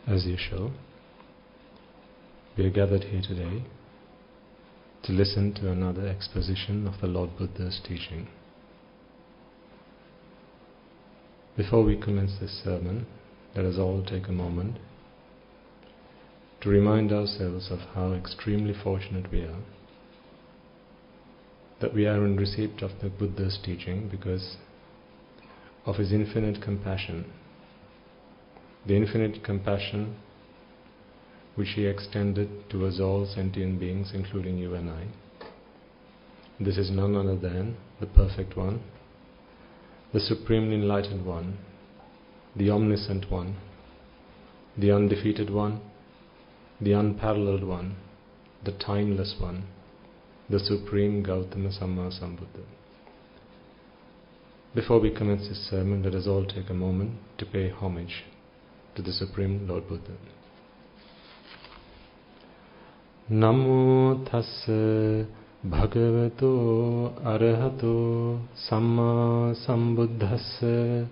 As usual, we are gathered here today to listen to another exposition of the Lord Buddha's teaching. Before we commence this sermon, let us all take a moment to remind ourselves of how extremely fortunate we are that we are in receipt of the Buddha's teaching because of his infinite compassion. The infinite compassion which he extended towards all sentient beings, including you and I. This is none other than the Perfect One, the Supremely Enlightened One, the Omniscient One, the Undefeated One, the Unparalleled One, the Timeless One, the Supreme Gautama Samma Sambuddha. Before we commence this sermon, let us all take a moment to pay homage to the Supreme Lord Buddha. Namo tassa bhagavato arahato samma sambuddhassa.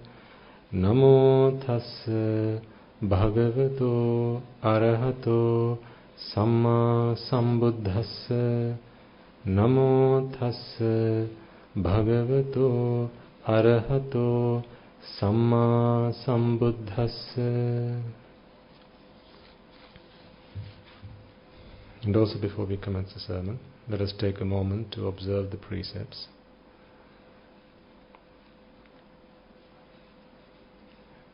Namo tassa bhagavato arahato samma sambuddhassa. Namo tassa bhagavato arahato Samma Sambuddhassa. And also before we commence the sermon, let us take a moment to observe the precepts.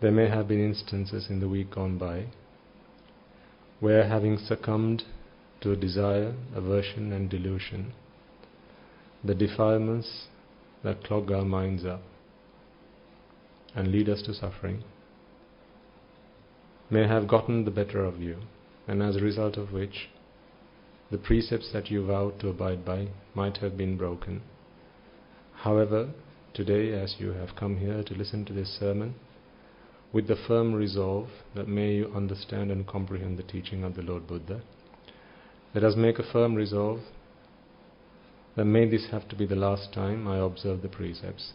There may have been instances in the week gone by where, having succumbed to desire, aversion and delusion, the defilements that clog our minds up and lead us to suffering may have gotten the better of you, and as a result of which the precepts that you vowed to abide by might have been broken. However, today, as you have come here to listen to this sermon with the firm resolve that may you understand and comprehend the teaching of the Lord Buddha, let us make a firm resolve that may this have to be the last time I observe the precepts.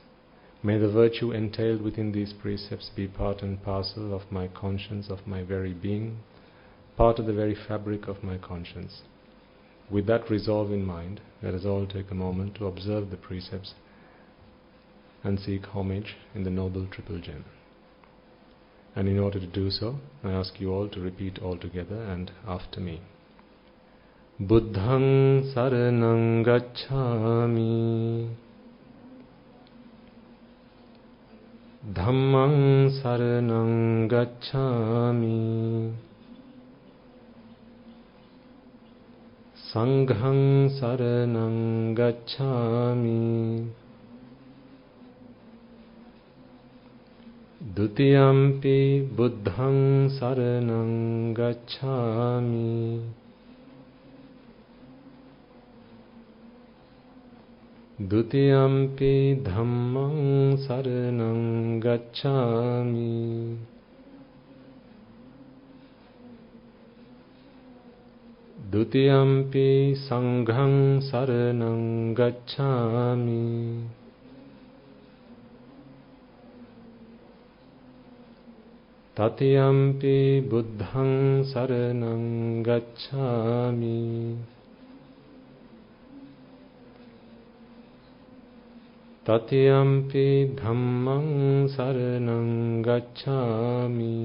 May the virtue entailed within these precepts be part and parcel of my conscience, of my very being, part of the very fabric of my conscience. With that resolve in mind, let us all take a moment to observe the precepts and seek homage in the Noble Triple Gem. And in order to do so, I ask you all to repeat all together and after me. Buddhaṃ saraṇaṃ gacchāmi, Dhammaṃ saraṇaṃ gacchāmi, Saṅghaṃ saraṇaṃ gacchāmi, Dutiyampi buddhaṃ saraṇaṃ gacchāmi, Dutiyampi dhammaṃ saraṇaṃ gacchāmi, Dutiyampi saṅghaṃ saraṇaṃ gacchāmi, Tatiyampi buddhaṃ saraṇaṃ gacchāmi, Tatiyampi dhammaṃ saraṇaṃ gacchāmi,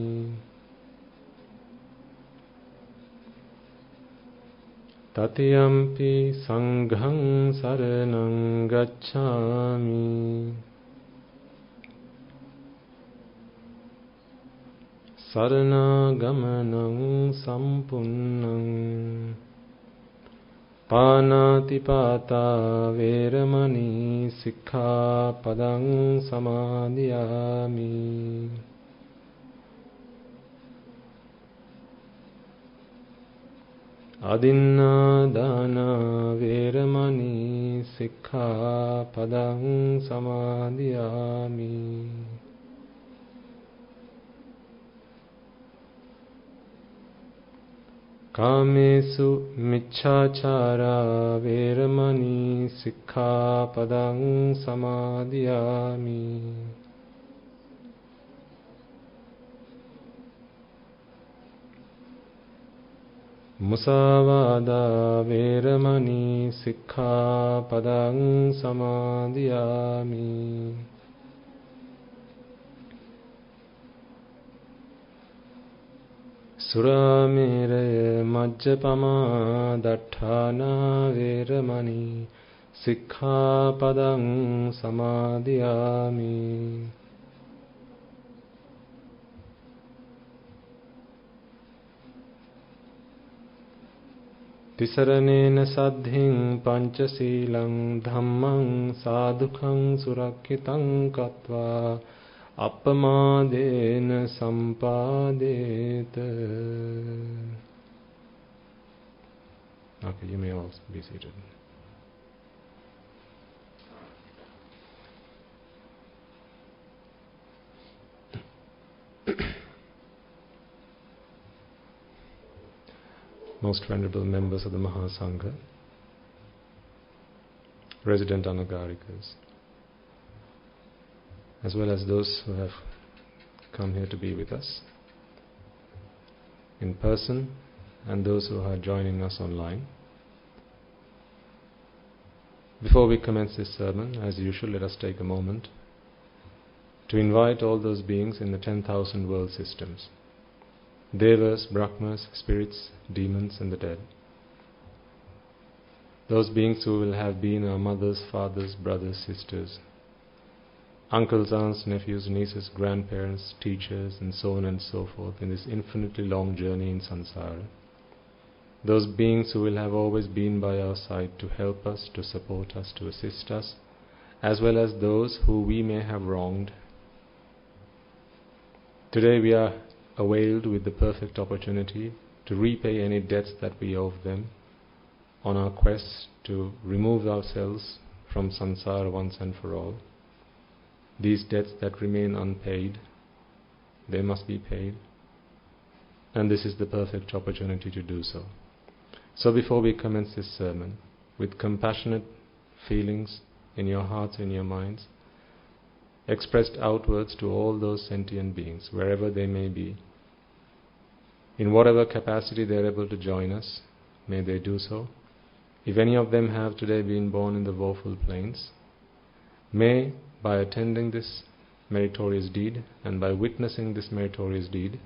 Tatiyampi saṅghaṃ saraṇaṃ gacchāmi, Saranagamaṇaṃ sampunnaṃ, Pānātipātā vēramaṇī sikkhapada samādhiyāmi. Adinādāna vēramaṇī sikkhapada samādhiyāmi. Kāmesu micchāchārā vēramaṇī sikkhapada samādhiyāmi. Musavada veramani sikkhapadang samadhiyami. Surameraya majjapama datthana veramani sikkhapadang samadhiyami. Tisaranena saddhing panchasilang dhammang sadhukang surakhitam katva appamadena sampadeta. Okay, you may all be seated. Most venerable members of the Mahasangha, resident Anagarikas, as well as those who have come here to be with us in person and those who are joining us online. Before we commence this sermon, as usual, let us take a moment to invite all those beings in the 10,000 world systems, Devas, Brahmas, spirits, demons and the dead. Those beings who will have been our mothers, fathers, brothers, sisters, uncles, aunts, nephews, nieces, grandparents, teachers and so on and so forth in this infinitely long journey in samsara. Those beings who will have always been by our side to help us, to support us, to assist us, as well as those who we may have wronged. Today we are availed with the perfect opportunity to repay any debts that we owe them on our quest to remove ourselves from samsara once and for all. These debts that remain unpaid, they must be paid, and this is the perfect opportunity to do so. So before we commence this sermon, with compassionate feelings in your hearts and your minds, expressed outwards to all those sentient beings, wherever they may be, in whatever capacity they are able to join us, may they do so. If any of them have today been born in the woeful plains, may, by attending this meritorious deed and by witnessing this meritorious deed,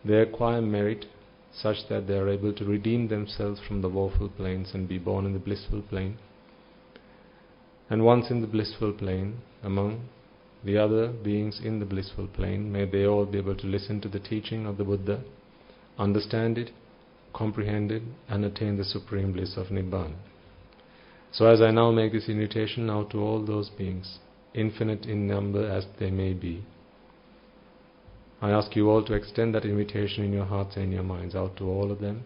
they acquire merit such that they are able to redeem themselves from the woeful plains and be born in the blissful plane. And once in the blissful plane, among the other beings in the blissful plane, may they all be able to listen to the teaching of the Buddha, understand it, comprehend it, and attain the supreme bliss of Nibbana. So as I now make this invitation out to all those beings, infinite in number as they may be, I ask you all to extend that invitation in your hearts and your minds out to all of them.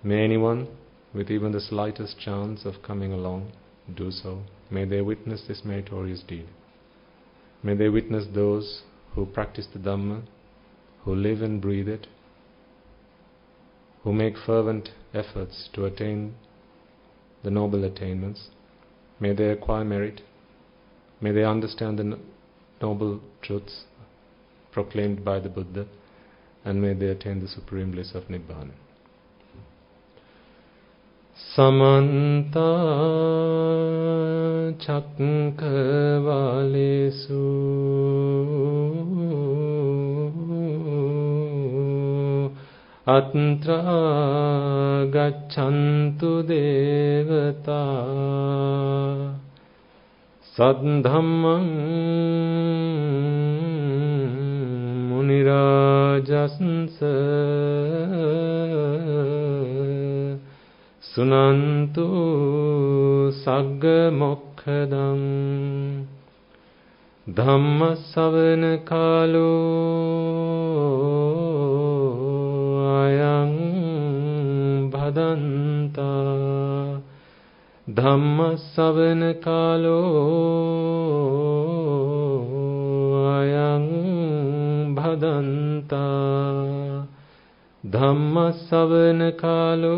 May anyone with even the slightest chance of coming along do so. May they witness this meritorious deed. May they witness those who practice the Dhamma, who live and breathe it, who make fervent efforts to attain the noble attainments. May they acquire merit. May they understand the noble truths proclaimed by the Buddha, and may they attain the supreme bliss of Nibbana. Samanta Chakravalesu Atra Gacchantu Devata Saddhammam Munirajansa Sunantu Sagga Mokkadam Dhamma Savana Kalo Ayang Bhadanta Dhamma Savana Kalo Ayang Bhadanta Dhamma Savana Kalo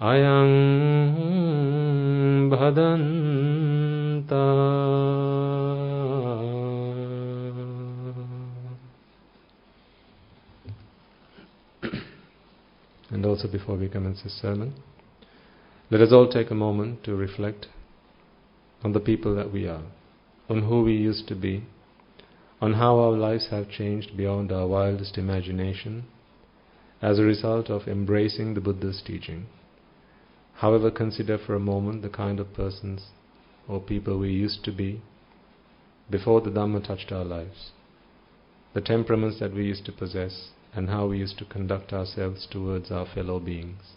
Ayang Bhadanta. and also before we commence this sermon, let us all take a moment to reflect on the people that we are, on who we used to be, on how our lives have changed beyond our wildest imagination as a result of embracing the Buddha's teaching. However, consider for a moment the kind of persons or people we used to be before the Dhamma touched our lives, the temperaments that we used to possess, and how we used to conduct ourselves towards our fellow beings.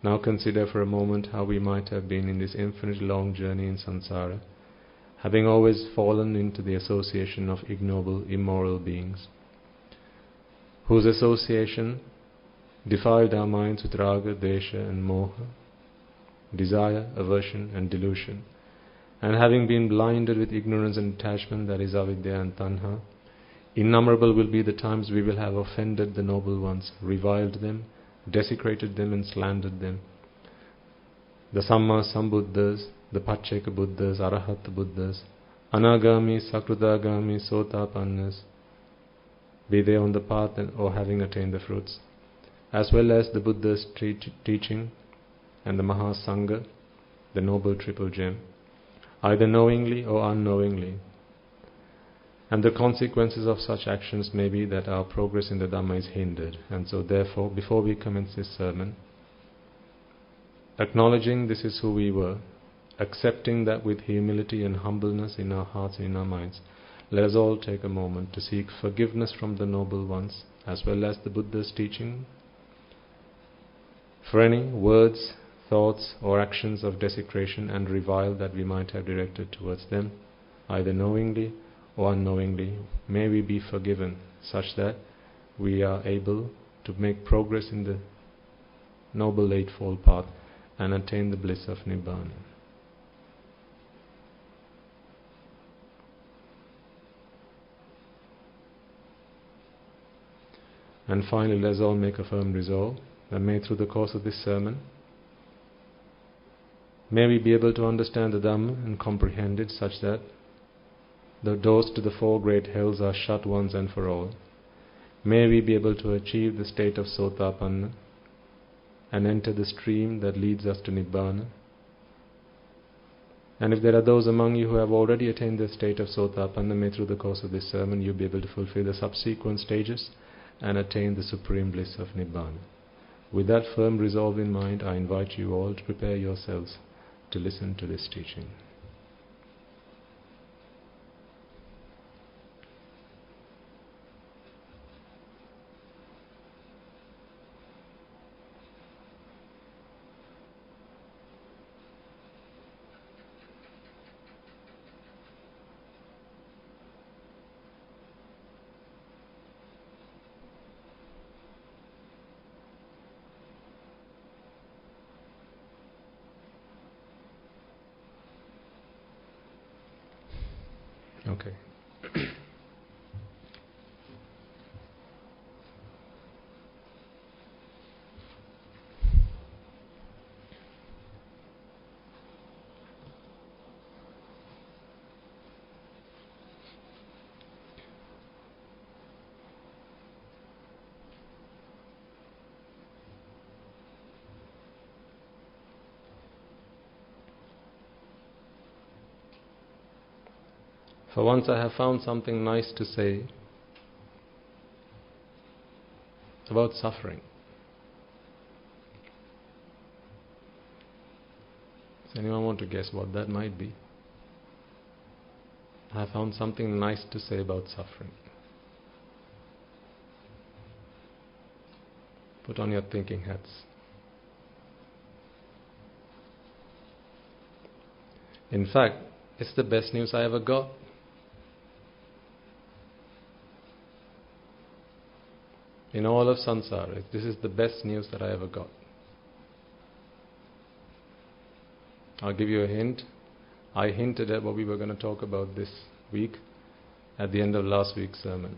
Now consider for a moment how we might have been in this infinite long journey in samsara, having always fallen into the association of ignoble, immoral beings, whose association defiled our minds with raga, desha and moha, desire, aversion and delusion, and having been blinded with ignorance and attachment, that is avidya and tanha, innumerable will be the times we will have offended the noble ones, reviled them, desecrated them and slandered them. The Samma Sambuddhas, the Pacceka Buddhas, Arahata Buddhas, Anagami, Sakrudagami, Sotapannas, be they on the path or having attained the fruits, as well as the Buddha's teaching and the Mahasangha, the noble triple gem, either knowingly or unknowingly. And the consequences of such actions may be that our progress in the Dhamma is hindered. And so therefore, before we commence this sermon, acknowledging this is who we were, accepting that with humility and humbleness in our hearts and in our minds, let us all take a moment to seek forgiveness from the noble ones, as well as the Buddha's teaching, for any words, thoughts or actions of desecration and revile that we might have directed towards them, either knowingly or unknowingly. May we be forgiven, such that we are able to make progress in the Noble Eightfold Path and attain the bliss of Nibbana. And finally, let us all make a firm resolve that may through the course of this sermon, may we be able to understand the Dhamma and comprehend it such that the doors to the four great hells are shut once and for all. May we be able to achieve the state of Sotapanna and enter the stream that leads us to Nibbana. And if there are those among you who have already attained the state of Sotapanna, may through the course of this sermon you be able to fulfill the subsequent stages and attain the supreme bliss of Nibbana. With that firm resolve in mind, I invite you all to prepare yourselves to listen to this teaching. Okay. For once I have found something nice to say about suffering. Does anyone want to guess what that might be? I have found something nice to say about suffering. Put on your thinking hats. In fact, it's the best news I ever got. In all of samsara, this is the best news that I ever got. I'll give you a hint. I hinted at what we were going to talk about this week at the end of last week's sermon.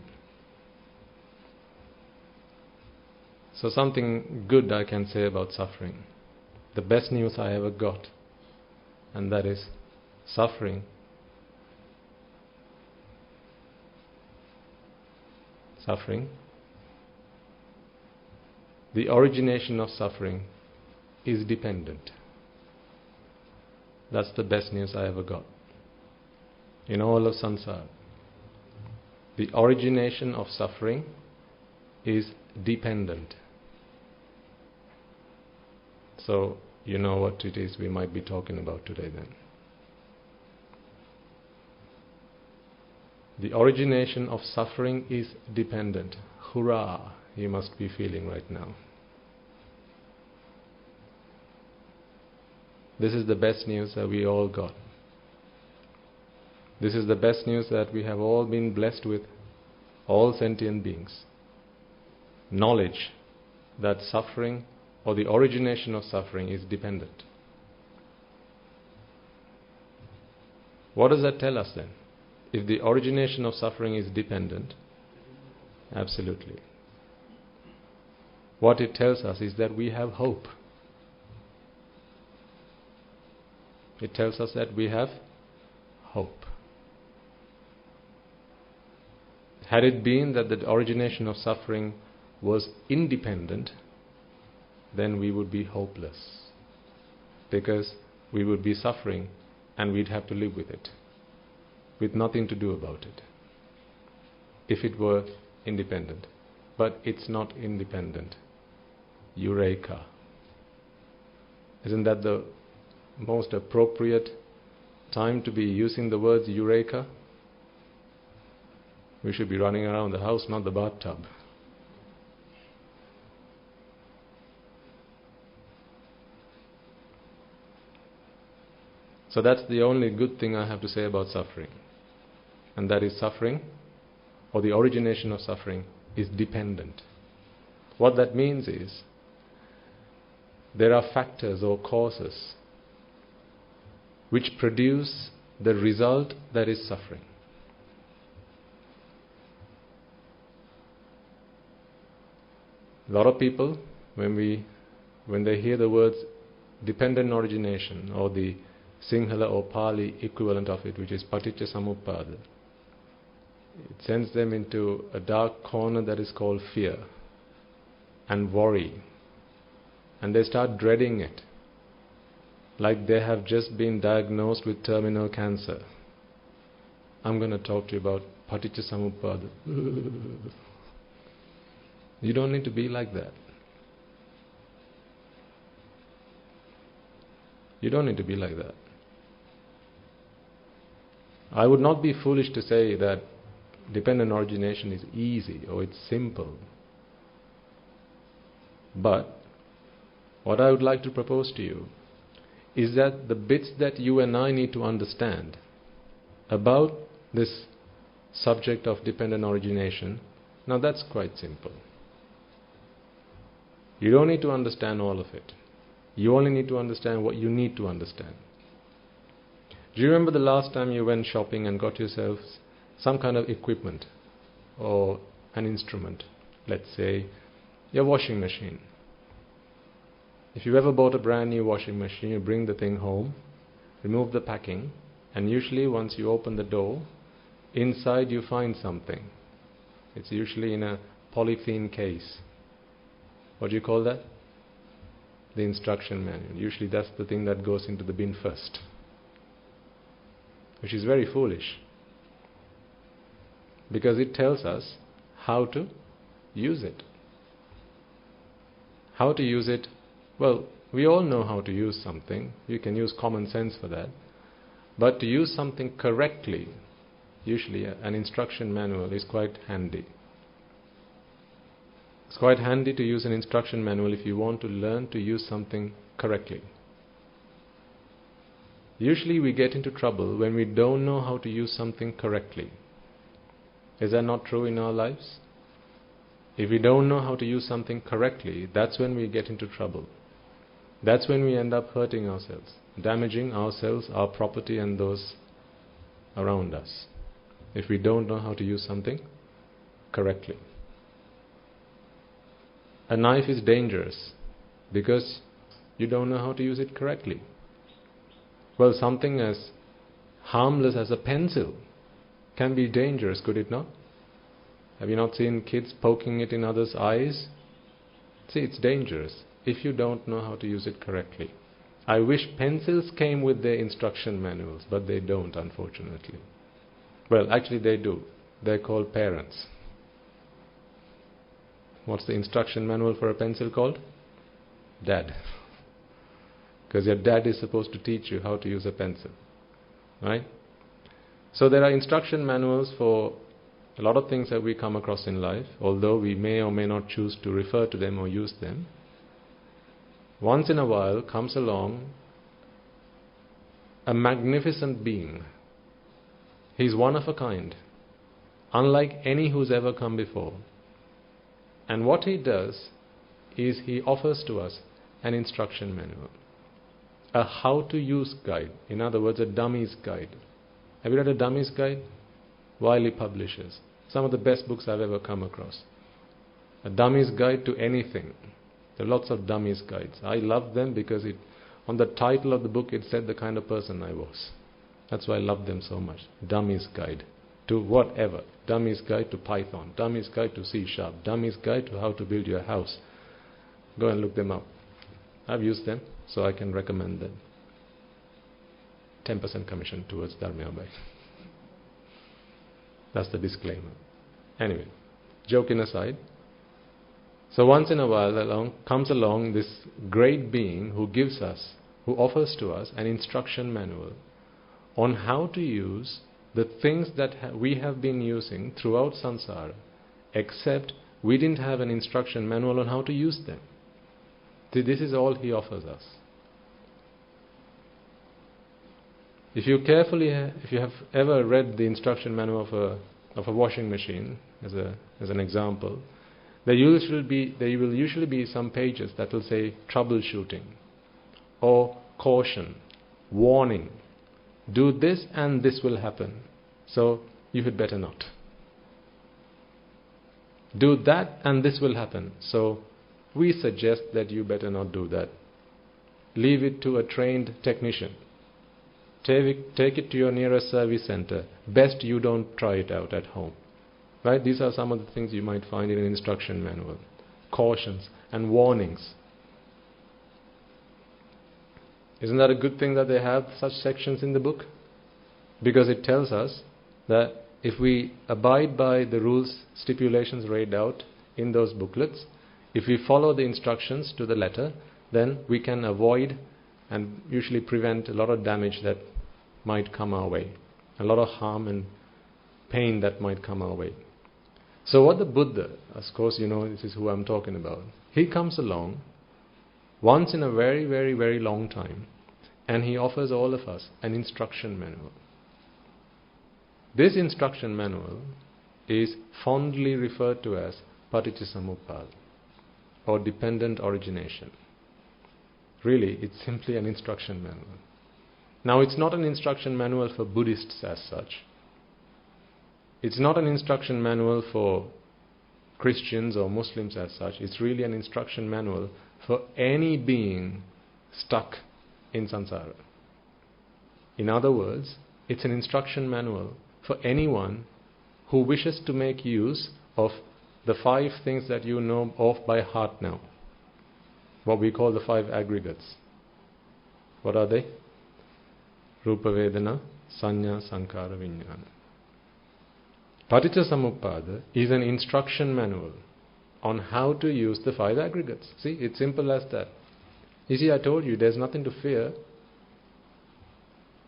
So something good I can say about suffering. The best news I ever got. And that is suffering. Suffering the origination of suffering is dependent. That's the best news I ever got. In all of samsara, the origination of suffering is dependent. So, you know what it is we might be talking about today then. The origination of suffering is dependent. Hurrah! You must be feeling right now. This is the best news that we all got. This is the best news that we have all been blessed with, all sentient beings. Knowledge that suffering or the origination of suffering is dependent. What does that tell us then? If the origination of suffering is dependent, absolutely. What it tells us is that we have hope. It tells us that we have hope. Had it been that the origination of suffering was independent, then we would be hopeless. Because we would be suffering and we'd have to live with it, with nothing to do about it, if it were independent. But it's not independent. Eureka. Isn't that the most appropriate time to be using the words Eureka? We should be running around the house, not the bathtub. So that's the only good thing I have to say about suffering. And that is suffering, or the origination of suffering, is dependent. What that means is, there are factors or causes which produce the result that is suffering. A lot of people, when they hear the words dependent origination, or the Sinhala or Pali equivalent of it, which is Paticca Samuppada, it sends them into a dark corner that is called fear and worry. And they start dreading it, like they have just been diagnosed with terminal cancer. I'm going to talk to you about Paticca Samuppada. You don't need to be like that. You don't need to be like that. I would not be foolish to say that dependent origination is easy or it's simple. But what I would like to propose to you is that the bits that you and I need to understand about this subject of dependent origination, now that's quite simple. You don't need to understand all of it. You only need to understand what you need to understand. Do you remember the last time you went shopping and got yourself some kind of equipment or an instrument? Let's say your washing machine. If you ever bought a brand new washing machine, you bring the thing home, remove the packing, and usually once you open the door, inside you find something. It's usually in a polythene case. What do you call that? The instruction manual. Usually that's the thing that goes into the bin first, which is very foolish, because it tells us how to use it. How to use it? Well, we all know how to use something. You can use common sense for that. But to use something correctly, usually an instruction manual is quite handy. It's quite handy to use an instruction manual if you want to learn to use something correctly. Usually we get into trouble when we don't know how to use something correctly. Is that not true in our lives? If we don't know how to use something correctly, that's when we get into trouble. That's when we end up hurting ourselves, damaging ourselves, our property, and those around us, if we don't know how to use something correctly. A knife is dangerous because you don't know how to use it correctly. Well, something as harmless as a pencil can be dangerous, could it not? Have you not seen kids poking it in others' eyes? See, it's dangerous if you don't know how to use it correctly. I wish pencils came with their instruction manuals, but they don't, unfortunately. Well, actually they do. They're called parents. What's the instruction manual for a pencil called? Dad. Because your dad is supposed to teach you how to use a pencil. Right? So there are instruction manuals for a lot of things that we come across in life, although we may or may not choose to refer to them or use them. Once in a while comes along a magnificent being. He's one of a kind, unlike any who's ever come before. And what he does is he offers to us an instruction manual, a how to use guide, in other words a dummy's guide. Have you read a dummy's guide? Wiley publishes. Some of the best books I've ever come across. A dummy's guide to anything. There are lots of dummy's guides. I love them because on the title of the book it said the kind of person I was. That's why I love them so much. Dummy's guide to whatever. Dummy's guide to Python. Dummy's guide to C#. Dummy's guide to how to build your house. Go and look them up. I've used them, so I can recommend them. 10% commission towards Dharmayai Obai. That's the disclaimer. Anyway, joking aside. So once in a while comes along this great being who offers to us an instruction manual on how to use the things that we have been using throughout samsara, except we didn't have an instruction manual on how to use them. This is all he offers us. If you have ever read the instruction manual of a washing machine, as an example, there will usually be some pages that will say troubleshooting or caution, warning, do this and this will happen, so you had better not. Do that and this will happen, so we suggest that you better not do that. Leave it to a trained technician. Take it to your nearest service center. Best you don't try it out at home. Right? These are some of the things you might find in an instruction manual. Cautions and warnings. Isn't that a good thing that they have such sections in the book? Because it tells us that if we abide by the rules, stipulations laid out in those booklets, if we follow the instructions to the letter, then we can avoid and usually prevent a lot of damage that might come our way, a lot of harm and pain that might come our way. So what the Buddha, of course you know this is who I'm talking about, he comes along once in a very, very, very long time and he offers all of us an instruction manual. This instruction manual is fondly referred to as Paticcasamuppada or dependent origination. Really, it's simply an instruction manual. Now, it's not an instruction manual for Buddhists as such. It's not an instruction manual for Christians or Muslims as such. It's really an instruction manual for any being stuck in samsara. In other words, it's an instruction manual for anyone who wishes to make use of the 5 things that you know of by heart now. What we call the 5 aggregates. What are they? Rupa Vedana, Sanya, Sankara, Vijnana. Paticcasamuppada is an instruction manual on how to use the 5 aggregates. See, it's simple as that. You see, I told you there's nothing to fear,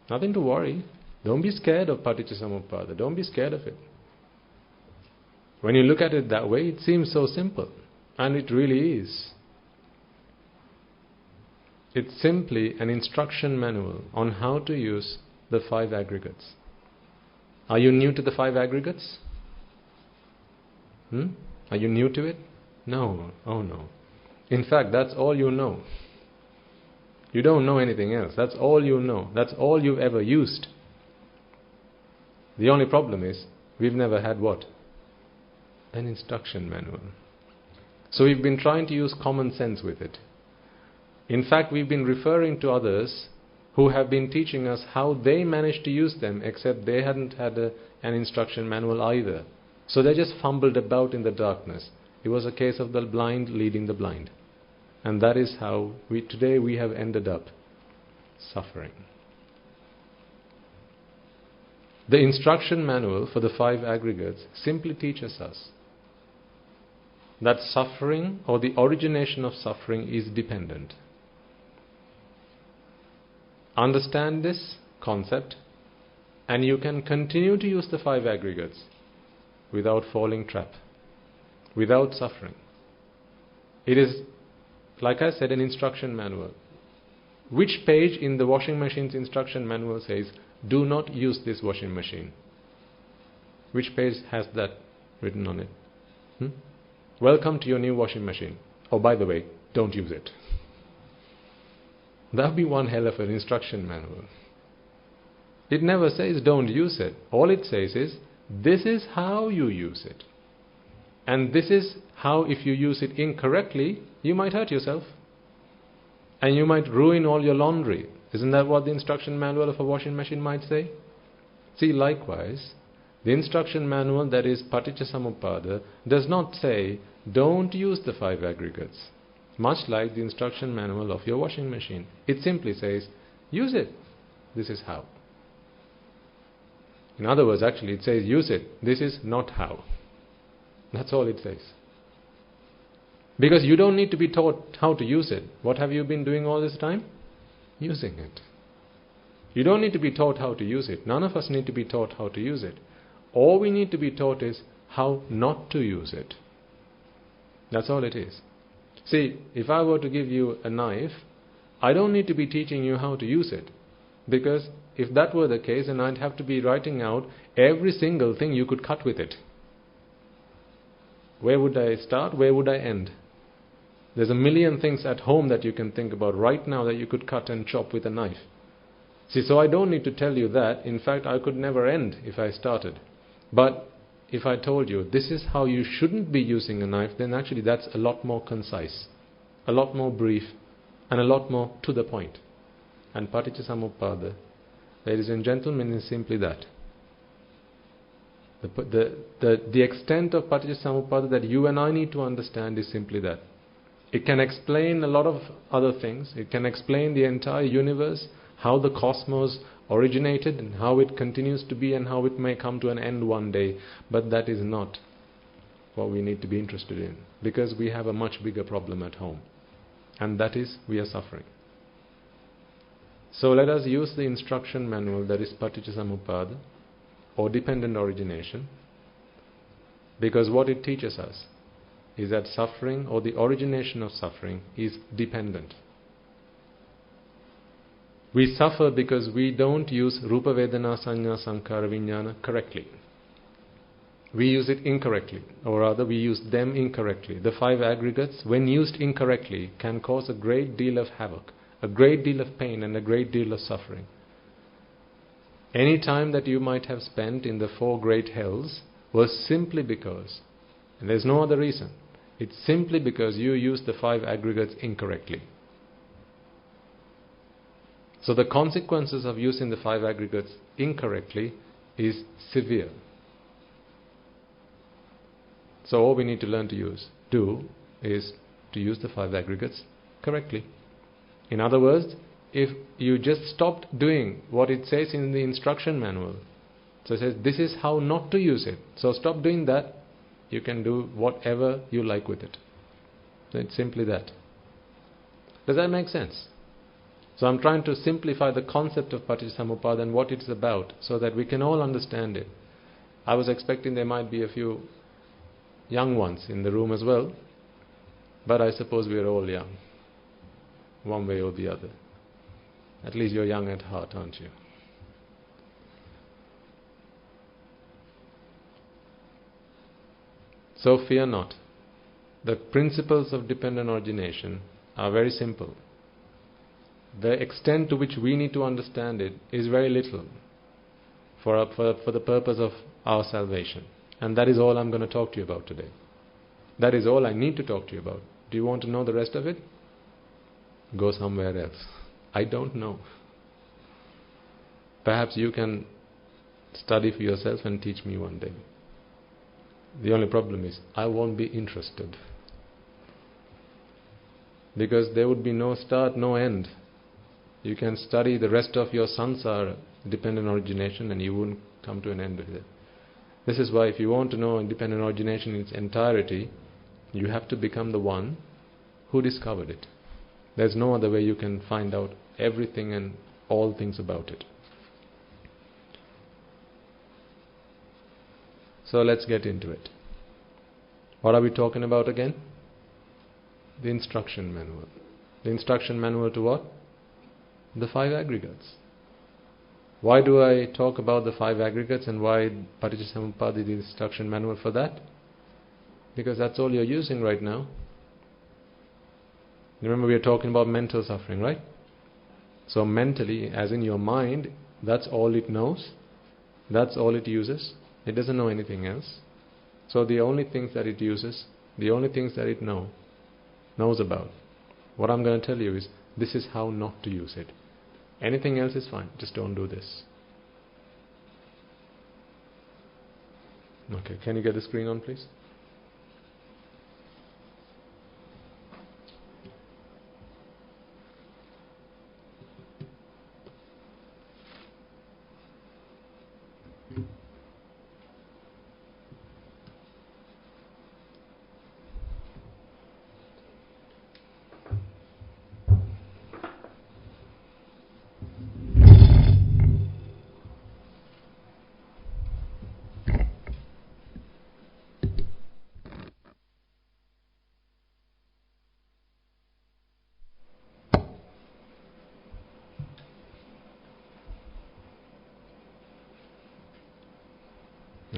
nothing to worry. Don't be scared of Paticcasamuppada. Don't be scared of it. When you look at it that way, it seems so simple. And it really is. It's simply an instruction manual on how to use the 5 aggregates. Are you new to the 5 aggregates? Are you new to it? No. Oh no. In fact, that's all you know. You don't know anything else. That's all you know. That's all you've ever used. The only problem is, we've never had what? An instruction manual. So we've been trying to use common sense with it. In fact, we've been referring to others who have been teaching us how they managed to use them, except they hadn't had an instruction manual either. So they just fumbled about in the darkness. It was a case of the blind leading the blind. And that is how today we have ended up suffering. The instruction manual for the 5 aggregates simply teaches us that suffering or the origination of suffering is dependent. Understand this concept and you can continue to use the 5 aggregates without falling trap, without suffering. It is, like I said, an instruction manual. Which page in the washing machine's instruction manual says, do not use this washing machine? Which page has that written on it? Welcome to your new washing machine. Oh, by the way, don't use it. That would be one hell of an instruction manual. It never says don't use it. All it says is, this is how you use it. And this is how, if you use it incorrectly, you might hurt yourself. And you might ruin all your laundry. Isn't that what the instruction manual of a washing machine might say? See, likewise, the instruction manual that is Paticcasamuppada does not say, don't use the 5 aggregates. Much like the instruction manual of your washing machine. It simply says, use it. This is how. In other words, actually, it says, use it. This is not how. That's all it says. Because you don't need to be taught how to use it. What have you been doing all this time? Using it. You don't need to be taught how to use it. None of us need to be taught how to use it. All we need to be taught is how not to use it. That's all it is. See, if I were to give you a knife, I don't need to be teaching you how to use it. Because if that were the case, then I'd have to be writing out every single thing you could cut with it. Where would I start? Where would I end? There's a million things at home that you can think about right now that you could cut and chop with a knife. See, so I don't need to tell you that. In fact, I could never end if I started. But if I told you this is how you shouldn't be using a knife, then actually that's a lot more concise, a lot more brief, and a lot more to the point. And Paticcasamuppada, ladies and gentlemen, is simply that. The extent of Paticcasamuppada that you and I need to understand is simply that. It can explain a lot of other things. It can explain the entire universe, how the cosmos originated and how it continues to be and how it may come to an end one day. But that is not what we need to be interested in, because we have a much bigger problem at home, and that is we are suffering. So let us use the instruction manual that is Paticcasamuppada or dependent origination, because what it teaches us is that suffering or the origination of suffering is dependent. We suffer because we don't use Rupa Vedana Sanya Sankhara Vijnana correctly. We use it incorrectly, or rather we use them incorrectly. The 5 aggregates, when used incorrectly, can cause a great deal of havoc, a great deal of pain and a great deal of suffering. Any time that you might have spent in the 4 great hells was simply because, and there's no other reason, it's simply because you used the 5 aggregates incorrectly. So the consequences of using the 5 aggregates incorrectly is severe. So all we need to learn to do is to use the 5 aggregates correctly. In other words, if you just stopped doing what it says in the instruction manual, so it says this is how not to use it, so stop doing that, you can do whatever you like with it. So it's simply that. Does that make sense? So I'm trying to simplify the concept of Paticcasamuppada and what it's about so that we can all understand it. I was expecting there might be a few young ones in the room as well, but I suppose we are all young, one way or the other. At least you're young at heart, aren't you? So fear not. The principles of dependent origination are very simple. The extent to which we need to understand it is very little for the purpose of our salvation. And that is all I'm going to talk to you about today. That is all I need to talk to you about. Do you want to know the rest of it? Go somewhere else. I don't know. Perhaps you can study for yourself and teach me one day. The only problem is, I won't be interested. Because there would be no start, no end. You can study the rest of your samsara, dependent origination, and you won't come to an end with it. This is why if you want to know independent origination in its entirety, you have to become the one who discovered it. There's no other way you can find out everything and all things about it. So let's get into it. What are we talking about again? The instruction manual. The instruction manual to what? The 5 aggregates. Why do I talk about the 5 aggregates and why Paticcasamuppada is the instruction manual for that? Because that's all you're using right now. Remember, we are talking about mental suffering, right? So mentally, as in your mind, that's all it knows. That's all it uses. It doesn't know anything else. So the only things that it uses, the only things that it knows about, what I'm going to tell you is, this is how not to use it. Anything else is fine, just don't do this. Okay, can you get the screen on, please?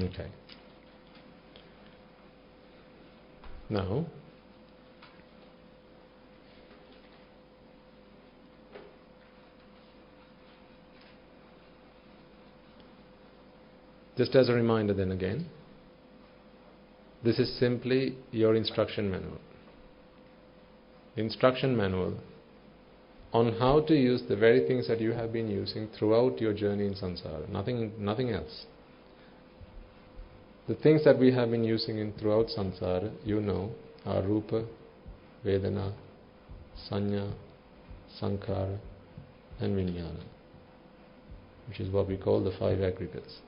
Okay. Now, just as a reminder then again, this is simply your instruction manual. Instruction manual on how to use the very things that you have been using throughout your journey in samsara. Nothing else. The things that we have been using in throughout samsara, you know, are Rupa, Vedana, Sanya, Sankhara and Vijnana, which is what we call the 5 aggregates.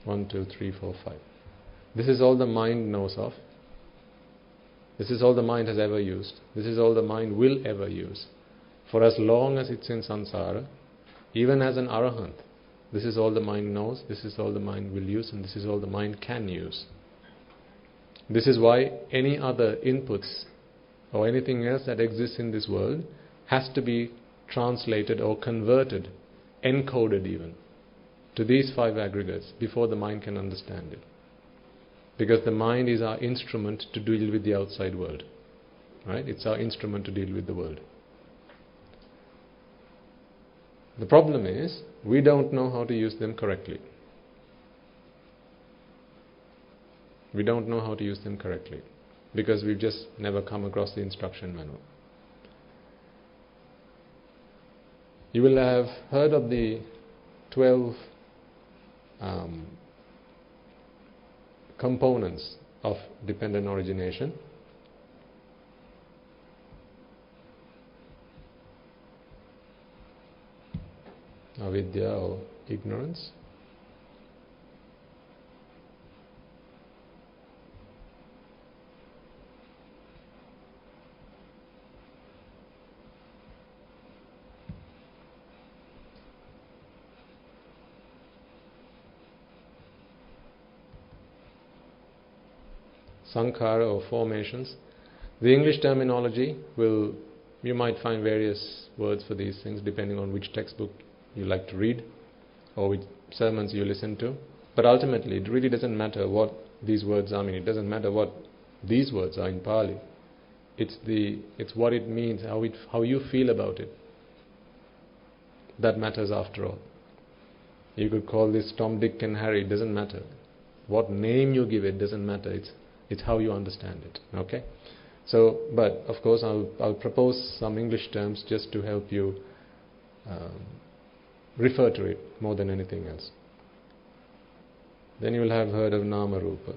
One, two, three, four, 5. This is all the mind knows of. This is all the mind has ever used. This is all the mind will ever use. For as long as it's in samsara, even as an arahant, this is all the mind knows, this is all the mind will use, and this is all the mind can use. This is why any other inputs or anything else that exists in this world has to be translated or converted, encoded even, to these 5 aggregates before the mind can understand it. Because the mind is our instrument to deal with the outside world. Right? It's our instrument to deal with the world. The problem is, we don't know how to use them correctly. We don't know how to use them correctly. Because we've just never come across the instruction manual. You will have heard of the 12 components of dependent origination. Avidya or ignorance. Sankhara or formations. The English terminology you might find various words for these things depending on which textbook you like to read or which sermons you listen to. But ultimately, it really doesn't matter what these words are. It doesn't matter what these words are in Pali. It's what it means, how you feel about it. That matters after all. You could call this Tom, Dick and Harry. It doesn't matter. What name you give it doesn't matter. It's how you understand it. Okay? So, but of course I'll propose some English terms just to help you refer to it more than anything else. Then you will have heard of Nama Rupa.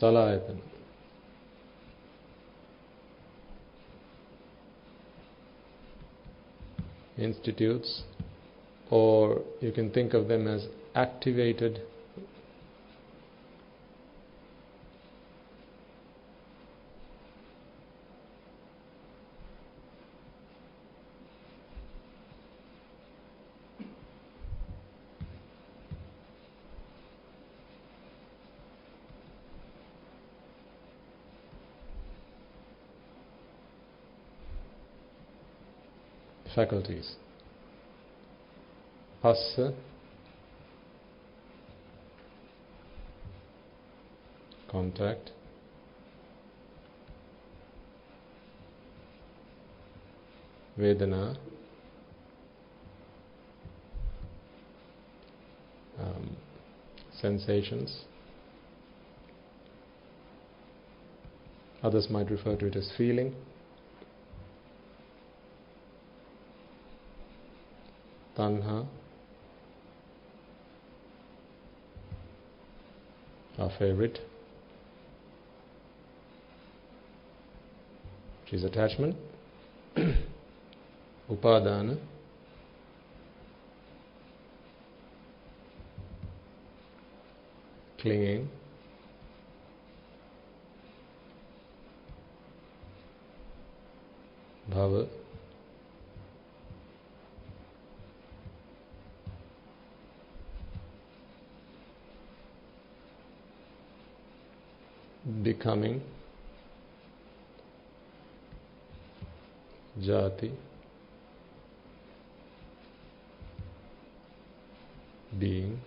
Salayatana. Institutes, or you can think of them as activated faculties. Phassa, contact. Vedana, sensations. Others might refer to it as feeling. Tanha, our favorite, which is attachment. Upadana, clinging. Bhava, becoming. Jati, being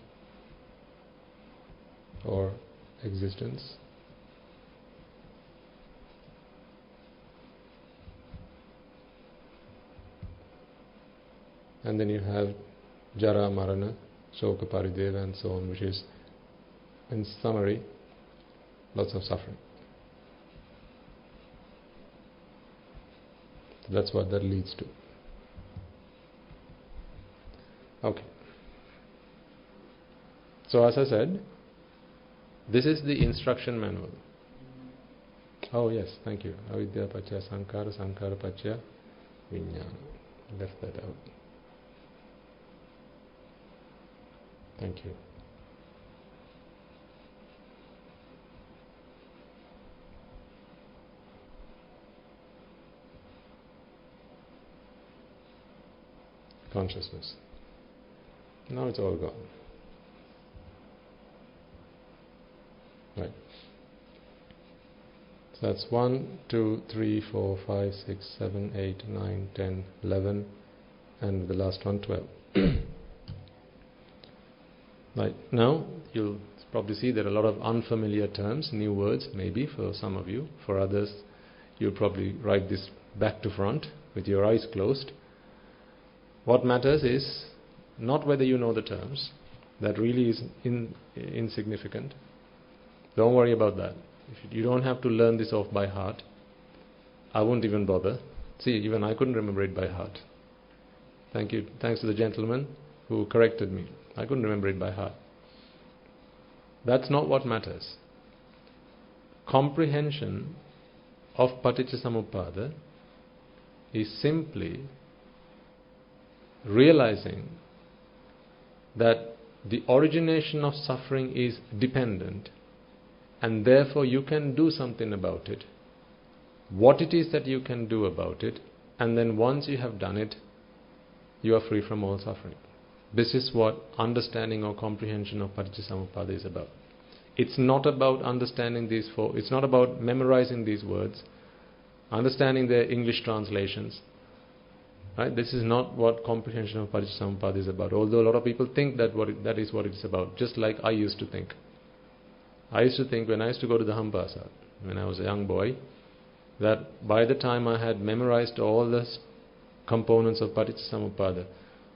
or existence. And then you have Jara, Marana, Shoka, Parideva and so on, which is, in summary, lots of suffering. So that's what that leads to. Okay. So as I said, this is the instruction manual. Oh yes, thank you. Avidya Pachya Sankara, Sankara Pachya Vijnana. Left that out. Thank you. Consciousness. Now it's all gone. Right. So that's 1, 2, 3, 4, 5, 6, 7, 8, 9, 10, 11, and the last one, 12. Right. Now you'll probably see there are a lot of unfamiliar terms, new words, maybe for some of you. For others, you'll probably write this back to front with your eyes closed. What matters is not whether you know the terms. That really is insignificant. Don't worry about that. If you don't have to learn this off by heart, I won't even bother. See, even I couldn't remember it by heart. Thank you. Thanks to the gentleman who corrected me. I couldn't remember it by heart. That's not what matters. Comprehension of Paticcasamuppada is simply realizing that the origination of suffering is dependent, and therefore you can do something about it. What it is that you can do about it, and then once you have done it, you are free from all suffering. This is what understanding or comprehension of Paticcasamuppada is about. It's not about understanding these four, it's not about memorizing these words, understanding their English translations, Right? This is not what comprehension of Paticcasamuppada is about. Although a lot of people think that that is what it's about, just like I used to think. I used to think when I used to go to the Hampasat, when I was a young boy, that by the time I had memorized all the components of Paticcasamuppada,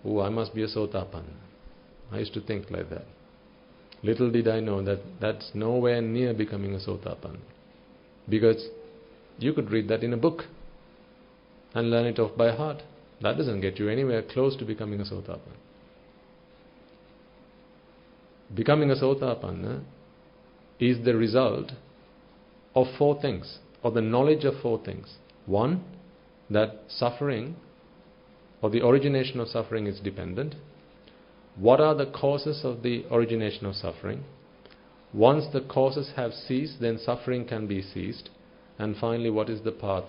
I must be a Sotapanna. I used to think like that. Little did I know that that's nowhere near becoming a Sotapanna. Because you could read that in a book and learn it off by heart. That doesn't get you anywhere close to becoming a Sotapanna. Becoming a Sotapanna is the result of four things, or the knowledge of four things. One, that suffering, or the origination of suffering, is dependent. What are the causes of the origination of suffering? Once the causes have ceased, then suffering can be ceased. And finally, what is the path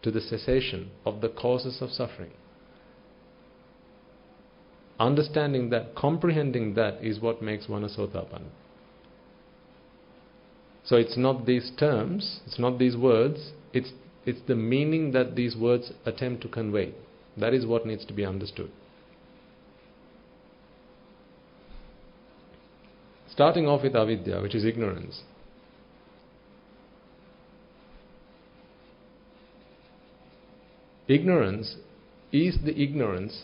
to the cessation of the causes of suffering? Understanding that, comprehending that, is what makes one a Sotapanna. So it's not these terms, it's not these words, it's the meaning that these words attempt to convey. That is what needs to be understood. Starting off with avidya, which is ignorance. Ignorance is the ignorance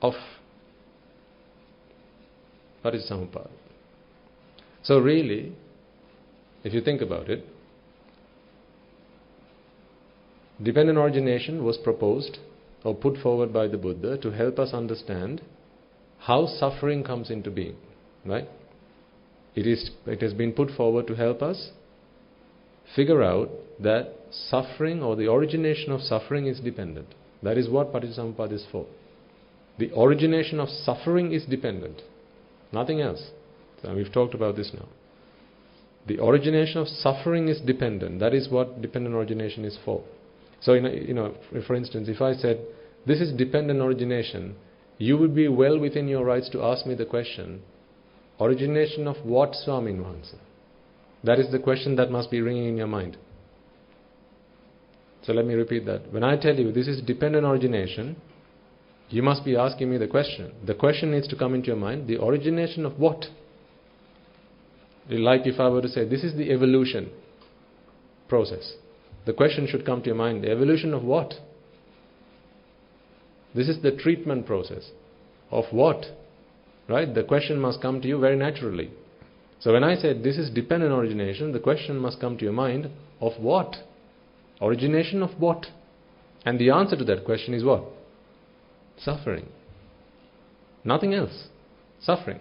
of Paticcasamuppada. So really, if you think about it, dependent origination was proposed or put forward by the Buddha to help us understand how suffering comes into being, right? It has been put forward to help us figure out that suffering, or the origination of suffering, is dependent. That is what Paticcasamuppada is for. The origination of suffering is dependent, nothing else. So we've talked about this now. The origination of suffering is dependent. That is what dependent origination is for. So, for instance, if I said, this is dependent origination, you would be well within your rights to ask me the question, origination of what, Swamin Wahansa? That is the question that must be ringing in your mind. So let me repeat that. When I tell you this is dependent origination, you must be asking me the question. The question needs to come into your mind, the origination of what? Like if I were to say, this is the evolution process. The question should come to your mind, the evolution of what? This is the treatment process. Of what? Right? The question must come to you very naturally. So when I said this is dependent origination, the question must come to your mind, of what? Origination of what? And the answer to that question is what? Suffering. Nothing else. Suffering.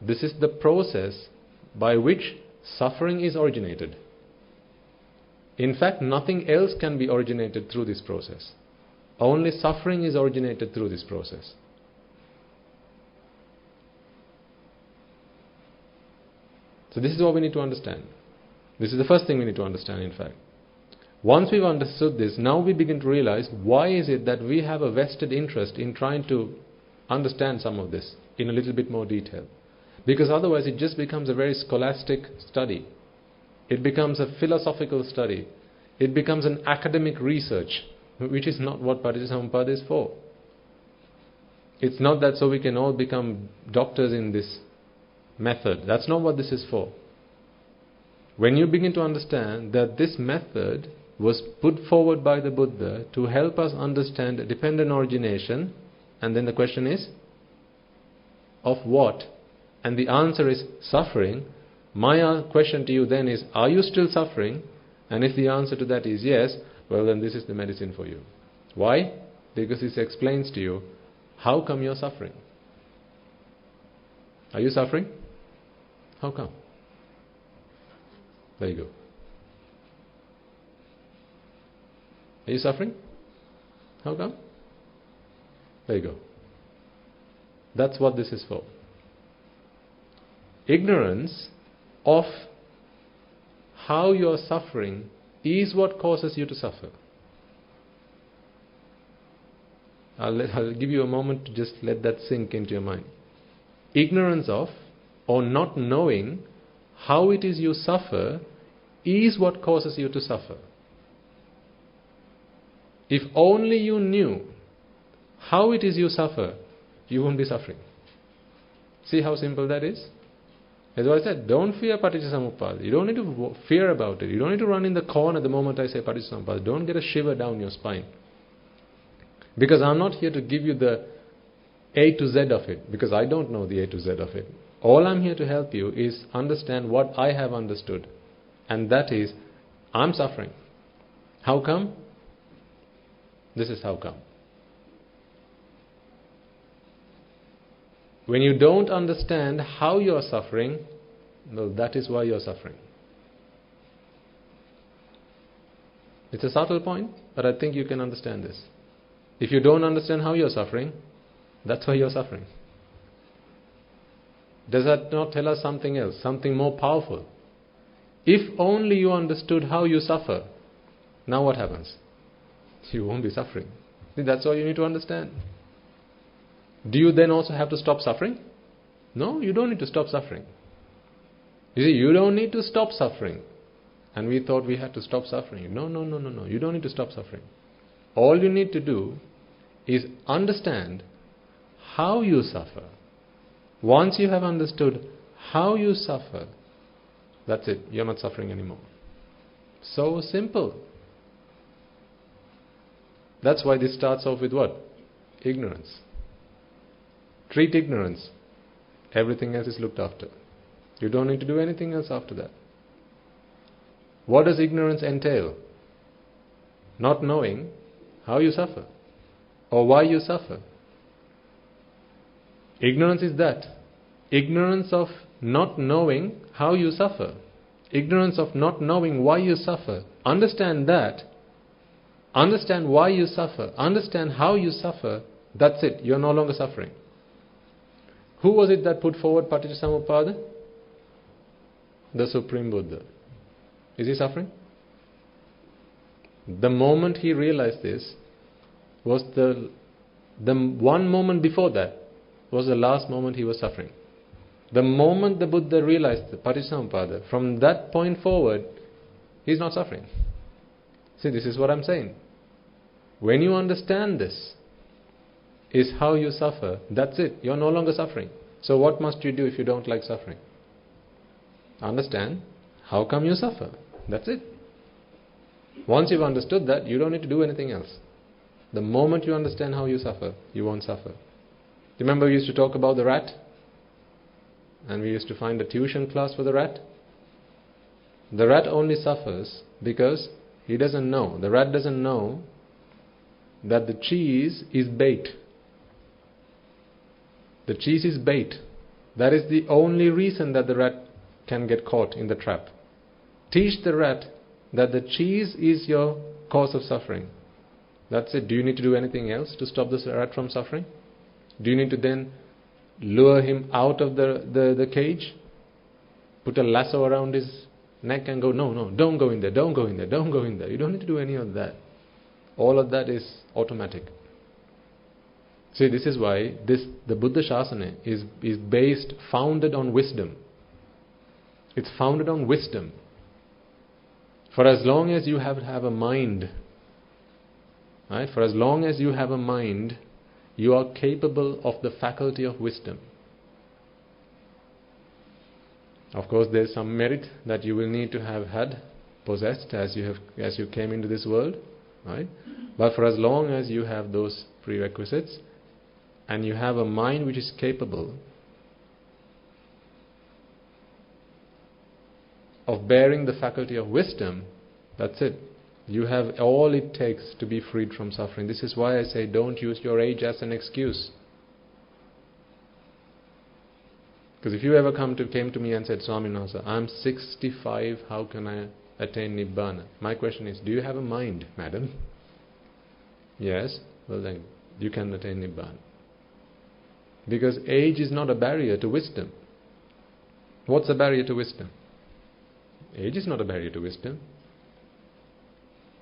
This is the process by which suffering is originated. In fact, nothing else can be originated through this process. Only suffering is originated through this process. So this is what we need to understand. This is the first thing we need to understand, in fact. Once we've understood this, now we begin to realize why is it that we have a vested interest in trying to understand some of this in a little bit more detail. Because otherwise it just becomes a very scholastic study. It becomes a philosophical study. It becomes an academic research, which is not what Paticcasamuppada is for. It's not that so we can all become doctors in this method. That's not what this is for. When you begin to understand that this method was put forward by the Buddha to help us understand dependent origination, and then the question is, of what? And the answer is suffering. My question to you then is, are you still suffering? And if the answer to that is yes, well then this is the medicine for you. Why? Because this explains to you, how come you're suffering? Are you suffering? How come? There you go. Are you suffering? How come? There you go. That's what this is for. Ignorance of how you are suffering is what causes you to suffer. I'll give you a moment to just let that sink into your mind. Ignorance of, or not knowing how it is you suffer, is what causes you to suffer. If only you knew how it is you suffer, you won't be suffering. See how simple that is? As I said, don't fear Paticcasamuppada. You don't need to fear about it. You don't need to run in the corner the moment I say Paticcasamuppada. Don't get a shiver down your spine. Because I'm not here to give you the A to Z of it, because I don't know the A to Z of it. All I'm here to help you is understand what I have understood. And that is, I'm suffering. How come? This is how come. When you don't understand how you are suffering, well, that is why you are suffering. It's a subtle point, but I think you can understand this. If you don't understand how you are suffering, that's why you are suffering. Does that not tell us something else, something more powerful? If only you understood how you suffer, now what happens? You won't be suffering. See, that's all you need to understand. Do you then also have to stop suffering? No, you don't need to stop suffering. You see, you don't need to stop suffering. And we thought we had to stop suffering. No. You don't need to stop suffering. All you need to do is understand how you suffer. Once you have understood how you suffer, that's it. You're not suffering anymore. So simple. That's why this starts off with what? Ignorance. Treat ignorance. Everything else is looked after. You don't need to do anything else after that. What does ignorance entail? Not knowing how you suffer or why you suffer. Ignorance is that. Ignorance of not knowing how you suffer. Ignorance of not knowing why you suffer. Understand that. Understand why you suffer. Understand how you suffer. That's it. You're no longer suffering. Who was it that put forward Paticcasamuppada? The Supreme Buddha. Is he suffering? The moment he realized this was the one moment before that was the last moment he was suffering. The moment the Buddha realized the Paticcasamuppada, from that point forward, he's not suffering. See, this is what I'm saying. When you understand this, is how you suffer, that's it. You're no longer suffering. So what must you do if you don't like suffering? Understand how come you suffer. That's it. Once you've understood that, you don't need to do anything else. The moment you understand how you suffer, you won't suffer. Remember we used to talk about the rat? And we used to find a tuition class for the rat? The rat only suffers because he doesn't know. The rat doesn't know that the cheese is bait. The cheese is bait. That is the only reason that the rat can get caught in the trap. Teach the rat that the cheese is your cause of suffering. That's it. Do you need to do anything else to stop this rat from suffering? Do you need to then lure him out of the cage? Put a lasso around his neck and go, no, don't go in there, don't go in there, don't go in there. You don't need to do any of that. All of that is automatic. See, this is why the Buddha Shasana is founded on wisdom. It's founded on wisdom. For as long as you have a mind, right? For as long as you have a mind, you are capable of the faculty of wisdom. Of course, there is some merit that you will need to have had possessed as you came into this world, right? But for as long as you have those prerequisites, and you have a mind which is capable of bearing the faculty of wisdom, that's it. You have all it takes to be freed from suffering. This is why I say don't use your age as an excuse. Because if you ever came to me and said, Swaminatha, I'm 65, how can I attain Nibbana? My question is, do you have a mind, madam? Yes, well then, you can attain Nibbana. Because age is not a barrier to wisdom. What's a barrier to wisdom? Age is not a barrier to wisdom.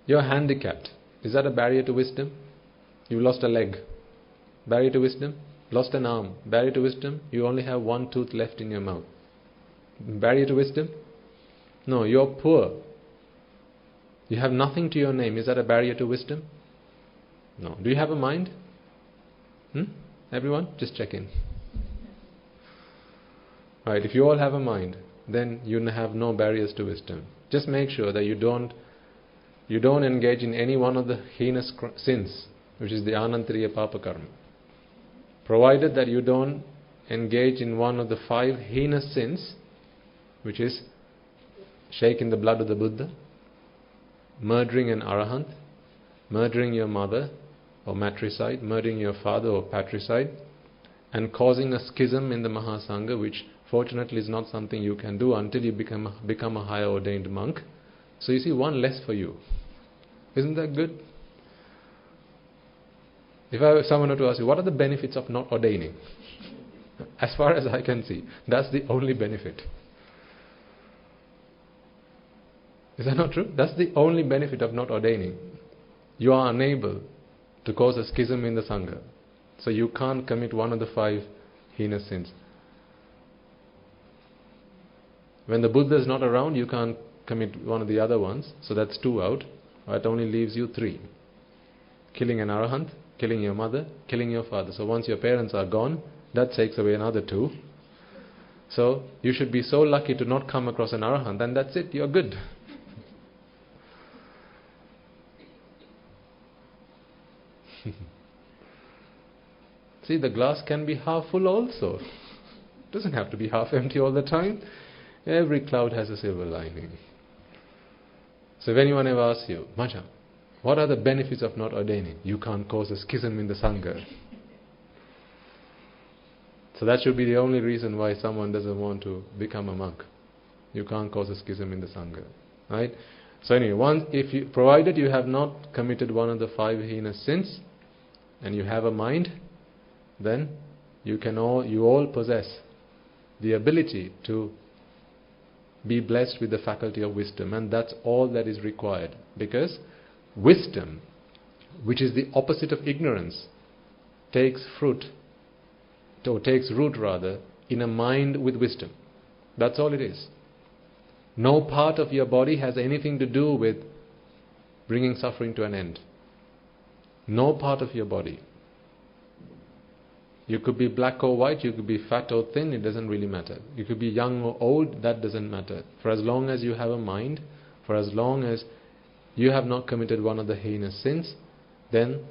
You're handicapped. Is that a barrier to wisdom? You lost a leg. Barrier to wisdom? Lost an arm. Barrier to wisdom? You only have one tooth left in your mouth. Barrier to wisdom? No, you're poor. You have nothing to your name. Is that a barrier to wisdom? No. Do you have a mind? Everyone? Just check in. Right, if you all have a mind, then you have no barriers to wisdom. Just make sure that you don't engage in any one of the heinous sins, which is the Anantariya Papa Karma. Provided that you don't engage in one of the 5 heinous sins, which is shaking the blood of the Buddha, murdering an Arahant, murdering your mother or matricide, murdering your father or patricide, and causing a schism in the Mahasangha, which fortunately is not something you can do until you become a higher ordained monk. So you see, one less for you. Isn't that good? If someone were to ask you, what are the benefits of not ordaining? As far as I can see, that's the only benefit. Is that not true? That's the only benefit of not ordaining. You are unable to cause a schism in the Sangha. So you can't commit one of the 5 heinous sins. When the Buddha is not around, you can't commit one of the other ones. So that's 2 out. That only leaves you 3. Killing an Arahant, killing your mother, killing your father. So once your parents are gone, that takes away another 2. So you should be so lucky to not come across an Arahant, and that's it, you're good. See, the glass can be half full also. It doesn't have to be half empty all the time. Every cloud has a silver lining. So if anyone ever asks you, Macha, what are the benefits of not ordaining? You can't cause a schism in the Sangha. So that should be the only reason why someone doesn't want to become a monk. You can't cause a schism in the Sangha. Right? So anyway, provided you have not committed one of the 5 heinous sins, and you have a mind, then you all possess the ability to be blessed with the faculty of wisdom, and that's all that is required. Because wisdom, which is the opposite of ignorance, takes root in a mind with wisdom. That's all it is. No part of your body has anything to do with bringing suffering to an end. No part of your body. You could be black or white, you could be fat or thin, it doesn't really matter. You could be young or old, that doesn't matter. For as long as you have a mind, for as long as you have not committed one of the heinous sins, then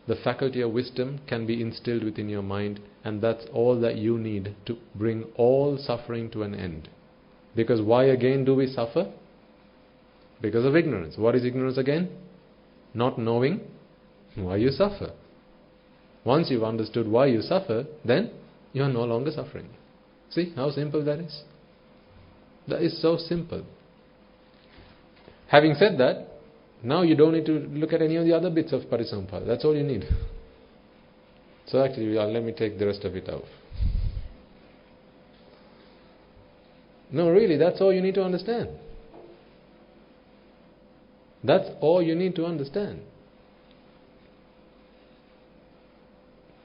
the faculty of wisdom can be instilled within your mind, and that's all that you need to bring all suffering to an end. Because why again do we suffer? Because of ignorance. What is ignorance again? Not knowing why you suffer. Once you've understood why you suffer, then you are no longer suffering. See how simple that is? That is so simple. Having said that, now you don't need to look at any of the other bits of Parisampada. That's all you need. So actually, let me take the rest of it off. No, really, that's all you need to understand. That's all you need to understand.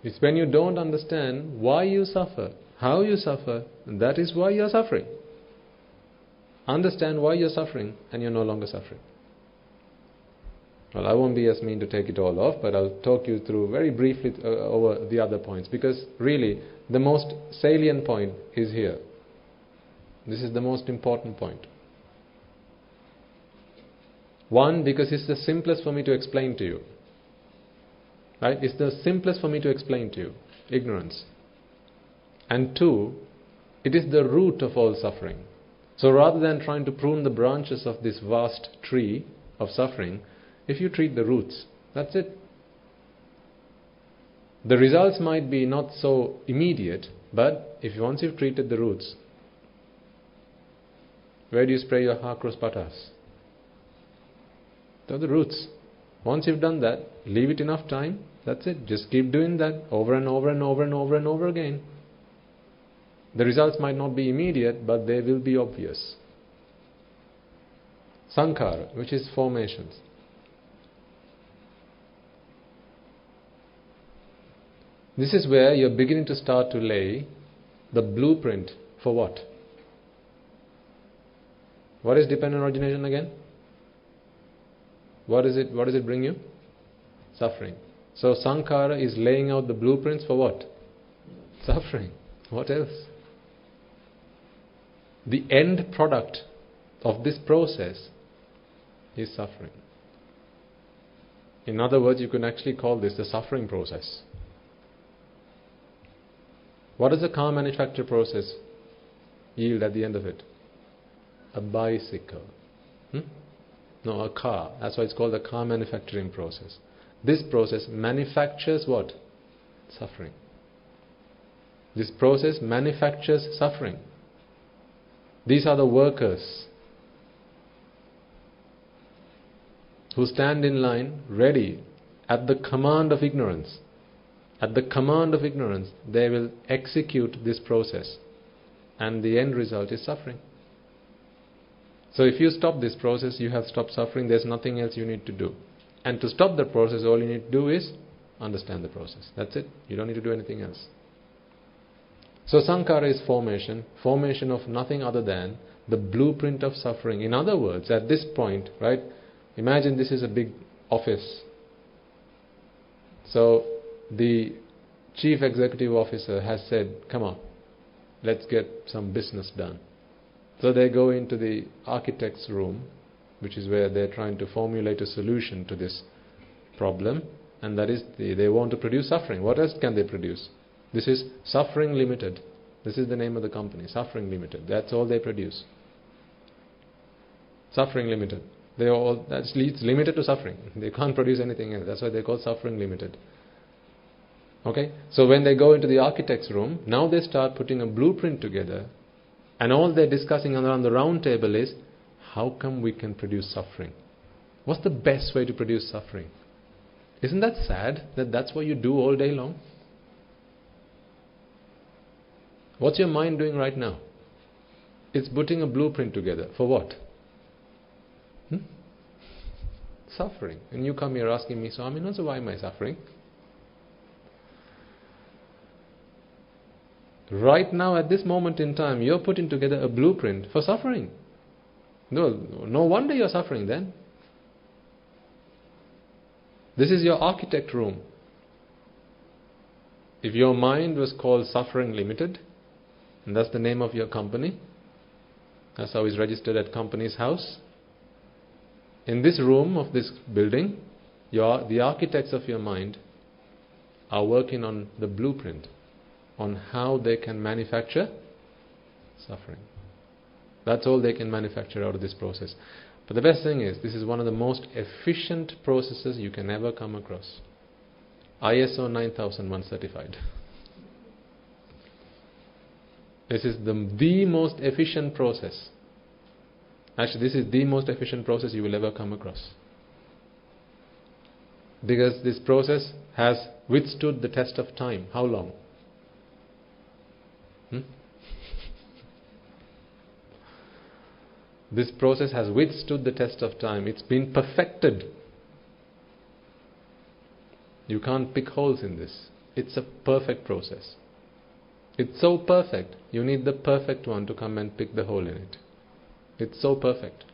It's when you don't understand why you suffer, how you suffer, that is why you are suffering. Understand why you're suffering, and you're no longer suffering. Well, I won't be as mean to take it all off, but I'll talk you through very briefly over the other points, because really the most salient point is here. This is the most important point. One, because it's the simplest for me to explain to you. Right? It's the simplest for me to explain to you. Ignorance. And 2, it is the root of all suffering. So rather than trying to prune the branches of this vast tree of suffering, if you treat the roots, that's it. The results might be not so immediate, but once you've treated the roots, where do you spray your Hakros Patas? They're the roots. Once you've done that, leave it enough time, that's it. Just keep doing that over and over and over and over and over again. The results might not be immediate, but they will be obvious. Sankhara, which is formations. This is where you're beginning to start to lay the blueprint for what? What is dependent origination again? What does it bring you? Suffering. So sankhara is laying out the blueprints for what? Suffering. What else? The end product of this process is suffering. In other words, you can actually call this the suffering process. What does the car manufacture process yield at the end of it? A bicycle. No, a car. That's why it's called the car manufacturing process. This process manufactures what? Suffering. This process manufactures suffering. These are the workers who stand in line, ready, at the command of ignorance. At the command of ignorance, they will execute this process, and the end result is suffering. So if you stop this process, you have stopped suffering. There's nothing else you need to do. And to stop the process, all you need to do is understand the process. That's it. You don't need to do anything else. So sankhara is formation of nothing other than the blueprint of suffering. In other words, at this point, right, imagine this is a big office. So the chief executive officer has said, come on, let's get some business done. So they go into the architect's room, which is where they're trying to formulate a solution to this problem, and that is they want to produce suffering. What else can they produce? This is Suffering Limited. This is the name of the company, Suffering Limited. That's all they produce. Suffering Limited. It's limited to suffering. They can't produce anything else. That's why they call Suffering Limited. Okay? So when they go into the architect's room, now they start putting a blueprint together, and all they're discussing around the round table is, how come we can produce suffering? What's the best way to produce suffering? Isn't that sad that that's what you do all day long? What's your mind doing right now? It's putting a blueprint together. For what? Suffering. And you come here asking me, so why am I suffering? Right now, at this moment in time, you're putting together a blueprint for suffering. No wonder you're suffering then. This is your architect room. If your mind was called Suffering Limited, and that's the name of your company, that's how it's registered at Companies House. In this room of this building, the architects of your mind are working on the blueprint on how they can manufacture suffering. That's all they can manufacture out of this process. But the best thing is, this is one of the most efficient processes you can ever come across. ISO 9001 certified. This is the most efficient process. Actually, this is the most efficient process you will ever come across. Because this process has withstood the test of time. How long? This process has withstood the test of time. It's been perfected. You can't pick holes in this. It's a perfect process. It's so perfect, you need the perfect one to come and pick the hole in it. It's so perfect.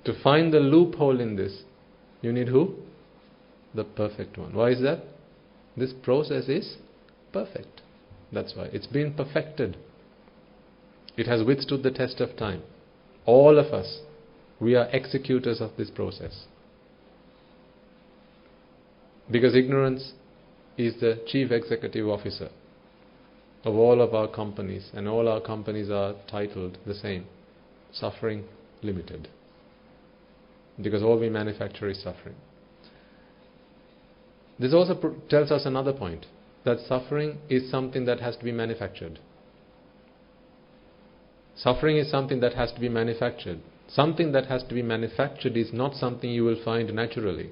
To find the loophole in this, you need who? The perfect one. Why is that? This process is perfect. That's why. It's been perfected. It has withstood the test of time. All of us, we are executors of this process. Because ignorance is the chief executive officer of all of our companies, and all our companies are titled the same, Suffering Limited. Because all we manufacture is suffering. This also tells us another point, that suffering is something that has to be manufactured. Suffering is something that has to be manufactured. Something that has to be manufactured is not something you will find naturally.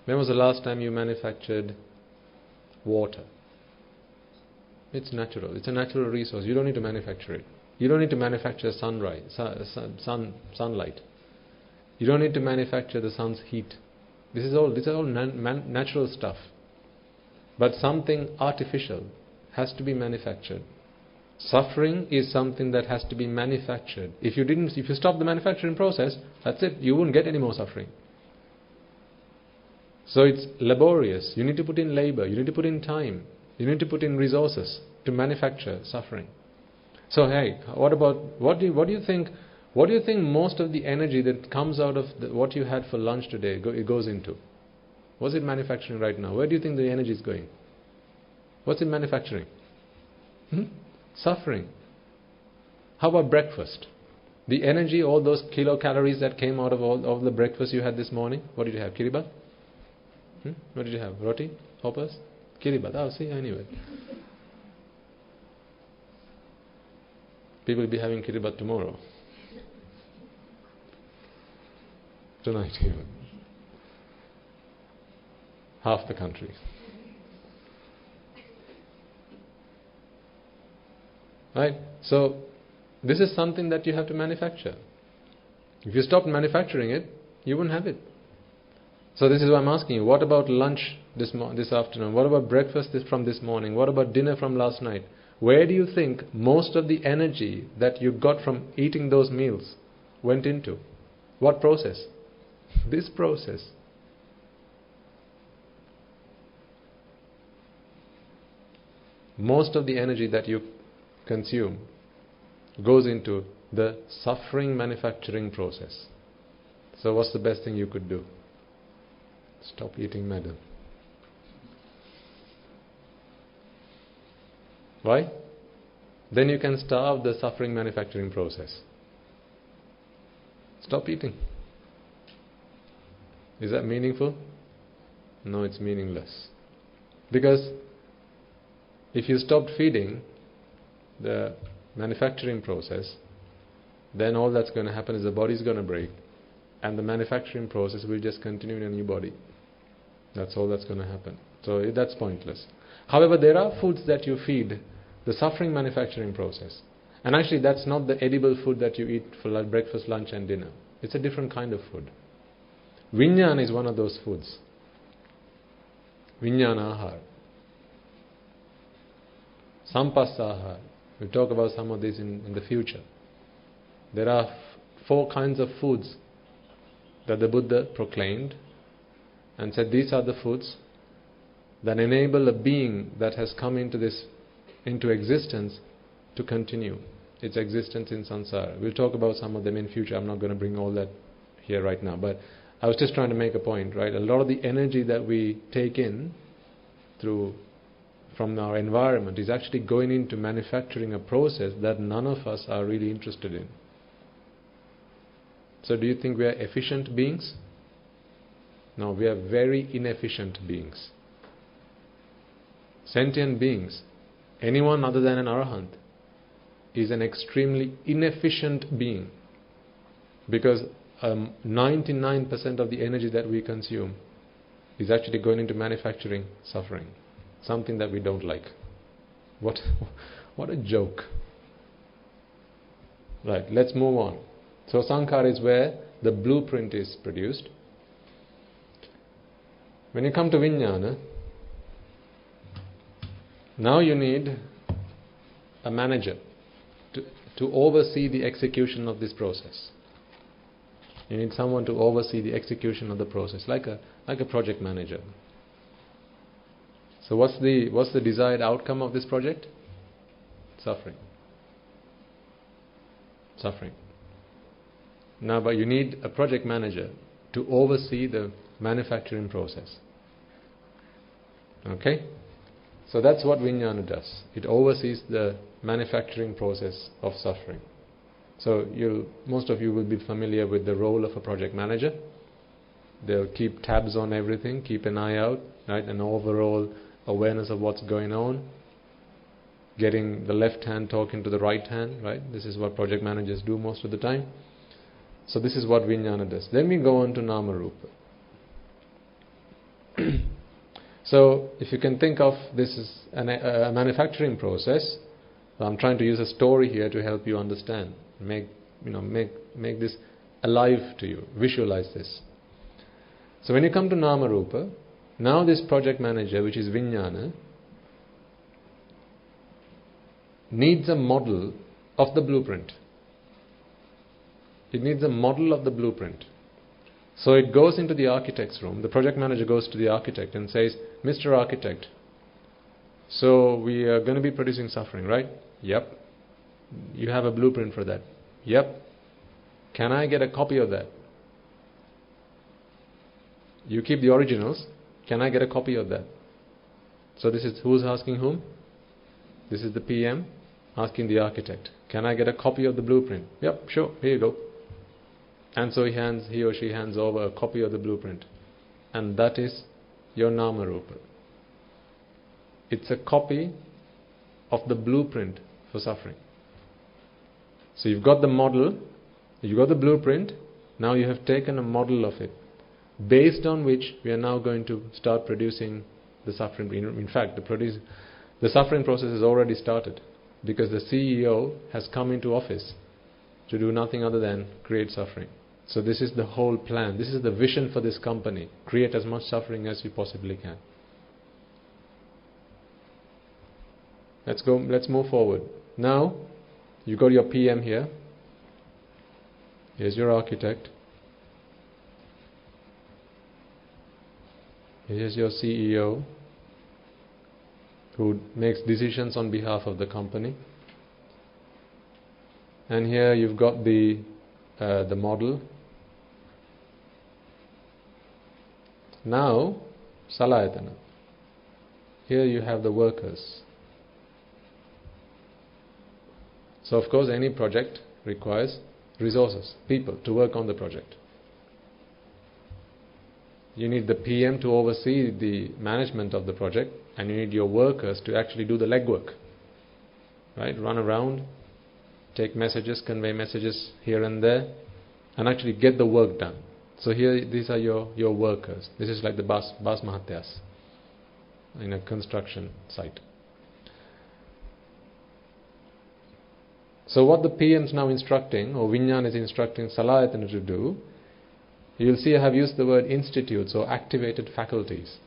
When was the last time you manufactured water? It's natural. It's a natural resource. You don't need to manufacture it. You don't need to manufacture sunlight. You don't need to manufacture the sun's heat. This is all natural stuff. But something artificial has to be manufactured. Suffering is something that has to be manufactured. If you stop the manufacturing process, that's it. You won't get any more suffering. So it's laborious. You need to put in labor. You need to put in time. You need to put in resources to manufacture suffering. So hey, what do you think most of the energy that comes out of what you had for lunch today it goes into? What's it manufacturing right now? Where do you think the energy is going? What's it manufacturing? Suffering. How about breakfast? The energy, all those kilocalories that came out of all of the breakfast you had this morning. What did you have? Kiribat? What did you have? Roti? Hoppers? Kiribat. Oh, see, anyway. People will be having kiribat tomorrow. Tonight even. Half the country. Right? So, this is something that you have to manufacture. If you stop manufacturing it, you won't have it. So this is why I'm asking you, what about lunch this afternoon? What about breakfast from this morning? What about dinner from last night? Where do you think most of the energy that you got from eating those meals went into? What process? This process. Most of the energy that you consume goes into the suffering manufacturing process. So what's the best thing you could do? Stop eating, madam. Why? Then you can starve the suffering manufacturing process. Stop eating. Is that meaningful? No, it's meaningless. Because if you stopped feeding the manufacturing process, then all that's going to happen is the body's going to break and the manufacturing process will just continue in a new body. That's all that's going to happen. So that's pointless. However, there are foods that you feed the suffering manufacturing process. And actually that's not the edible food that you eat for breakfast, lunch and dinner. It's a different kind of food. Vijnana is one of those foods. Vijnana ahar. Sampasahar. We'll talk about some of these in the future. There are 4 kinds of foods that the Buddha proclaimed and said these are the foods that enable a being that has come into existence to continue its existence in samsara. We'll talk about some of them in future. I'm not going to bring all that here right now, but I was just trying to make a point, right? A lot of the energy that we take in from our environment is actually going into manufacturing a process that none of us are really interested in. So do you think we are efficient beings? No, we are very inefficient beings. Sentient beings, anyone other than an arahant, is an extremely inefficient being, because 99% of the energy that we consume is actually going into manufacturing suffering, something that we don't like. What a joke. Right, let's move on. So sankhara is where the blueprint is produced. When you come to vijnana, now you need a manager to oversee the execution of this process. You need someone to oversee the execution of the process, like a project manager. So what's the desired outcome of this project? Suffering. Suffering. Now, but you need a project manager to oversee the manufacturing process. Okay? So that's what vijnana does. It oversees the manufacturing process of suffering. So most of you will be familiar with the role of a project manager. They'll keep tabs on everything, keep an eye out, right? An overall awareness of what's going on, getting the left hand talking to the right hand, right? This is what project managers do most of the time. So this is what vijnana does. Then we go on to nama rupa. So if you can think of this as a manufacturing process, I'm trying to use a story here to help you understand, make this alive to you, visualize this. So when you come to nama rupa, now this project manager, which is vijnana, needs a model of the blueprint. It needs a model of the blueprint. So it goes into the architect's room. The project manager goes to the architect and says, Mr. Architect, so we are going to be producing suffering, right? Yep. You have a blueprint for that. Yep. Can I get a copy of that? You keep the originals. Can I get a copy of that? So this is who's asking whom? This is the PM asking the architect. Can I get a copy of the blueprint? Yep, sure, here you go. And so he or she hands over a copy of the blueprint. And that is your Nama Rupa. It's a copy of the blueprint for suffering. So you've got the model, you've got the blueprint, now you have taken a model of it, based on which we are now going to start producing the suffering. In fact, the suffering process has already started, because the CEO has come into office to do nothing other than create suffering. So this is the whole plan. This is the vision for this company. Create as much suffering as you possibly can. Let's move forward. Now, you've got your PM here. Here's your architect. Here's your CEO, who makes decisions on behalf of the company. And here you've got the model. Now, Salayatana. Here you have the workers. So of course any project requires resources, people to work on the project. You need the PM to oversee the management of the project, and you need your workers to actually do the legwork. Right? Run around, take messages, convey messages here and there, and actually get the work done. So here, these are your workers. This is like the bas mahatyas in a construction site. So what the PM is now instructing, or Vijnana is instructing Salayatana to do, you'll see I have used the word institutes or activated faculties.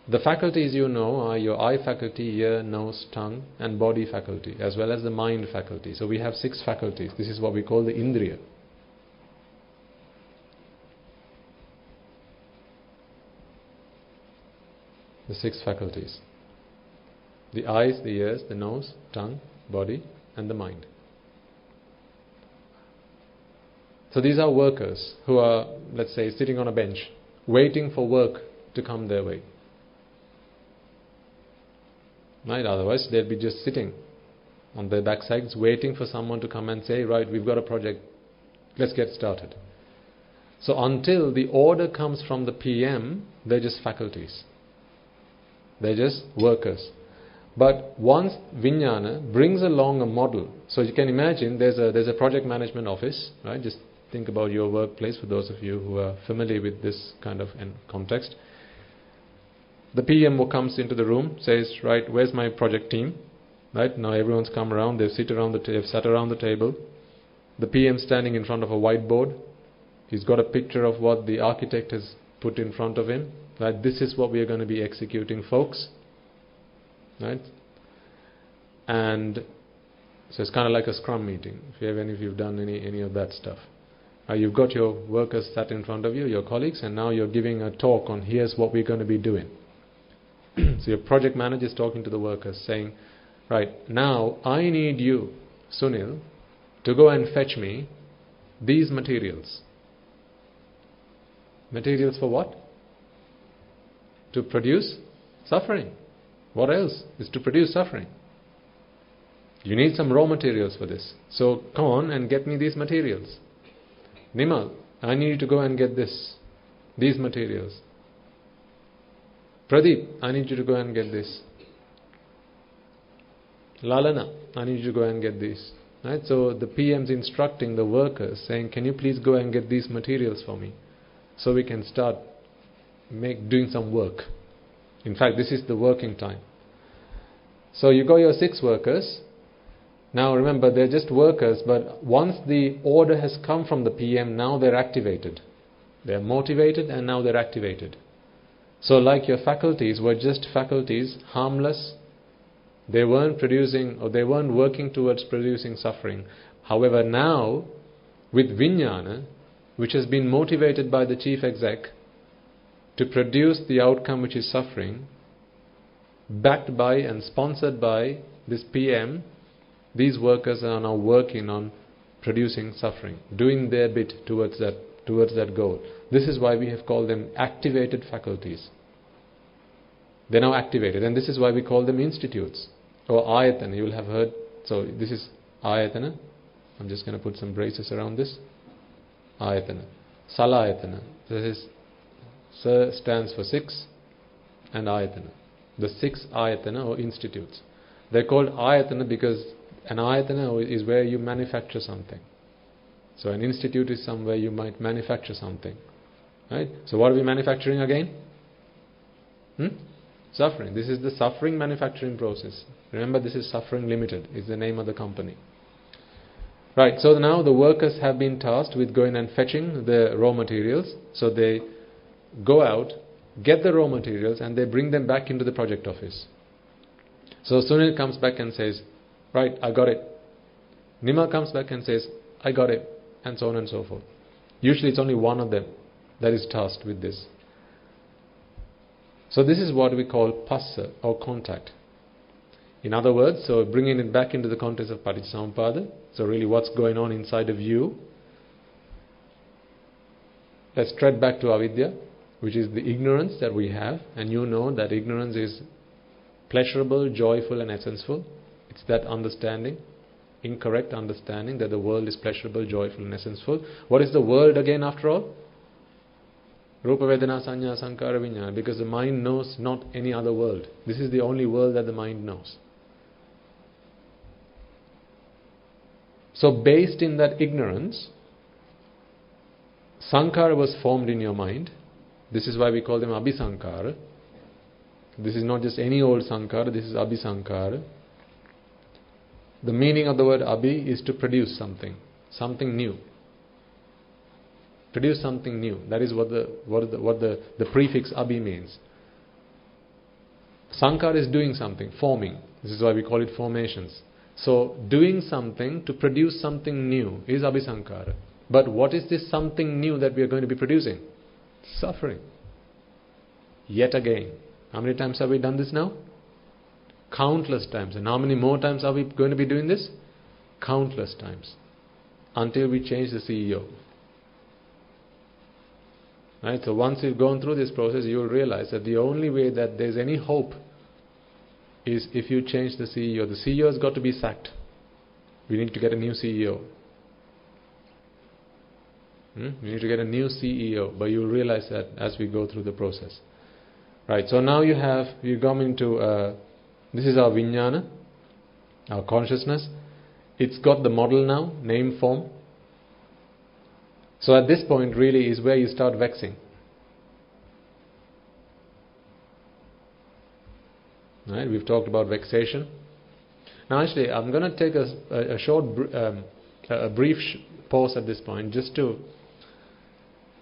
The faculties you know are your eye faculty, ear, nose, tongue and body faculty, as well as the mind faculty. So we have 6 faculties. This is what we call the Indriya. The 6 faculties. The eyes, the ears, the nose, tongue, body and the mind. So these are workers who are, let's say, sitting on a bench, waiting for work to come their way. Right? Otherwise, they'll be just sitting on their backsides, waiting for someone to come and say, right, we've got a project, let's get started. So until the order comes from the PM, they're just faculties. They're just workers. But once Vijnana brings along a model, so you can imagine there's a project management office, right? Just think about your workplace for those of you who are familiar with this kind of context. The PM comes into the room, says, right, where's my project team? Right, now everyone's come around, they've sat around the table. The PM standing in front of a whiteboard. He's got a picture of what the architect has put in front of him. Right, this is what we are going to be executing, folks. Right? And so it's kind of like a scrum meeting, if you've done any of that stuff. You've got your workers sat in front of you, your colleagues, and now you're giving a talk on here's what we're going to be doing. So your project manager is talking to the workers saying, right, now I need you, Sunil, to go and fetch me these materials. Materials for what? To produce suffering. What else is to produce suffering? You need some raw materials for this. So come on and get me these materials. Nimal, I need you to go and get these materials. Pradeep, I need you to go and get this. Lalana, I need you to go and get this. Right? So the PM's instructing the workers, saying, can you please go and get these materials for me, so we can start doing some work. In fact, this is the working time. So you got your 6 workers. Now remember, they're just workers, but once the order has come from the PM, now they're activated. They're motivated and now they're activated. So like your faculties were just faculties, harmless, They weren't producing, or they weren't working towards producing suffering. However, now, with Vijnana, which has been motivated by the chief exec to produce the outcome which is suffering, backed by and sponsored by this PM, these workers are now working on producing suffering, doing their bit towards that goal. This is why we have called them activated faculties. They're now activated, and this is why we call them institutes or ayatana. You will have heard. So this is ayatana. I'm just going to put some braces around this. Ayatana, salayatana. This is S stands for 6, and ayatana. The 6 ayatana or institutes. They're called ayatana because an ayatana is where you manufacture something. So an institute is somewhere you might manufacture something. Right? So what are we manufacturing again? Suffering. This is the suffering manufacturing process. Remember, this is Suffering Limited, is the name of the company. Right, so now the workers have been tasked with going and fetching the raw materials. So they go out, get the raw materials, and they bring them back into the project office. So Sunil comes back and says, right, I got it. Nima comes back and says, I got it, and so on and so forth. Usually it's only one of them that is tasked with this. So this is what we call passa, or contact. In other words, so bringing it back into the context of Paticcasamuppada, so really what's going on inside of you. Let's tread back to avidya, which is the ignorance that we have, and you know that ignorance is pleasurable, joyful and essential. It's that understanding, incorrect understanding that the world is pleasurable, joyful and essential. What is the world again after all? Rupa Vedana Sanya Sankara Vijnana, because the mind knows not any other world. This is the only world that the mind knows. So based in that ignorance, Sankara was formed in your mind. This is why we call them Abhisankara. This is not just any old Sankara, this is Abhisankara. The meaning of the word Abhi is to produce something new. Produce something new. That is what the prefix Abhi means. Sankara is doing something, forming. This is why we call it formations. So doing something to produce something new is Abhisankara. But what is this something new that we are going to be producing? Suffering. Yet again. How many times have we done this now? Countless times. And how many more times are we going to be doing this? Countless times. Until we change the CEO. Right? So once you've gone through this process, you will realize that the only way that there's any hope is if you change the CEO. The CEO has got to be sacked. We need to get a new CEO. We need to get a new CEO, but you'll realize that as we go through the process. Right, so now you come into, this is our Vijnana, our consciousness. It's got the model now, name, form. So at this point really is where you start vexing. Right, we've talked about vexation. Now actually I'm going to take a short, a brief pause at this point just to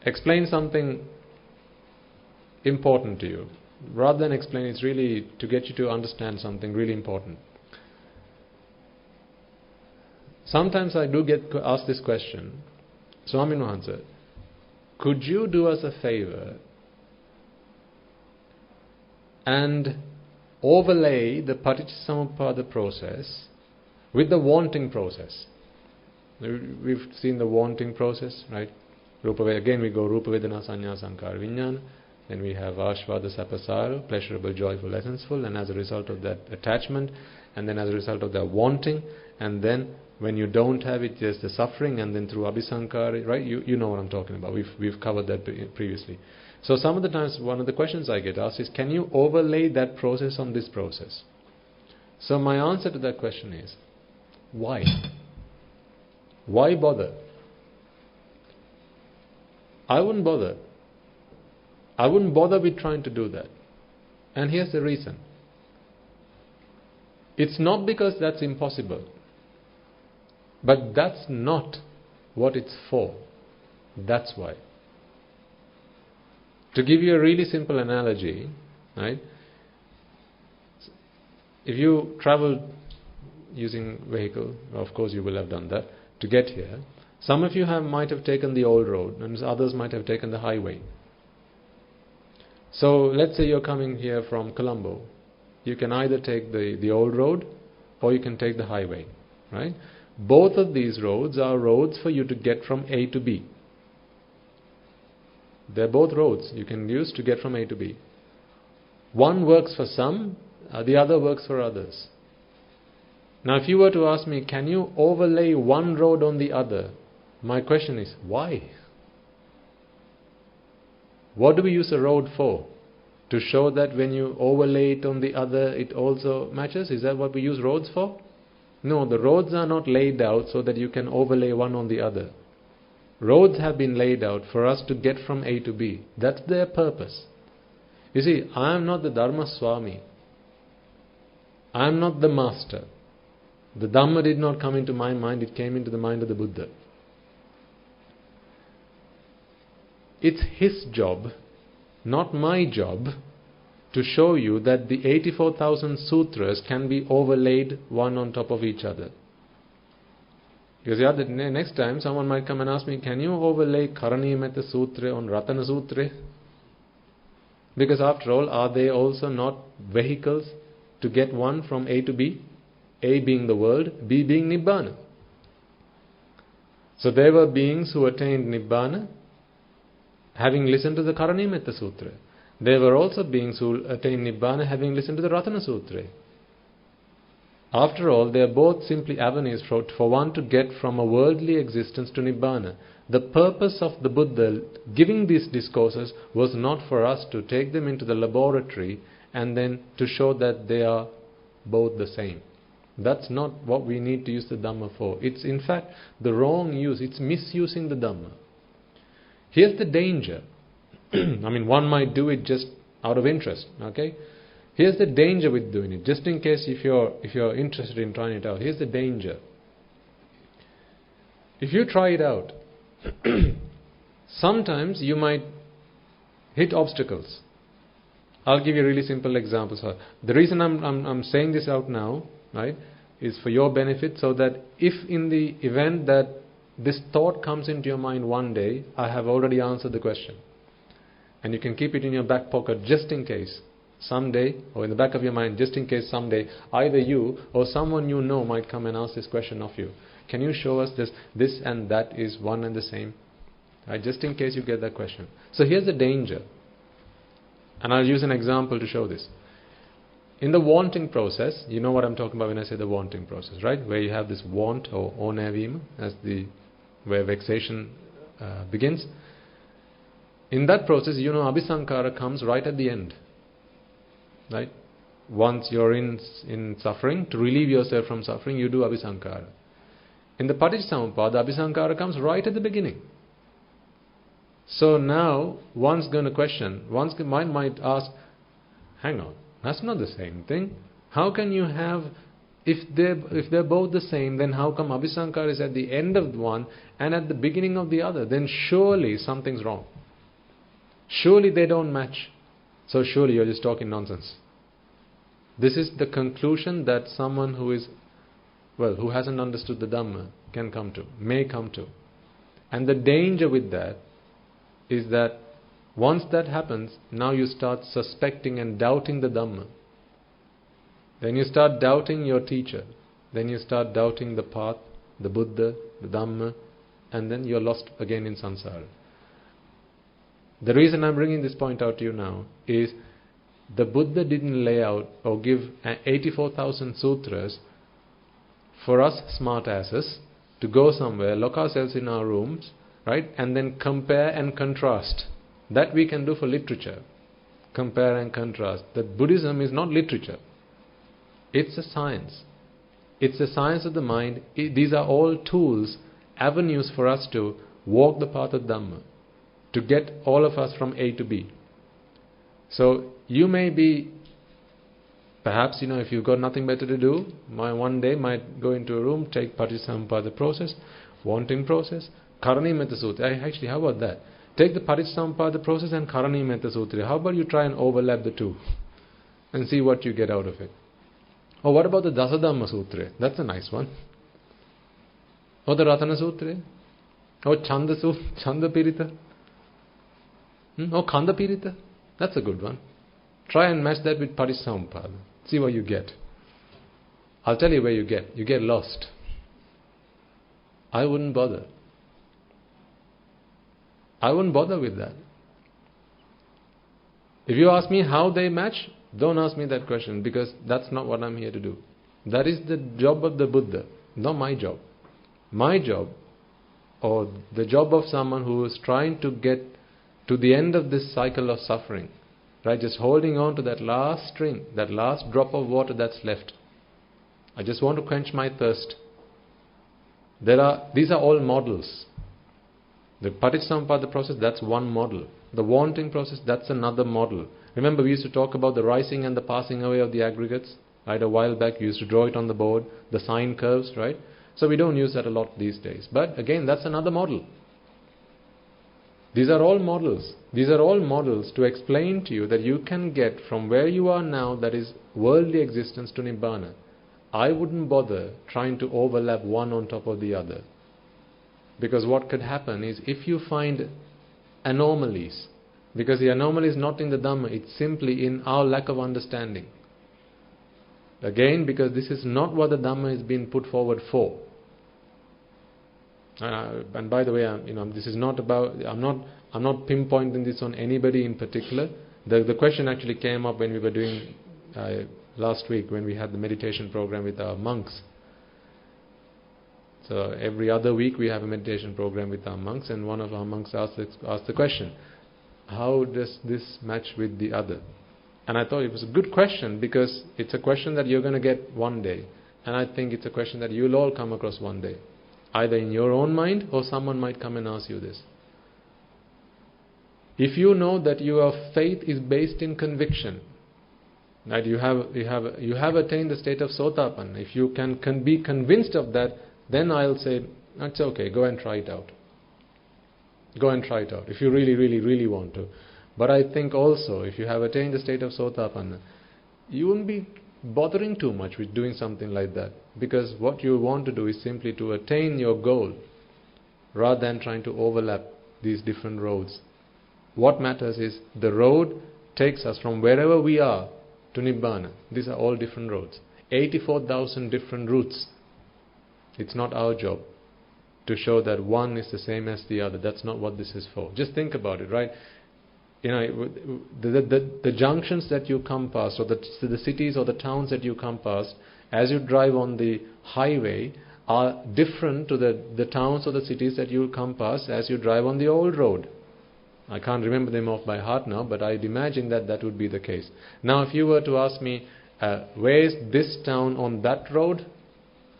explain something important to you. Rather than explain, it's really to get you to understand something really important. Sometimes I do get asked this question, Swami Mahansa, could you do us a favor and overlay the Paticcasamuppada process with the wanting process? We've seen the wanting process, right? Again we go Rupa Vedana Sanya Sankara Vijnana. Then we have Ashvada Sapasara, pleasurable, joyful, essensful, and as a result of that attachment, and then as a result of that wanting, and then when you don't have it, there's the suffering, and then through Abhisankara, right? You know what I'm talking about. We've covered that previously. So some of the times, one of the questions I get asked is, can you overlay that process on this process? So my answer to that question is, why? Why bother? I wouldn't bother. I wouldn't bother with trying to do that. And here's the reason. It's not because that's impossible. But that's not what it's for. That's why. To give you a really simple analogy, right? if you travel using vehicle, of course you will have done that, to get here, some of you might have taken the old road and others might have taken the highway. So let's say you're coming here from Colombo. You can either take the old road or you can take the highway, right? Both of these roads are roads for you to get from A to B. They're both roads you can use to get from A to B. One works for some, the other works for others. Now if you were to ask me, can you overlay one road on the other? My question is, why? What do we use a road for? To show that when you overlay it on the other, it also matches? Is that what we use roads for? No, the roads are not laid out so that you can overlay one on the other. Roads have been laid out for us to get from A to B. That's their purpose. You see, I am not the Dharma Swami. I am not the master. The Dhamma did not come into my mind, it came into the mind of the Buddha. It's his job, not my job, to show you that the 84,000 sutras can be overlaid one on top of each other. Because the next time someone might come and ask me, can you overlay Karanimetta Sutra on Ratana Sutra? Because after all, are they also not vehicles to get one from A to B? A being the world, B being Nibbana. So there were beings who attained Nibbana having listened to the Karanimetta Sutra. There were also beings who attained Nibbana having listened to the Ratana Sutra. After all, they are both simply avenues for one to get from a worldly existence to Nibbana. The purpose of the Buddha giving these discourses was not for us to take them into the laboratory and then to show that they are both the same. That's not what we need to use the Dhamma for. It's in fact the wrong use. It's misusing the Dhamma. Here's the danger. I mean, one might do it just out of interest, okay? Here's the danger with doing it. Just in case if you're interested in trying it out, here's the danger. If you try it out, sometimes you might hit obstacles. I'll give you a really simple example. So the reason I'm saying this out now, right, is for your benefit, so that if in the event that this thought comes into your mind one day, I have already answered the question. And you can keep it in your back pocket just in case. Someday, or in the back of your mind, just in case someday, either you or someone you know might come and ask this question of you. Can you show us this and that is one and the same? Right, just in case you get that question. So here's the danger. And I'll use an example to show this. In the wanting process, you know what I'm talking about when I say the wanting process, right? Where you have this want or onavima as where vexation begins. In that process, you know, abhisankara comes right at the end. Right? Once you're in suffering, to relieve yourself from suffering, you do abhisankara. In the paticcasamuppada, abhisankara comes right at the beginning. So now, one's going to question, one's mind might ask, hang on, that's not the same thing. How can you have, if they're both the same, then how come abhisankara is at the end of one and at the beginning of the other? Then surely something's wrong. Surely they don't match. So surely you're just talking nonsense. This is the conclusion that someone who hasn't understood the Dhamma may come to. And the danger with that is that once that happens, now you start suspecting and doubting the Dhamma. Then you start doubting your teacher. Then you start doubting the path, the Buddha, the Dhamma, and then you're lost again in samsara. The reason I'm bringing this point out to you now is the Buddha didn't lay out or give 84,000 sutras for us smart asses to go somewhere, lock ourselves in our rooms, right, and then compare and contrast. That we can do for literature. Compare and contrast. That Buddhism is not literature. It's a science. It's the science of the mind. These are all tools, avenues for us to walk the path of Dhamma, to get all of us from A to B. So you may be, perhaps, if you've got nothing better to do, one day might go into a room, take paticcasamuppada process, wanting process, Karanimetta Sutra. Actually, how about that? Take the paticcasamuppada process and Karanimetta Sutra. How about you try and overlap the two and see what you get out of it? Or what about the Dasadhamma Sutra? That's a nice one. Or the Ratana Sutra? Or Chanda Pirita? Or Khanda Pirita? That's a good one. Try and match that with Parisampada. See what you get. I'll tell you where you get. You get lost. I wouldn't bother. I wouldn't bother with that. If you ask me how they match, don't ask me that question, because that's not what I'm here to do. That is the job of the Buddha, not my job. My job, or the job of someone who is trying to get to the end of this cycle of suffering, right? Just holding on to that last string, that last drop of water that's left. I just want to quench my thirst. These are all models. The Paticcasamuppada process, that's one model. The wanting process, that's another model. Remember, we used to talk about the rising and the passing away of the aggregates, right? A while back, we used to draw it on the board, the sine curves, right? So we don't use that a lot these days. But again, that's another model. These are all models. These are all models to explain to you that you can get from where you are now, that is worldly existence, to Nibbana. I wouldn't bother trying to overlap one on top of the other. Because what could happen is, if you find anomalies, because the anomaly is not in the Dhamma, it's simply in our lack of understanding. Again, because this is not what the Dhamma is being put forward for. And by the way, this is not about. I'm not pinpointing this on anybody in particular. The question actually came up when we were doing last week, when we had the meditation program with our monks. So every other week we have a meditation program with our monks, and one of our monks asked the question, how does this match with the other? And I thought it was a good question, because it's a question that you're going to get one day, and I think it's a question that you'll all come across one day, either in your own mind or someone might come and ask you this. If you know that your faith is based in conviction, right? You have attained the state of Sotapanna. If you can be convinced of that, then I'll say, that's okay, go and try it out. Go and try it out, if you really, really, really want to. But I think also, if you have attained the state of Sotapanna, you won't be bothering too much with doing something like that. Because what you want to do is simply to attain your goal, rather than trying to overlap these different roads. What matters is, the road takes us from wherever we are to Nibbana. These are all different roads. 84,000 different routes. It's not our job to show that one is the same as the other. That's not what this is for. Just think about it, right? The junctions that you come past, or the cities or the towns that you come past, as you drive on the highway, are different to the towns or the cities that you come past as you drive on the old road. I can't remember them off by heart now, but I'd imagine that would be the case. Now, if you were to ask me, where is this town on that road?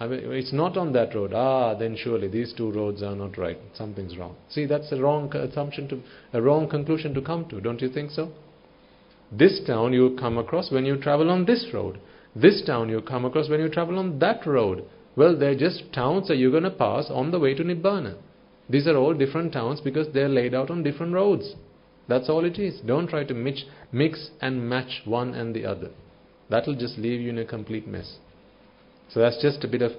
It's not on that road. Then surely these two roads are not right. Something's wrong. See, that's a wrong assumption, a wrong conclusion to come to. Don't you think so? This town you come across when you travel on this road. This town you come across when you travel on that road. Well, they're just towns that you're going to pass on the way to Nibbana. These are all different towns because they're laid out on different roads. That's all it is. Don't try to mix and match one and the other. That'll just leave you in a complete mess. So that's just a bit of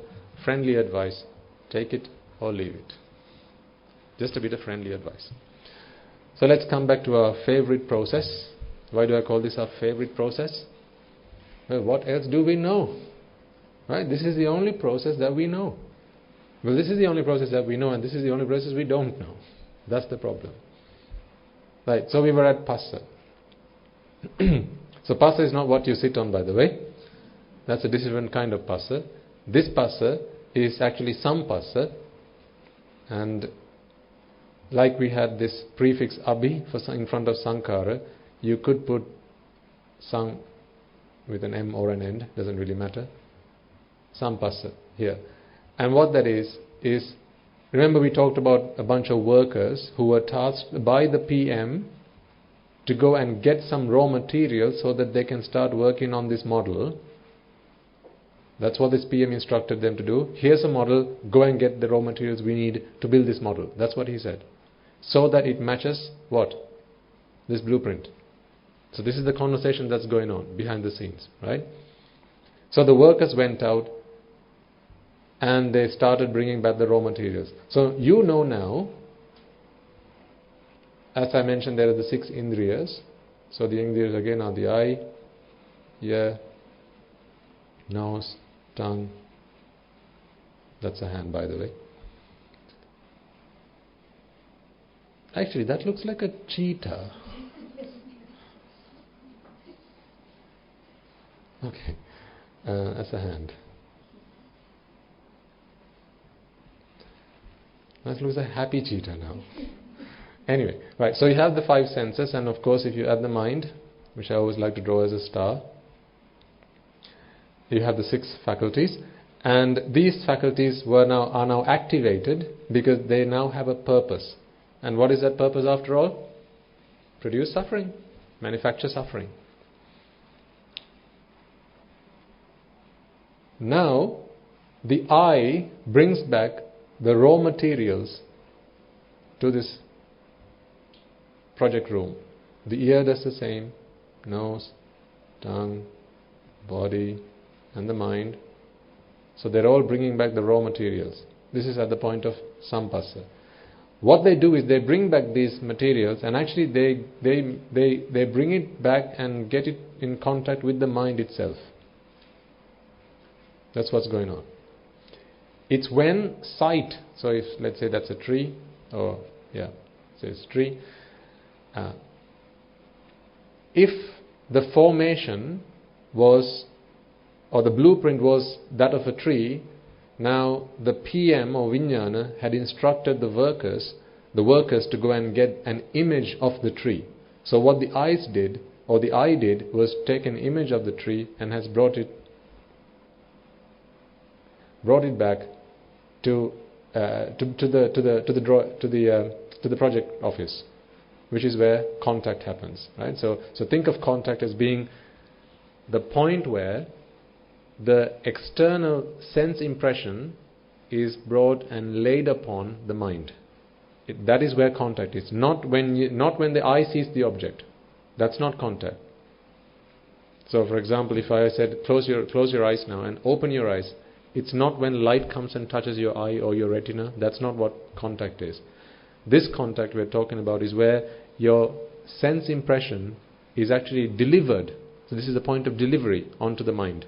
friendly advice. Take it or leave it. Just a bit of friendly advice. So let's come back to our favorite process. Why do I call this our favorite process? Well, what else do we know? Right? This is the only process that we know. Well, this is the only process that we know, and this is the only process we don't know. That's the problem. Right, so we were at Passa. So Passa is not what you sit on, by the way. That's a different kind of Passa. This Passa is actually Sampassa, and like we had this prefix Abhi in front of Sankhara, you could put Sang with an M or an N, doesn't really matter. Sampassa here. And what that is, remember we talked about a bunch of workers who were tasked by the PM to go and get some raw materials so that they can start working on this model. That's what this PM instructed them to do. Here's a model, go and get the raw materials we need to build this model. That's what he said. So that it matches what? This blueprint. So this is the conversation that's going on behind the scenes, right? So the workers went out and they started bringing back the raw materials. So you know now, as I mentioned, there are the 6 indriyas. So the indriyas again are the eye, ear, nose, tongue. That's a hand, by the way. Actually, that looks like a cheetah. Okay, that's a hand. That looks like a happy cheetah now. Anyway, right, so you have the 5 senses, and of course if you add the mind, which I always like to draw as a star, you have the 6 faculties, and these faculties are now activated because they now have a purpose. And what is that purpose after all? Produce suffering, manufacture suffering. Now, the eye brings back the raw materials to this project room. The ear does the same, nose, tongue, body, and the mind. So they're all bringing back the raw materials. This is at the point of sampassa. What they do is they bring back these materials, and actually they bring it back and get it in contact with the mind itself. That's what's going on. It's when sight, so if let's say that's a tree, or say it's a tree, if the formation was, or the blueprint was that of a tree, now the PM or Vijnana had instructed the workers to go and get an image of the tree. So what the eyes did, or the eye did, was take an image of the tree and has brought it back to the project office, which is where contact happens, right? So think of contact as being the point where the external sense impression is brought and laid upon the mind. That is where contact is. Not when the eye sees the object. That's not contact. So, for example, if I said close your eyes now and open your eyes, it's not when light comes and touches your eye or your retina. That's not what contact is. This contact we're talking about is where your sense impression is actually delivered. So this is the point of delivery onto the mind.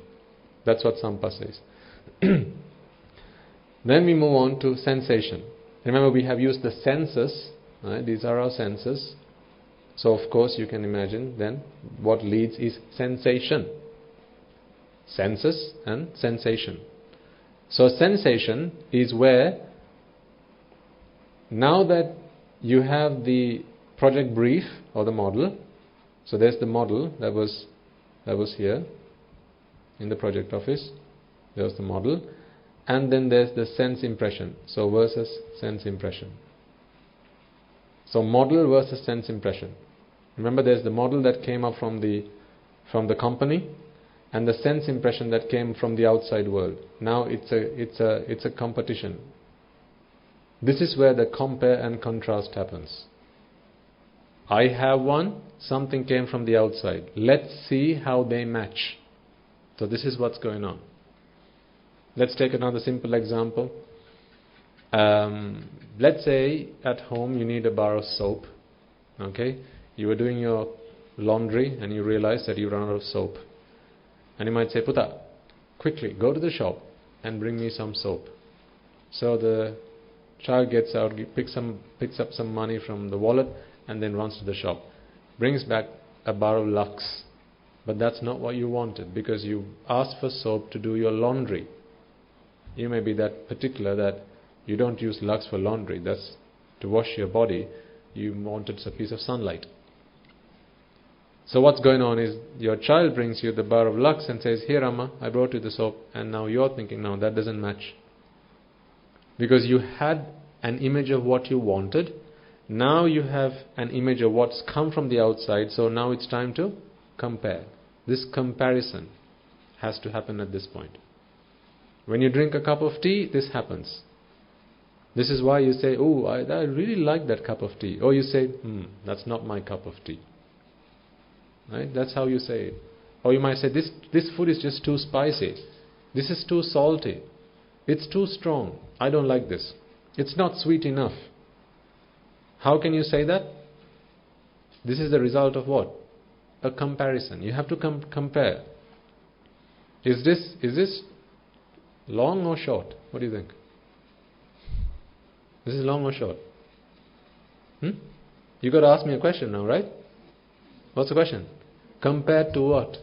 That's what sampassa is. Then we move on to sensation. Remember, we have used the senses. Right? These are our senses. So of course you can imagine then what leads is sensation. Senses and sensation. So sensation is where, now that you have the project brief or the model, so there's the model that was here in the project office, there's the model, and then there's the sense impression. So versus sense impression. So model versus sense impression. Remember, there's the model that came up from the company, and the sense impression that came from the outside world. Now it's a competition. This is where the compare and contrast happens. I have one, something came from the outside. Let's see how they match. So this is what's going on. Let's take another simple example. Let's say at home you need a bar of soap. Okay? You were doing your laundry and you realize that you run out of soap. And you might say, Puta, quickly go to the shop and bring me some soap. So the child gets out, picks up some money from the wallet and then runs to the shop. Brings back a bar of Lux. But that's not what you wanted, because you asked for soap to do your laundry. You may be that particular that you don't use Lux for laundry. That's to wash your body. You wanted a piece of sunlight. So what's going on is your child brings you the bar of Lux and says, here Amma, I brought you the soap. And now you're thinking, no, that doesn't match. Because you had an image of what you wanted. Now you have an image of what's come from the outside. So now it's time to compare. This comparison has to happen at this point. When you drink a cup of tea, this happens. This is why you say, oh, I really like that cup of tea. Or you say, that's not my cup of tea. Right? That's how you say it. Or you might say, this food is just too spicy. This is too salty. It's too strong. I don't like this. It's not sweet enough. How can you say that? This is the result of what? A comparison. You have to compare. Is this long or short? What do you think? This is long or short? You got to ask me a question now, right? What's the question? Compared to what?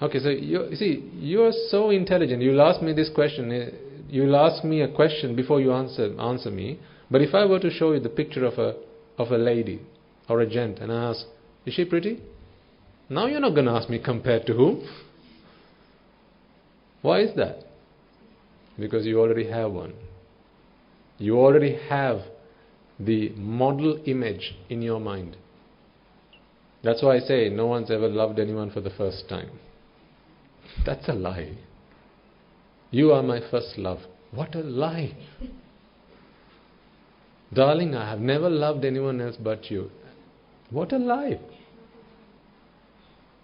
Okay, so you're so intelligent. You'll ask me this question. You'll ask me a question before you answer me. But if I were to show you the picture of a lady or a gent, and I ask, is she pretty? Now you're not going to ask me compared to whom. Why is that? Because you already have one. You already have the model image in your mind. That's why I say no one's ever loved anyone for the first time. That's a lie. You are my first love. What a lie. Darling, I have never loved anyone else but you. What a lie.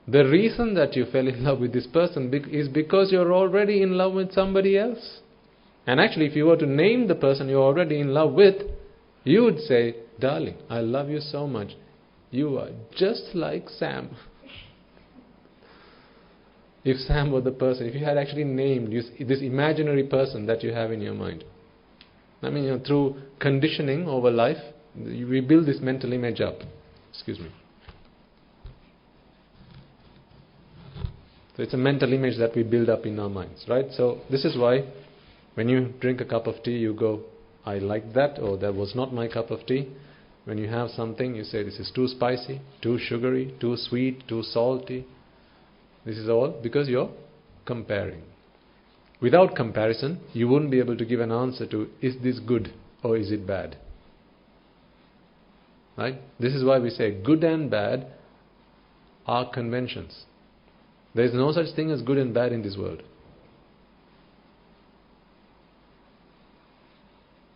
The reason that you fell in love with this person is because you're already in love with somebody else. And actually, if you were to name the person you're already in love with, you would say, darling, I love you so much. You are just like Sam. If Sam were the person, if you had actually named this imaginary person that you have in your mind. I mean, through conditioning over life, we build this mental image up. Excuse me. So it's a mental image that we build up in our minds, right? So this is why when you drink a cup of tea, you go, I like that, or that was not my cup of tea. When you have something, you say this is too spicy, too sugary, too sweet, too salty. This is all because you're comparing. Without comparison, you wouldn't be able to give an answer to, is this good or is it bad? Right? This is why we say good and bad are conventions. There is no such thing as good and bad in this world.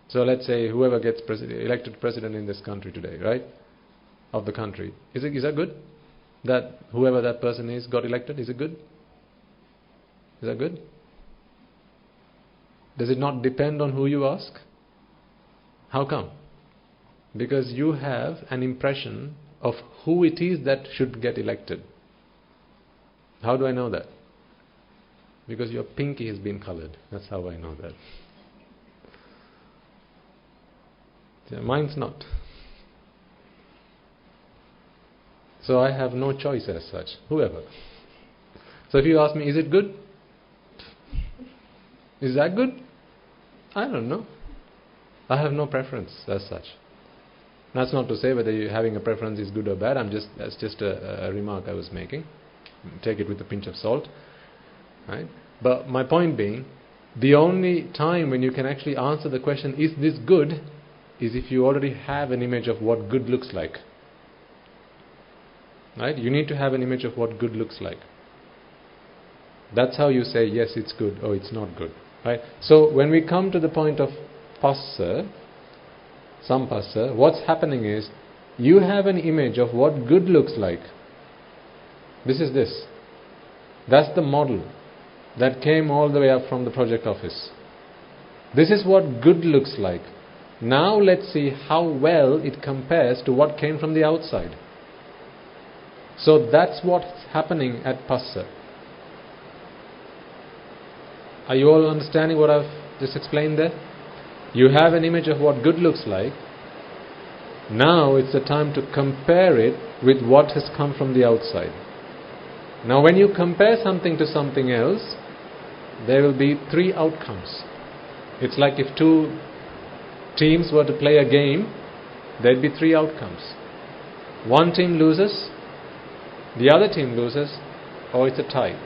So let's say whoever gets elected president in this country today, right? Of the country. Is that good? That whoever that person is got elected, is it good? Is that good? Does it not depend on who you ask? How come? Because you have an impression of who it is that should get elected. How do I know that? Because your pinky has been colored. That's how I know that. Yeah, mine's not. So I have no choice as such. Whoever. So if you ask me, is it good? Is that good? I don't know. I have no preference as such. That's not to say whether you having a preference is good or bad. That's just a remark I was making. Take it with a pinch of salt. Right? But my point being, the only time when you can actually answer the question, is this good, is if you already have an image of what good looks like. Right? You need to have an image of what good looks like. That's how you say, yes, it's good, or it's not good. Right? So when we come to the point of passa, sampassa, what's happening is, you have an image of what good looks like. This is this. That's the model that came all the way up from the project office. This is what good looks like. Now let's see how well it compares to what came from the outside. So that's what's happening at passa. Are you all understanding what I've just explained there? You have an image of what good looks like. Now it's the time to compare it with what has come from the outside. Now when you compare something to something else, there will be three outcomes. It's like if two teams were to play a game, there'd be three outcomes. One team loses, the other team loses, or it's a tie.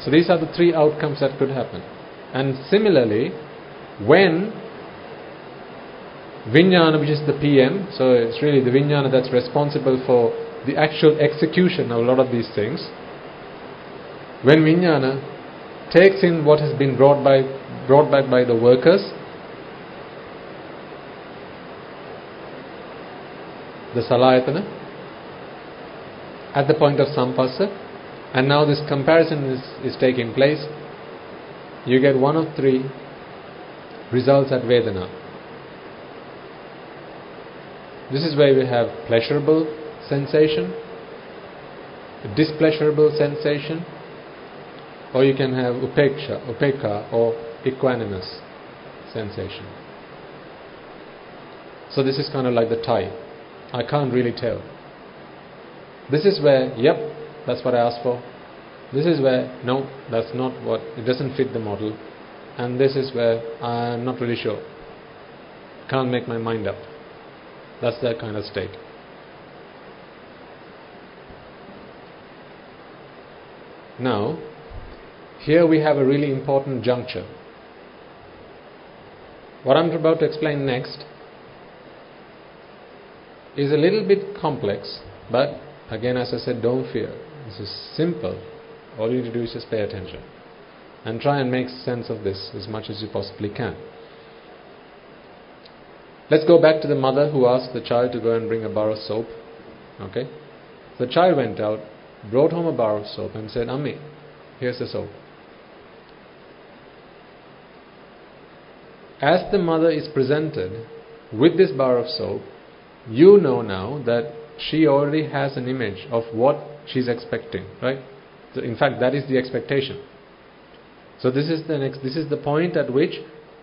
So these are the three outcomes that could happen. And similarly, when Vijnana, which is the PM, so it's really the Vijnana that's responsible for the actual execution of a lot of these things, when Vijnana takes in what has been brought back by the workers, the Salayatana, at the point of sampassa, and now this comparison is taking place. You get one of three results at Vedana. This is where we have pleasurable sensation, displeasurable sensation, or you can have upekha or equanimous sensation. So this is kind of like the tie. I can't really tell. This is where, yep, that's what I asked for. This is where, no, that's not what, it doesn't fit the model. And this is where I'm not really sure. Can't make my mind up. That's that kind of state. Now, here we have a really important juncture. What I'm about to explain next is a little bit complex, but again, as I said, don't fear. This is simple. All you need to do is just pay attention and try and make sense of this as much as you possibly can. Let's go back to the mother who asked the child to go and bring a bar of soap. Okay? The child went out, brought home a bar of soap and said, Ammi, here's the soap. As the mother is presented with this bar of soap, you know now that she already has an image of what she's expecting, right? So in fact, that is the expectation. So this is the point at which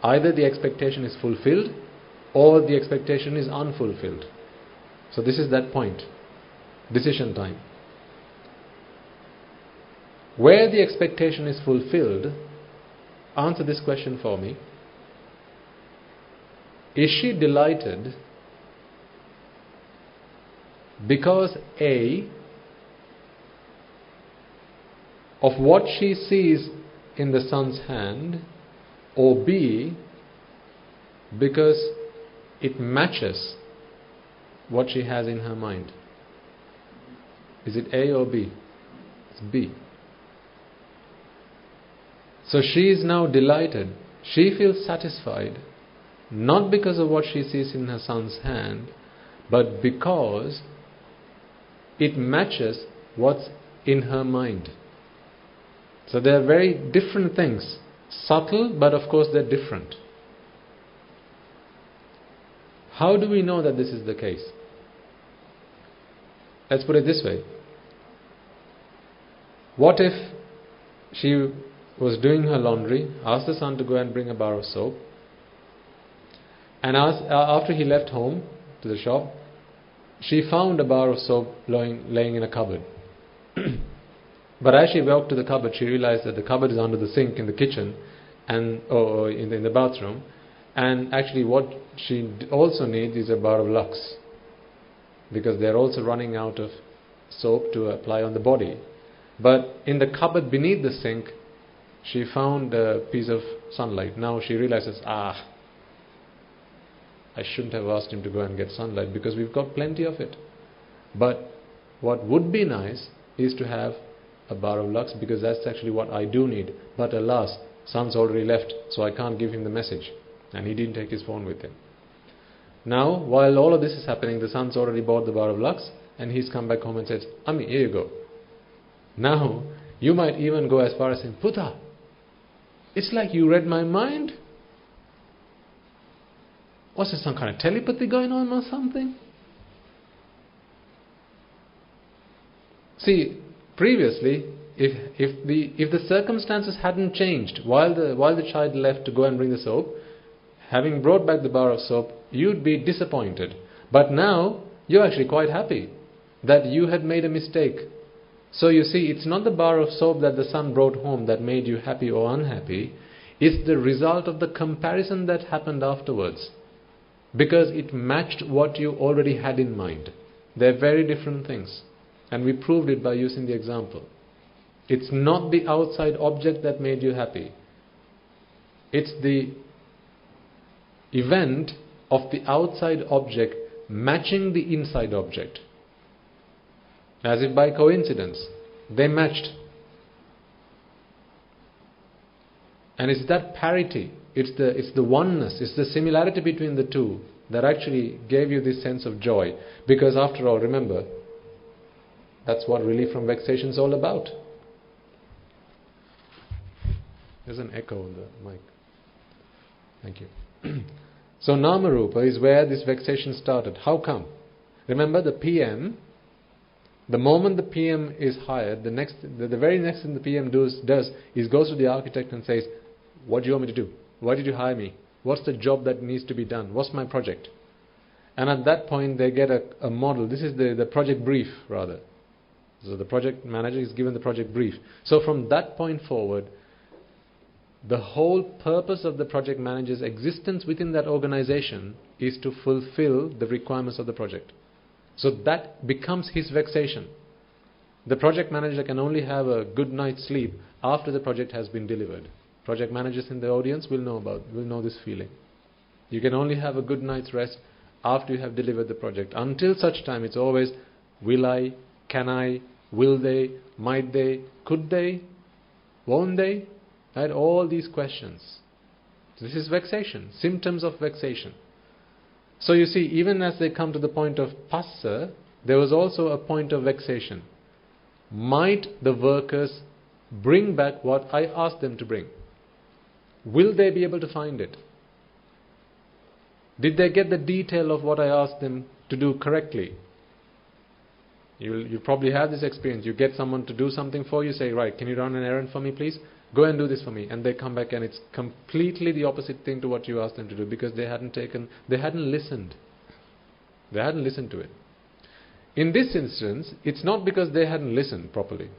either the expectation is fulfilled or the expectation is unfulfilled. So this is that point. Decision time. Where the expectation is fulfilled, answer this question for me. Is she delighted because A, of what she sees in the son's hand, or B, because it matches what she has in her mind? Is it A or B? It's B. So she is now delighted. She feels satisfied, not because of what she sees in her son's hand, but because it matches what's in her mind. So they are very different things. Subtle, but of course they're different. How do we know that this is the case? Let's put it this way. What if she was doing her laundry, asked the son to go and bring a bar of soap, and after he left home to the shop, she found a bar of soap laying in a cupboard. But as she walked to the cupboard, she realized that the cupboard is under the sink in the kitchen or in the bathroom, and actually what she also needs is a bar of Lux, because they're also running out of soap to apply on the body. But in the cupboard beneath the sink, she found a piece of sunlight. Now she realizes, I shouldn't have asked him to go and get sunlight because we've got plenty of it. But what would be nice is to have a bar of Lux, because that's actually what I do need. But alas, son's already left, so I can't give him the message. And he didn't take his phone with him. Now, while all of this is happening, the son's already bought the bar of Lux, and he's come back home and says, Ammi, here you go. Now, you might even go as far as saying, Puta, it's like you read my mind. Was there some kind of telepathy going on or something? See, previously, if the circumstances hadn't changed while the child left to go and bring the soap, having brought back the bar of soap, you'd be disappointed. But now you're actually quite happy that you had made a mistake. So you see, it's not the bar of soap that the son brought home that made you happy or unhappy. It's the result of the comparison that happened afterwards, because it matched what you already had in mind. They're very different things. And we proved it by using the example. It's not the outside object that made you happy. It's the event of the outside object matching the inside object. As if by coincidence, they matched. And it's that parity, it's the oneness, it's the similarity between the two that actually gave you this sense of joy. Because after all, remember, That's what relief from vexation is all about. There's an echo on the mic. Thank you. So Namarupa is where this vexation started. How come? Remember the PM, the moment the PM is hired, the very next thing the PM does is goes to the architect and says, what do you want me to do? Why did you hire me? What's the job that needs to be done? What's my project? And at that point they get a model. This is the project brief rather. So the project manager is given the project brief. So from that point forward, the whole purpose of the project manager's existence within that organization is to fulfill the requirements of the project. So that becomes his vexation. The project manager can only have a good night's sleep after the project has been delivered. Project managers in the audience will know this feeling. You can only have a good night's rest after you have delivered the project. Until such time, it's always, will I, can I, will they, might they, could they, won't they? Right? All these questions. This is vexation, symptoms of vexation. So you see, even as they come to the point of passa, there was also a point of vexation. Might the workers bring back what I asked them to bring? Will they be able to find it? Did they get the detail of what I asked them to do correctly? You probably have this experience. You get someone to do something for you, say, right, can you run an errand for me please? Go and do this for me. And they come back and it's completely the opposite thing to what you asked them to do, because they hadn't listened. They hadn't listened to it. In this instance, it's not because they hadn't listened properly.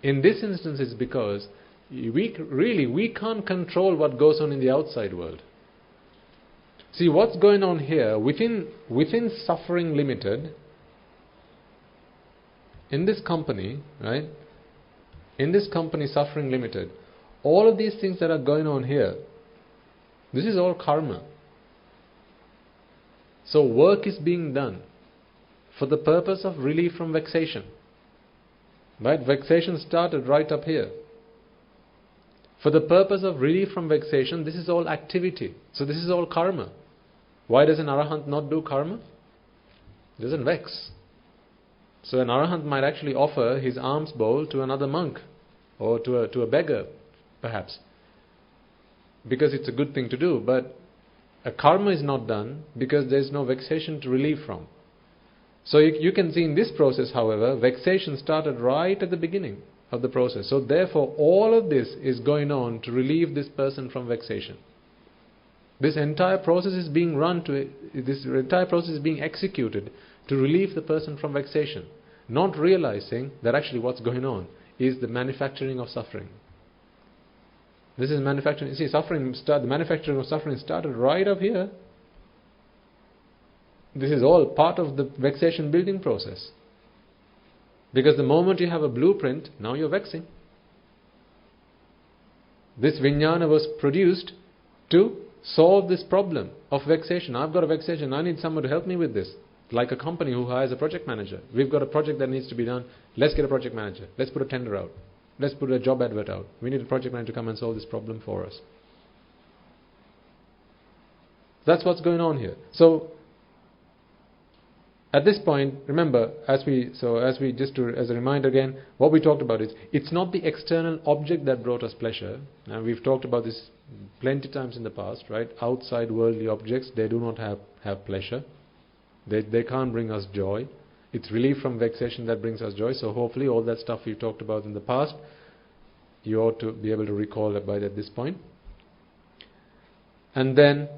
In this instance, it's because we can't control what goes on in the outside world. See, what's going on here within Suffering Limited, in this company, right? In this company, Suffering Limited, all of these things that are going on here, this is all karma. So work is being done for the purpose of relief from vexation. Right? Vexation started right up here. For the purpose of relief from vexation, this is all activity. So this is all karma. Why does an arahant not do karma? He doesn't vex. So an arahant might actually offer his alms bowl to another monk or to a beggar, perhaps, because it's a good thing to do. But a karma is not done because there is no vexation to relieve from. So you can see in this process, however, vexation started right at the beginning of the process. So therefore, all of this is going on to relieve this person from vexation. This entire process is being executed to relieve the person from vexation, not realizing that actually what's going on is the manufacturing of suffering. This is manufacturing. See, the manufacturing of suffering started right up here. This is all part of the vexation building process. Because the moment you have a blueprint, now you're vexing. This vijnana was produced to solve this problem of vexation. I've got a vexation, I need someone to help me with this. Like a company who hires a project manager. We've got a project that needs to be done. Let's get a project manager. Let's put a tender out. Let's put a job advert out. We need a project manager to come and solve this problem for us. That's what's going on here. So at this point, remember, as a reminder again, what we talked about is, it's not the external object that brought us pleasure. And we've talked about this plenty times in the past, right? Outside worldly objects, they do not have pleasure. They can't bring us joy. It's relief from vexation that brings us joy. So hopefully all that stuff we've talked about in the past, you ought to be able to recall it by this point. And then,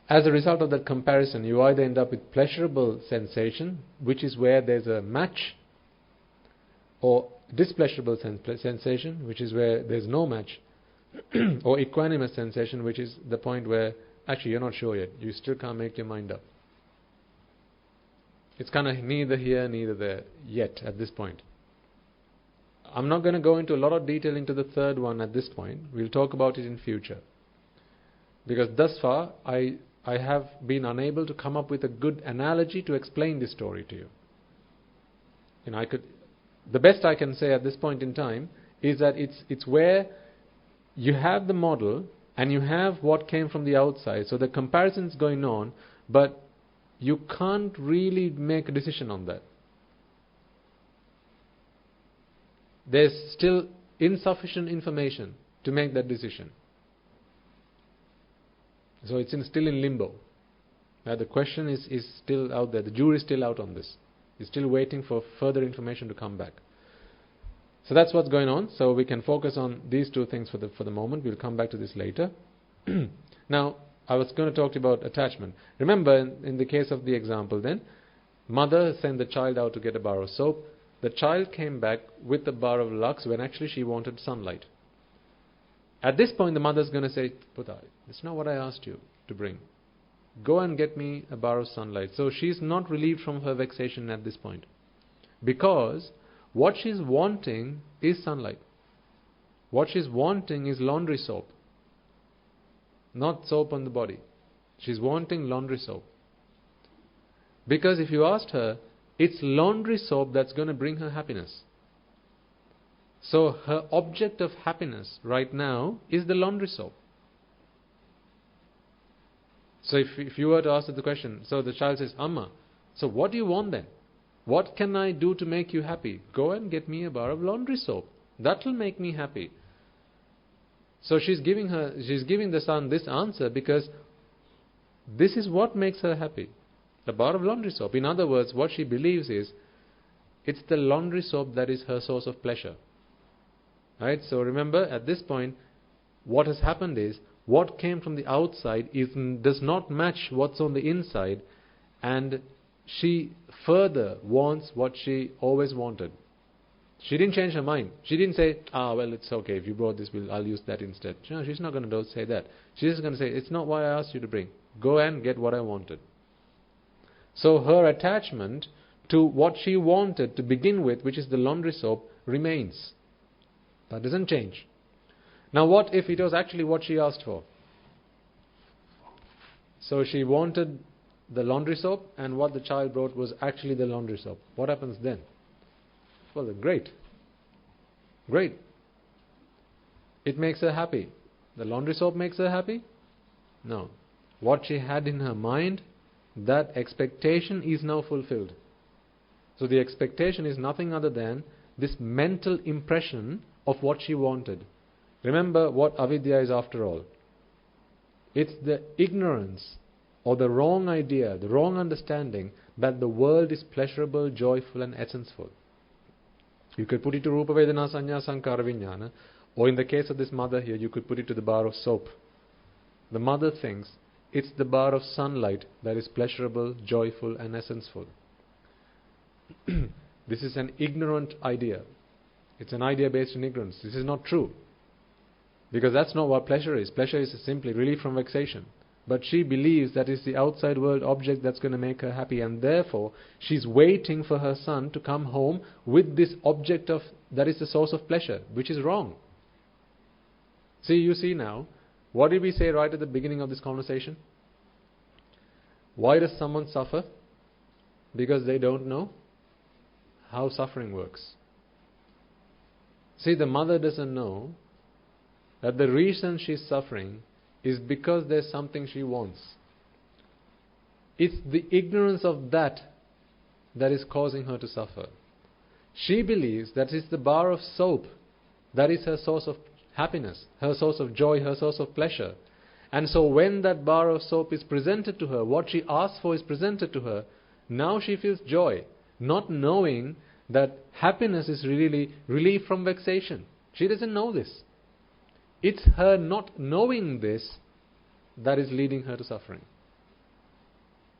as a result of that comparison, you either end up with pleasurable sensation, which is where there's a match, or displeasurable sensation, which is where there's no match, or equanimous sensation, which is the point where actually you're not sure yet. You still can't make your mind up. It's kind of neither here, neither there yet at this point. I'm not going to go into a lot of detail into the third one at this point. We'll talk about it in future. Because thus far, I have been unable to come up with a good analogy to explain this story to you. The best I can say at this point in time is that it's where you have the model and you have what came from the outside. So the comparison is going on, but you can't really make a decision on that. there's still insufficient information to make that decision. So it's still in limbo. The question is still out there. The jury is still out on this. It's still waiting for further information to come back. So that's what's going on. So we can focus on these two things for the moment. We'll come back to this later. Now, I was going to talk to you about attachment. Remember, in the case of the example then, mother sent the child out to get a bar of soap. The child came back with a bar of lux when actually she wanted sunlight. At this point, the mother's going to say, Puta, it's not what I asked you to bring. Go and get me a bar of sunlight. So she's not relieved from her vexation at this point. Because what she's wanting is sunlight. What she's wanting is laundry soap. Not soap on the body. She's wanting laundry soap. Because if you asked her, it's laundry soap that's going to bring her happiness. So her object of happiness right now is the laundry soap. So if you were to ask her the question, so the child says, Amma, so what do you want then? What can I do to make you happy? Go and get me a bar of laundry soap. That will make me happy. So she's giving the son this answer because this is what makes her happy. The bar of laundry soap. In other words, what she believes is, it's the laundry soap that is her source of pleasure. Right? So remember, at this point, what has happened is, what came from the outside does not match what's on the inside, and she further wants what she always wanted. She didn't change her mind. She didn't say, well, it's okay, if you brought this, I'll use that instead. No, she's not going to say that. She's just going to say, it's not what I asked you to bring. Go and get what I wanted. So her attachment to what she wanted to begin with, which is the laundry soap, remains. That doesn't change. Now what if it was actually what she asked for? So she wanted the laundry soap, and what the child brought was actually the laundry soap. What happens then? Well, great. Great. It makes her happy. The laundry soap makes her happy? No. What she had in her mind, that expectation is now fulfilled. So the expectation is nothing other than this mental impression of what she wanted. Remember what avidya is after all. It's the ignorance or the wrong idea, the wrong understanding that the world is pleasurable, joyful and essensful. You could put it to Rupa Vedana Sanya Sankara Vijnana, or in the case of this mother here, you could put it to the bar of soap. The mother thinks it's the bar of sunlight that is pleasurable, joyful and essensful. This is an ignorant idea. It's an idea based on ignorance. This is not true. Because that's not what pleasure is. Pleasure is simply relief from vexation. But she believes that it's the outside world object that's going to make her happy, and therefore she's waiting for her son to come home with this object that is the source of pleasure, which is wrong. See, you see now, what did we say right at the beginning of this conversation? Why does someone suffer? Because they don't know how suffering works. See, the mother doesn't know that the reason she's suffering is because there's something she wants. It's the ignorance of that is causing her to suffer. She believes that it's the bar of soap that is her source of happiness, her source of joy, her source of pleasure. And so when that bar of soap is presented to her, what she asked for is presented to her, now she feels joy, not knowing that happiness is really relief from vexation. She doesn't know this. It's her not knowing this that is leading her to suffering.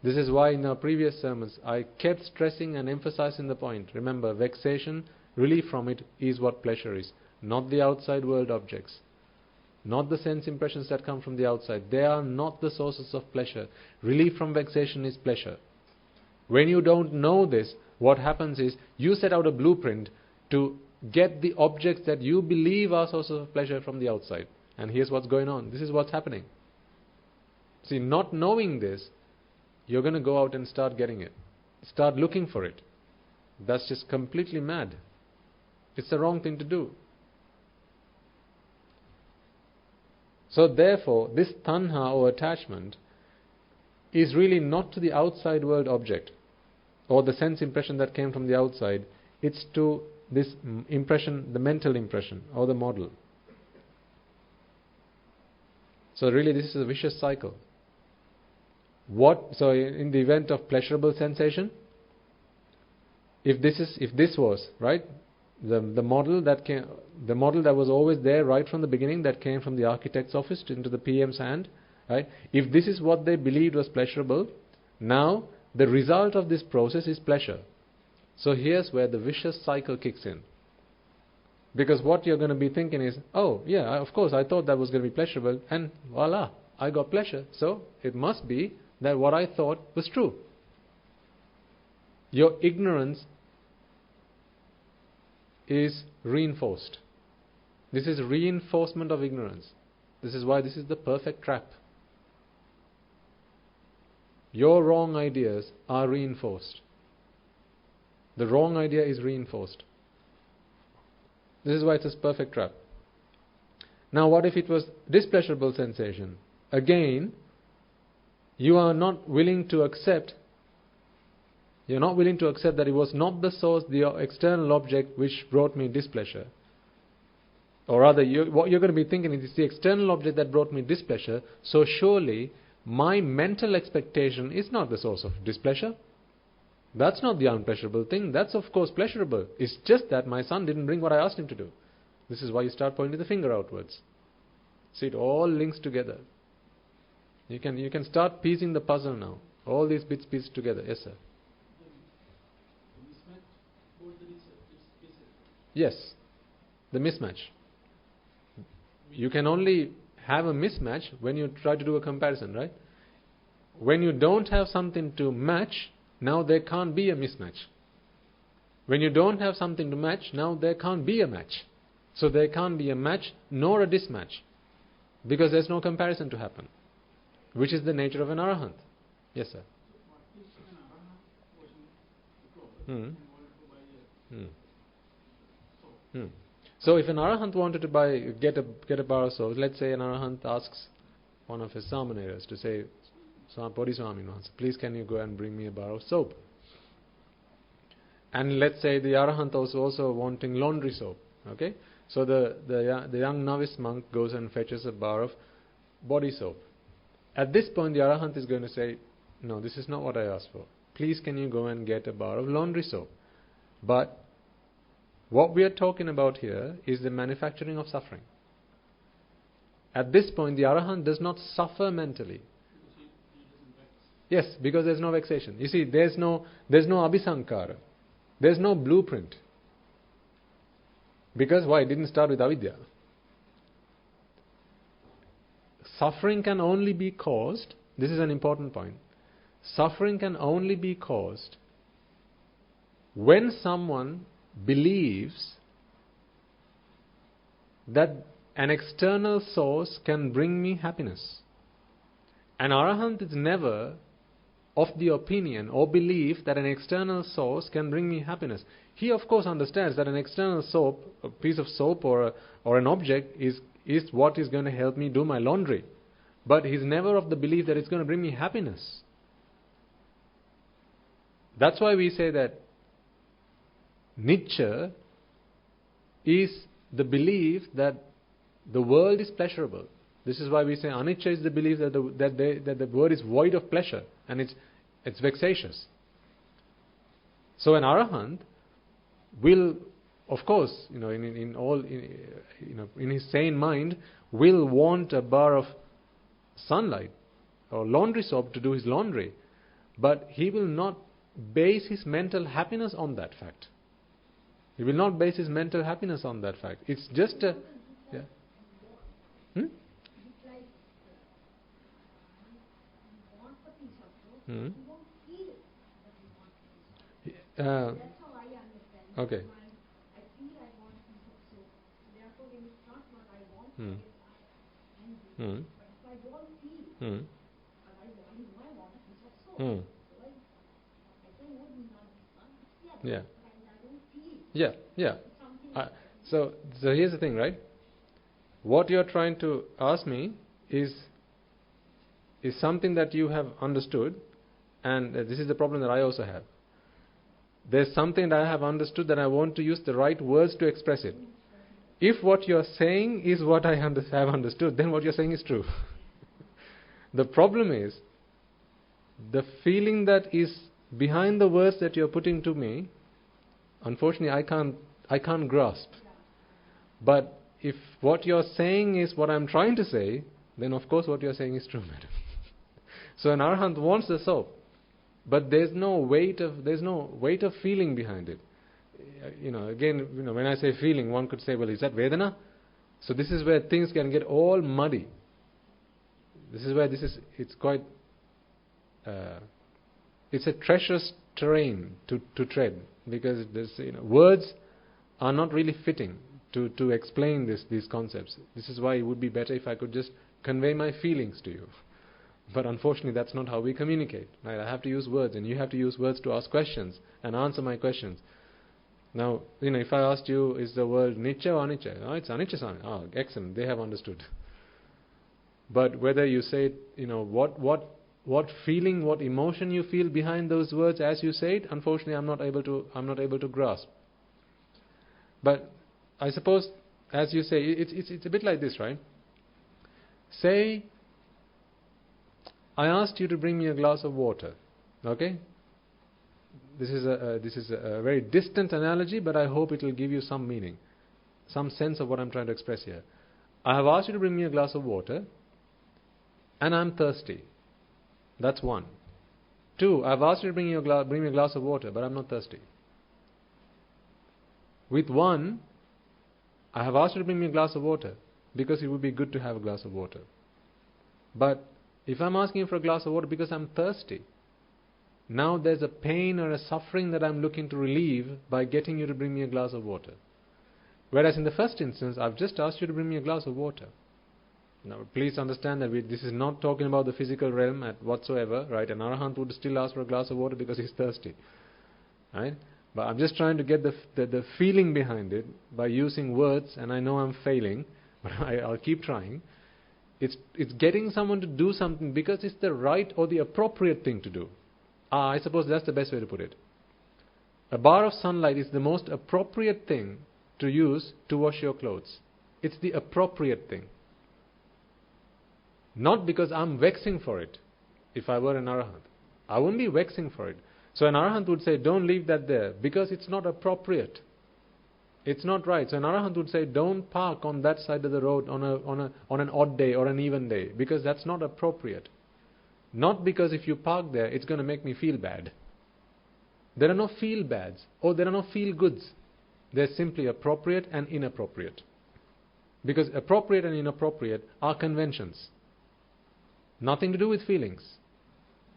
This is why in our previous sermons I kept stressing and emphasizing the point. Remember, vexation, relief from it is what pleasure is, not the outside world objects, not the sense impressions that come from the outside. They are not the sources of pleasure. Relief from vexation is pleasure. When you don't know this, what happens is you set out a blueprint to get the objects that you believe are sources of pleasure from the outside. And here's what's going on. This is what's happening. See, not knowing this, you're going to go out and start getting it. Start looking for it. That's just completely mad. It's the wrong thing to do. So therefore, this tanha or attachment is really not to the outside world object or the sense impression that came from the outside. It's to this impression, the mental impression or the model. So really this is a vicious cycle. So in the event of pleasurable sensation, if this was right, the model that was always there right from the beginning, that came from the architect's office into the PM's hand, right? If this is what they believed was pleasurable, now the result of this process is pleasure. So here's where the vicious cycle kicks in. Because what you're going to be thinking is, oh yeah, of course I thought that was going to be pleasurable, and voila, I got pleasure. So it must be that what I thought was true. Your ignorance is reinforced. This is reinforcement of ignorance. This is why this is the perfect trap. Your wrong ideas are reinforced. The wrong idea is reinforced. This is why it's a perfect trap. Now what if it was displeasurable sensation? Again, you are not willing to accept that it was not the source, the external object which brought me displeasure. Or rather, what you're going to be thinking is, it's the external object that brought me displeasure, so surely my mental expectation is not the source of displeasure. That's not the unpleasurable thing. That's of course pleasurable. It's just that my son didn't bring what I asked him to do. This is why you start pointing the finger outwards. See, it all links together. You can start piecing the puzzle now. All these bits pieced together. Yes, sir. Yes, the mismatch. You can only have a mismatch when you try to do a comparison, right? When you don't have something to match, now there can't be a mismatch. When you don't have something to match, now there can't be a match. So there can't be a match nor a dismatch, because there's no comparison to happen, which is the nature of an arahant. Yes, sir. So if an arahant wanted to get a bar of soap, let's say an arahant asks one of his samaneras to say, Bodhiswami, please can you go and bring me a bar of soap? And let's say the arahant also wanting laundry soap. Okay, so the young novice monk goes and fetches a bar of body soap. At this point, the arahant is going to say, no, this is not what I asked for. Please can you go and get a bar of laundry soap? But what we are talking about here is the manufacturing of suffering. At this point, the arahant does not suffer mentally. Yes, because there's no vexation. You see, there's no abhisankara. There's no blueprint. Because why? It didn't start with avidya. Suffering can only be caused, this is an important point, suffering can only be caused when someone believes that an external source can bring me happiness. An arahant is never of the opinion or belief that an external source can bring me happiness. He of course understands that an external soap, a piece of soap or an object is what is going to help me do my laundry. But he's never of the belief that it's going to bring me happiness. That's why we say that Nietzsche is the belief that the world is pleasurable. This is why we say anicca is the belief that the world is void of pleasure and it's vexatious. So an arahant will, of course, in his sane mind, will want a bar of sunlight or laundry soap to do his laundry, but he will not base his mental happiness on that fact. He will not base his mental happiness on that fact. It's just a... Yeah. Okay. Yeah. So here's the thing, right? What you're trying to ask me is something that you have understood, and this is the problem that I also have. There's something that I have understood that I want to use the right words to express it. If what you're saying is what I have understood, then what you're saying is true. The problem is, the feeling that is behind the words that you're putting to me, unfortunately I can't grasp. But if what you're saying is what I'm trying to say, then of course what you're saying is true, madam. So an arahant wants the soap, but there's no weight of feeling behind it. Again, when I say feeling, one could say, well, is that Vedana? So this is where things can get all muddy. This is where it's quite, it's a treacherous terrain to tread, because words are not really fitting to explain these concepts. This is why it would be better if I could just convey my feelings to you. But unfortunately, that's not how we communicate. Right? I have to use words, and you have to use words to ask questions and answer my questions. Now, if I asked you, is the world Nitya or Anicca? Oh, it's Anicca, Swami. Oh, excellent. They have understood. But whether you say, what feeling, what emotion you feel behind those words as you say it, unfortunately, I'm not able to grasp. But I suppose, as you say, it's a bit like this, right? Say, I asked you to bring me a glass of water. Okay? This is a very distant analogy, but I hope it will give you some meaning, some sense of what I'm trying to express here. I have asked you to bring me a glass of water, and I'm thirsty. That's one. Two, I've asked you to bring me a glass of water, but I'm not thirsty. With one, I have asked you to bring me a glass of water because it would be good to have a glass of water. But if I'm asking you for a glass of water because I'm thirsty, now there's a pain or a suffering that I'm looking to relieve by getting you to bring me a glass of water. Whereas in the first instance, I've just asked you to bring me a glass of water. Now, please understand that this is not talking about the physical realm whatsoever, right? An arahant would still ask for a glass of water because he's thirsty, right? But I'm just trying to get the feeling behind it by using words, and I know I'm failing, but I'll keep trying. It's getting someone to do something because it's the right or the appropriate thing to do. I suppose that's the best way to put it. A bar of sunlight is the most appropriate thing to use to wash your clothes. It's the appropriate thing. Not because I'm vexing for it. If I were an arahant, I wouldn't be vexing for it. So an arahant would say, don't leave that there because it's not appropriate. It's not right. So an arahant would say, don't park on that side of the road on an odd day or an even day because that's not appropriate. Not because if you park there, it's going to make me feel bad. There are no feel bads or there are no feel goods. They're simply appropriate and inappropriate. Because appropriate and inappropriate are conventions. Nothing to do with feelings.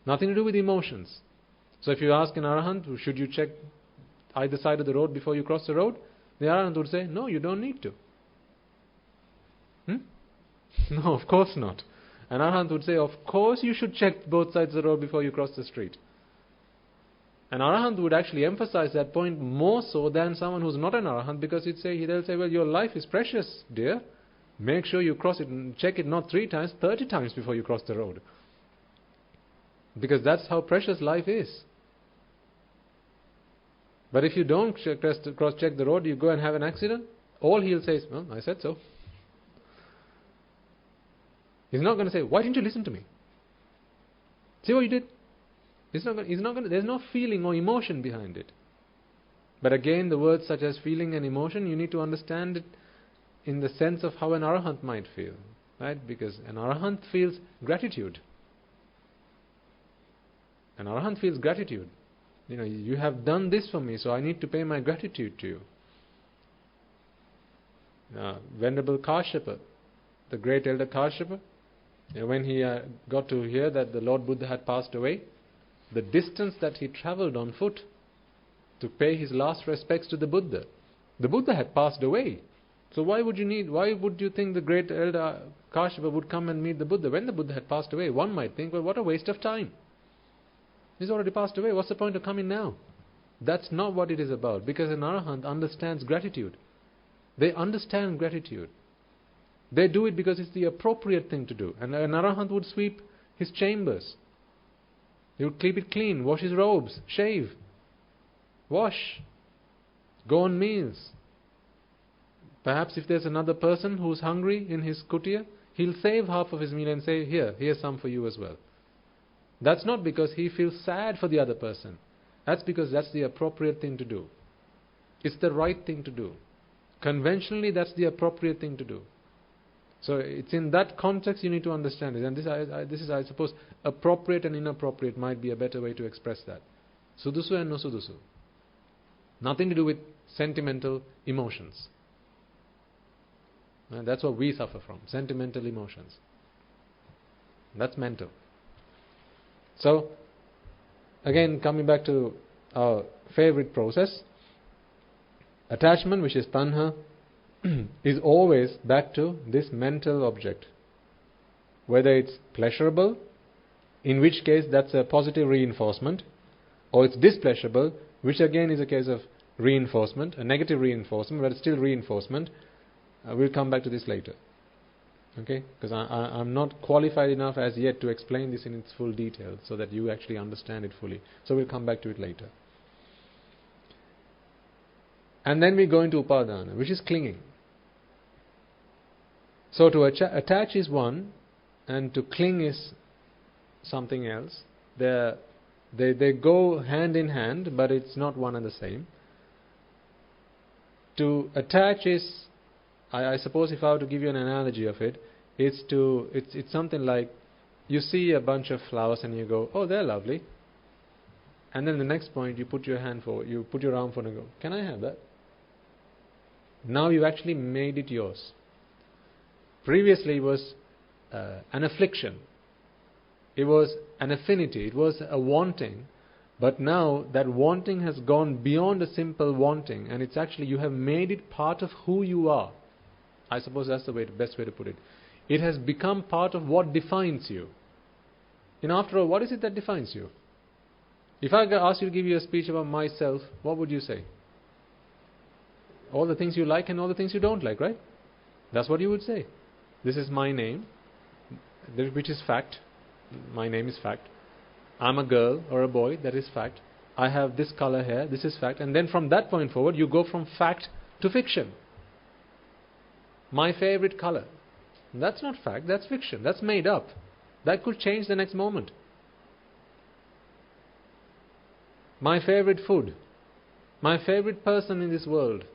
Nothing to do with emotions. So if you ask an arahant, should you check either side of the road before you cross the road? The arahant would say, no, you don't need to. No, of course not. An arahant would say, of course you should check both sides of the road before you cross the street. An arahant would actually emphasize that point more so than someone who's not an arahant, because they'll say, well, your life is precious, dear. Make sure you cross it and check it not 3 times, 30 times before you cross the road. Because that's how precious life is. But if you don't cross-check the road, you go and have an accident, all he'll say is, well, I said so. He's not going to say, why didn't you listen to me? See what you did? He's not going to, there's no feeling or emotion behind it. But again, the words such as feeling and emotion, you need to understand it in the sense of how an arahant might feel. Right? Because an arahant feels gratitude. An arahant feels gratitude. You have done this for me, so I need to pay my gratitude to you. Venerable Kashyapa, the great elder Kashyapa, when he got to hear that the Lord Buddha had passed away, the distance that he travelled on foot to pay his last respects to the Buddha had passed away. So why would you think the great elder Kashyapa would come and meet the Buddha when the Buddha had passed away? One might think, well, what a waste of time. He's already passed away. What's the point of coming now? That's not what it is about. Because an arahant understands gratitude. They understand gratitude. They do it because it's the appropriate thing to do. And an arahant would sweep his chambers. He would keep it clean, wash his robes, shave. Wash. Go on meals. Perhaps if there's another person who's hungry in his kutir, he'll save half of his meal and say, here's some for you as well. That's not because he feels sad for the other person. That's because that's the appropriate thing to do. It's the right thing to do. Conventionally, that's the appropriate thing to do. So it's in that context you need to understand it. And this is, I suppose, appropriate and inappropriate might be a better way to express that. Sudusu and no sudusu. Nothing to do with sentimental emotions. And that's what we suffer from, sentimental emotions. That's mental. So, again, coming back to our favorite process, attachment, which is tanha, is always back to this mental object. Whether it's pleasurable, in which case that's a positive reinforcement, or it's displeasurable, which again is a case of reinforcement, a negative reinforcement, but it's still reinforcement. We'll come back to this later. Okay? Because I'm not qualified enough as yet to explain this in its full detail so that you actually understand it fully. So we'll come back to it later. And then we go into upadana, which is clinging. So to attach is one, and to cling is something else. They go hand in hand, but it's not one and the same. To attach is, I suppose if I were to give you an analogy of it, it's something like you see a bunch of flowers and you go, oh, they're lovely. And then the next point you put your hand forward, you put your arm forward and go, can I have that? Now you've actually made it yours. Previously it was an affliction. It was an affinity. It was a wanting. But now that wanting has gone beyond a simple wanting, and it's actually you have made it part of who you are. I suppose that's the best way to put it. It has become part of what defines you. And after all, what is it that defines you? If I ask you to give you a speech about myself, what would you say? All the things you like and all the things you don't like, right? That's what you would say. This is my name, which is fact. My name is fact. I'm a girl or a boy, that is fact. I have this color hair, this is fact. And then from that point forward, you go from fact to fiction. My favorite color. That's not fact, that's fiction. That's made up. That could change the next moment. My favorite food. My favorite person in this world.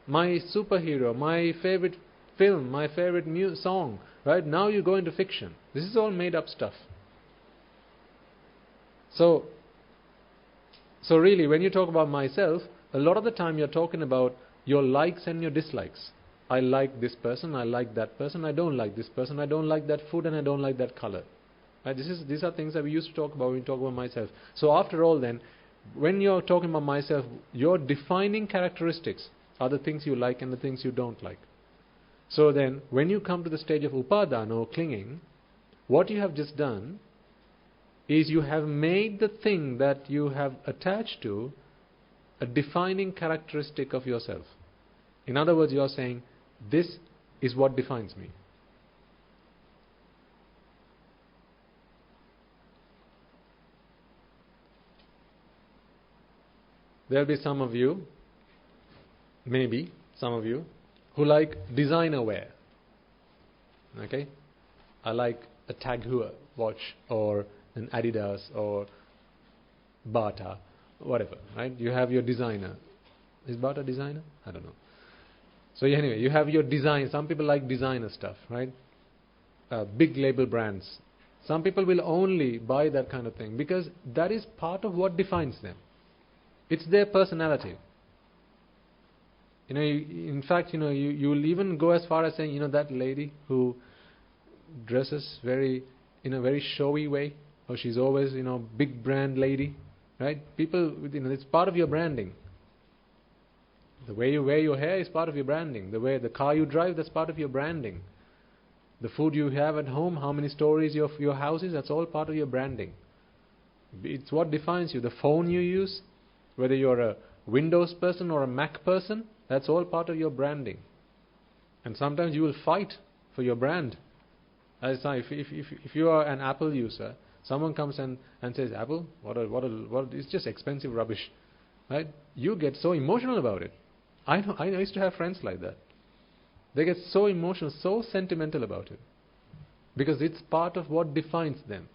My superhero. My favorite film. My favorite song. Right? Now you go into fiction. This is all made up stuff. So really, when you talk about myself, a lot of the time you're talking about your likes and your dislikes. I like this person, I like that person, I don't like this person, I don't like that food, and I don't like that color. Right? These are things that we used to talk about when we talk about myself. So after all then, when you're talking about myself, your defining characteristics are the things you like and the things you don't like. So then, when you come to the stage of upadana or clinging, what you have just done is you have made the thing that you have attached to a defining characteristic of yourself. In other words, you are saying, this is what defines me. There will be some of you, maybe some of you, who like designer wear. Okay? I like a Tag Heuer watch or an Adidas or Bata, whatever. Right? You have your designer. Is Bata designer? I don't know. So anyway, you have your design. Some people like designer stuff, right? Big label brands. Some people will only buy that kind of thing because that is part of what defines them. It's their personality. In fact, you will even go as far as saying, that lady who dresses in a very showy way, or she's always, big brand lady, right? People, it's part of your branding. The way you wear your hair is part of your branding. The car you drive, that's part of your branding. The food you have at home, how many stories your house is, that's all part of your branding. It's what defines you. The phone you use, whether you're a Windows person or a Mac person, that's all part of your branding. And sometimes you will fight for your brand. If you are an Apple user, someone comes and says, Apple, it's just expensive rubbish. right? You get so emotional about it. I used to have friends like that. They get so emotional, so sentimental about it, because it's part of what defines them.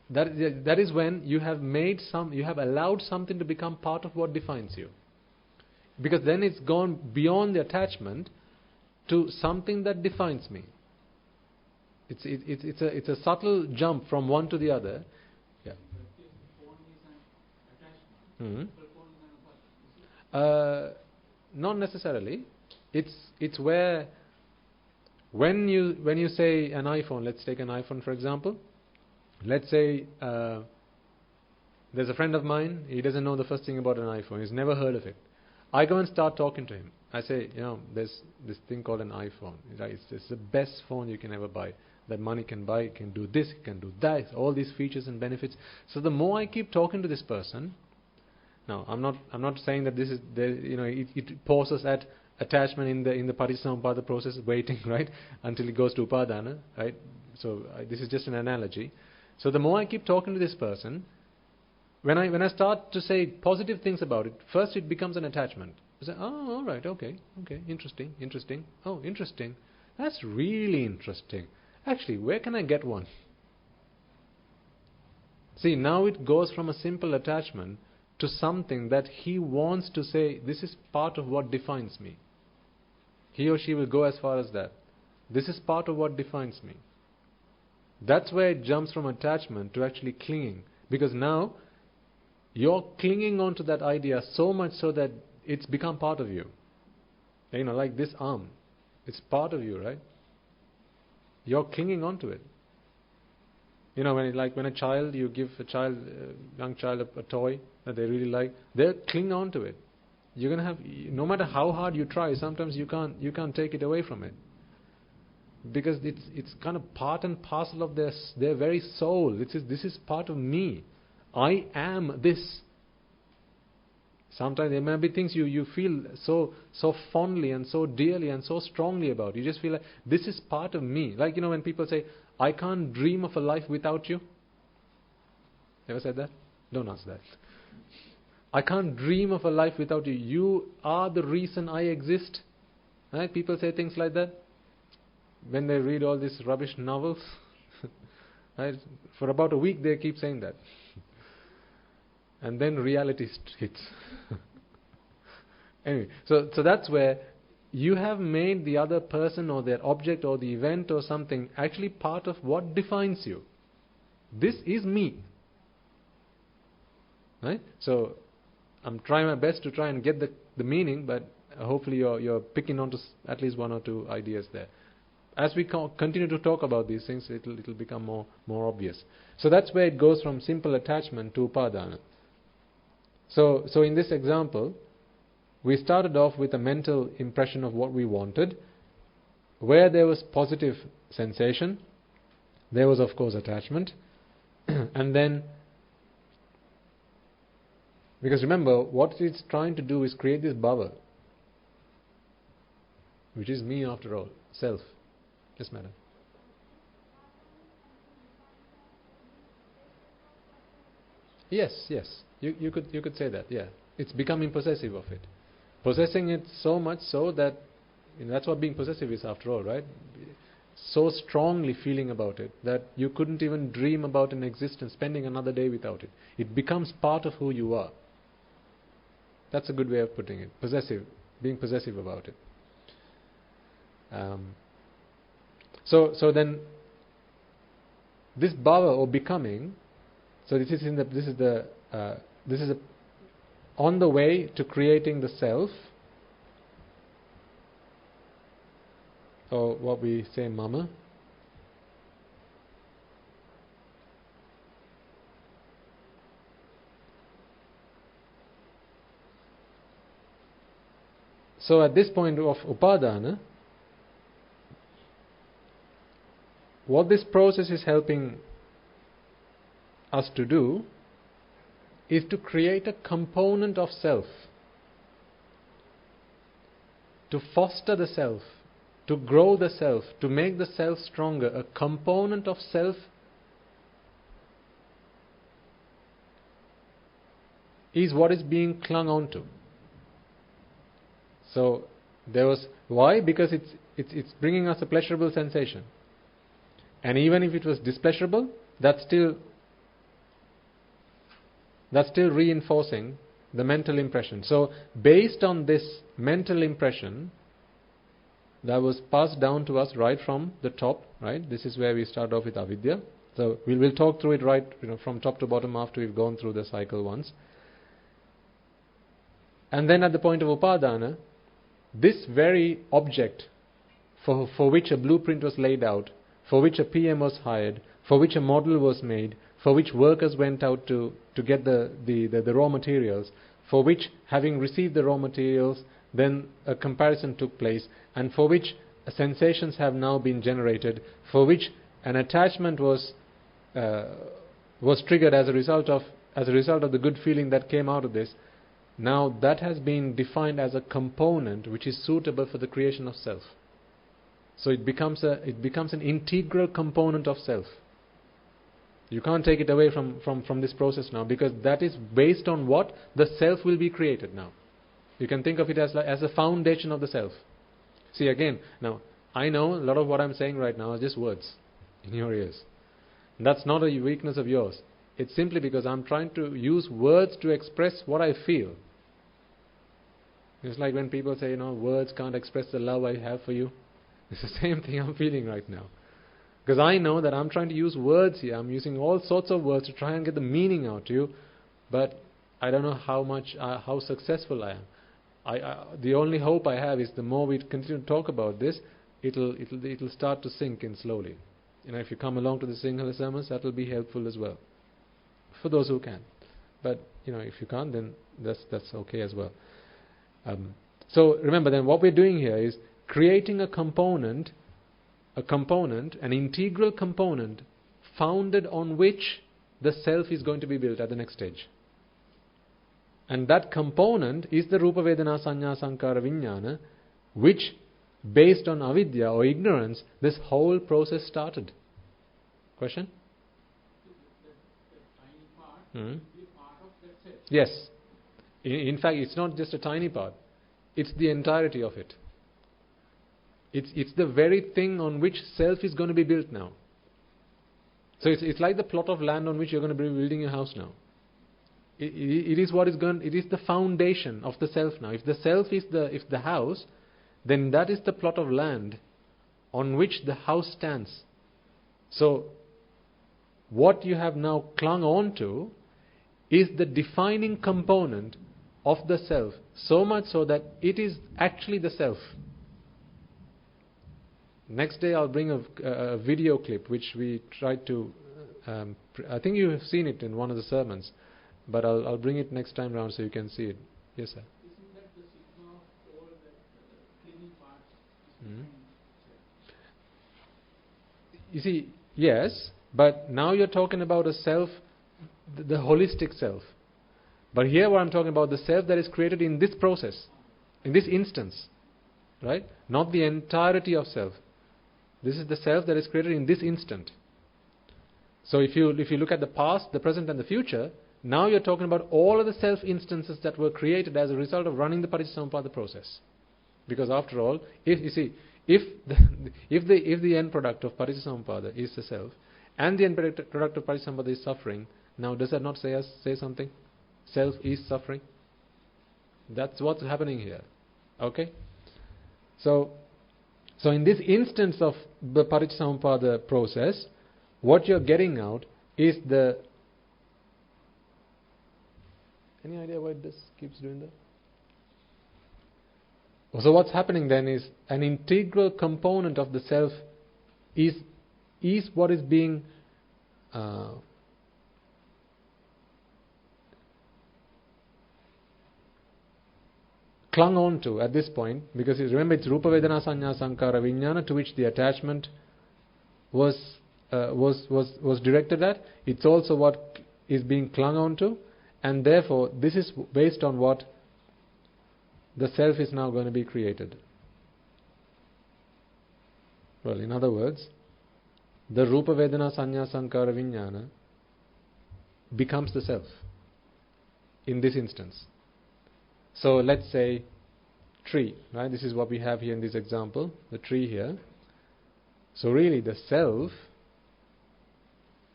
That is when you have allowed something to become part of what defines you. Because then it's gone beyond the attachment to something that defines me. It's a subtle jump from one to the other. Yeah. Not necessarily. It's where when you say an iPhone, let's take an iPhone for example. Let's say there's a friend of mine, he doesn't know the first thing about an iPhone, he's never heard of it. I go and start talking to him. I say, there's this thing called an iPhone. It's the best phone you can ever buy. That money can buy, it can do this, it can do that, all these features and benefits. So the more I keep talking to this person, now I'm not saying that this is it pauses at attachment in the Paticcasamuppada process, waiting, right, until it goes to Upadana, right? So this is just an analogy. So the more I keep talking to this person, when I start to say positive things about it, first it becomes an attachment. I say, oh, all right, okay, interesting. Oh, interesting. That's really interesting. Actually, where can I get one? See, now it goes from a simple attachment to something that he wants to say, this is part of what defines me. He or she will go as far as that. This is part of what defines me. That's where it jumps from attachment to actually clinging. Because now, you're clinging onto that idea so much so that it's become part of you. Like this arm. It's part of you, right? You're clinging onto it. When a child, you give young child a toy that they really like, they'll cling onto it. You're going to have, no matter how hard you try, sometimes you can't take it away from it. Because it's kind of part and parcel of their very soul. This is part of me. I am this. Sometimes there may be things you feel so fondly and so dearly and so strongly about. You just feel like this is part of me. Like when people say, I can't dream of a life without you. Ever said that? Don't ask that. I can't dream of a life without you. You are the reason I exist. Right? People say things like that when they read all these rubbish novels. Right? For about a week they keep saying that. And then reality hits. Anyway, so that's where you have made the other person or their object or the event or something actually part of what defines you. This is me. Right? So I'm trying my best to try and get the meaning, but hopefully you're picking onto at least one or two ideas there. As we continue to talk about these things, it'll become more obvious. So that's where it goes from simple attachment to upadana. So in this example, we started off with a mental impression of what we wanted. Where there was positive sensation, there was of course attachment. And then, because remember, what it's trying to do is create this bhava, which is me after all, self. Yes, madam. Yes. You could say that, yeah. It's becoming possessive of it. Possessing it so much so that, that's what being possessive is after all, right? So strongly feeling about it that you couldn't even dream about an existence, spending another day without it. It becomes part of who you are. That's a good way of putting it. Possessive, being possessive about it. So then, this bhava or becoming. So this is on the way to creating the self, or what we say mama. So at this point of upadana, what this process is helping us to do is to create a component of self, to foster the self, to grow the self, to make the self stronger, a component of self is what is being clung on to. So there was, why? Because it's bringing us a pleasurable sensation. And even if it was displeasurable, that's still reinforcing the mental impression. So based on this mental impression that was passed down to us right from the top, right? This is where we start off with avidya. So we'll talk through it right, from top to bottom after we've gone through the cycle once. And then at the point of upadana, this very object for which a blueprint was laid out, for which a PM was hired, for which a model was made, for which workers went out to get the raw materials, for which, having received the raw materials, then a comparison took place, and for which sensations have now been generated, for which an attachment was triggered as a result of the good feeling that came out of this. Now that has been defined as a component which is suitable for the creation of self. So it becomes an integral component of self. You can't take it away from this process now, because that is based on what the self will be created now. You can think of it as a foundation of the self. See, again, now I know a lot of what I'm saying right now are just words in your ears. And that's not a weakness of yours. It's simply because I'm trying to use words to express what I feel. It's like when people say, words can't express the love I have for you. It's the same thing I'm feeling right now. Because I know that I'm trying to use words here. I'm using all sorts of words to try and get the meaning out to you. But I don't know how successful I am. The only hope I have is the more we continue to talk about this, it'll start to sink in slowly. If you come along to the Sinhala sermons, that will be helpful as well, for those who can. But if you can't, then that's okay as well. So remember, then what we're doing here is creating a component, an integral component, founded on which the self is going to be built at the next stage. And that component is the Rupa Vedana Sanya Sankara Vijnana, which, based on avidya or ignorance, this whole process started. Question? The tiny part of that self. Yes. In fact, it's not just a tiny part. It's the entirety of it. It's the very thing on which self is going to be built now. So it's like the plot of land on which you're going to be building your house now. It is the foundation of the self now. If the self is the house, then that is the plot of land on which the house stands. So what you have now clung on to is the defining component of the self, so much so that it is actually the self. Next day I'll bring a video clip which we tried to, I think you have seen it in one of the sermons, but I'll bring it next time round so you can see it. Yes, sir. Isn't that the sigma of all the clinging parts? You see, yes, but now you're talking about a self, the holistic self. But here what I'm talking about, the self that is created in this process, in this instance, right? Not the entirety of self. This is the self that is created in this instant. So if you look at the past, the present and the future, now you're talking about all of the self instances that were created as a result of running the Paticcasamuppada process. Because after all, if the end product of Paticcasamuppada is the self, and the end product of Paticcasamuppada is suffering, now does that not say something? Self is suffering. That's what's happening here. Okay? So in this instance of the Paticcasamuppada process, what you're getting out is the... Any idea why this keeps doing that? So what's happening then is an integral component of the self is what is being clung on to at this point, because remember it's Rupa Vedana Sanya Sankara Vijnana to which the attachment was directed at. It's also what is being clung on to, and therefore this is based on what the self is now going to be created. Well, in other words, the Rupa Vedana Sanya Sankara Vijnana becomes the self. in this instance. So let's say tree, right? This is what we have here in this example, the tree here. So really the self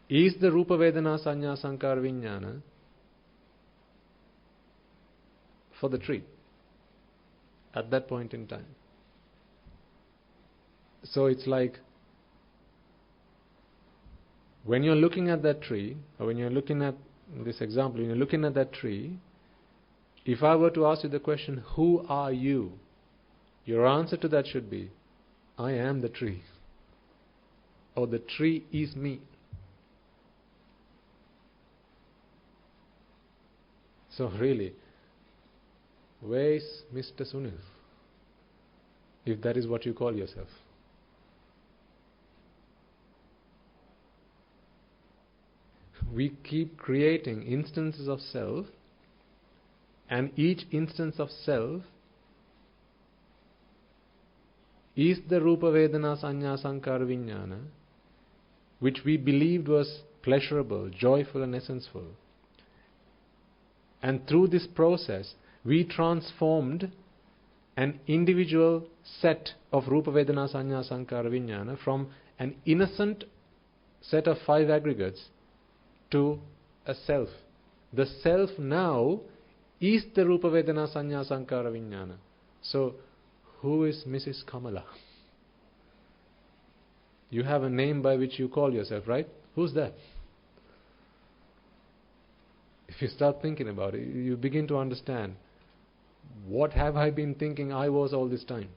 is the Rupa Vedana Sanya Sankara Vijnana for the tree at that point in time. So it's like when you're looking at that tree, or when you're looking at this example, when you're looking at that tree, if I were to ask you the question, who are you? Your answer to that should be, I am the tree. Or the tree is me. So really, where is Mr. Sunil? If that is what you call yourself. We keep creating instances of self, and each instance of self is the Rupa Vedana Sanya Sankara Vijnana, which we believed was pleasurable, joyful and essential. And through this process, we transformed an individual set of Rupa Vedana Sanya Sankara Vijnana from an innocent set of 5 aggregates to a self. The self now is the Rupa Vedana Sanya Sankara Vijnana. So, who is Mrs. Kamala? You have a name by which you call yourself, right? Who's that? If you start thinking about it, you begin to understand, what have I been thinking I was all this time?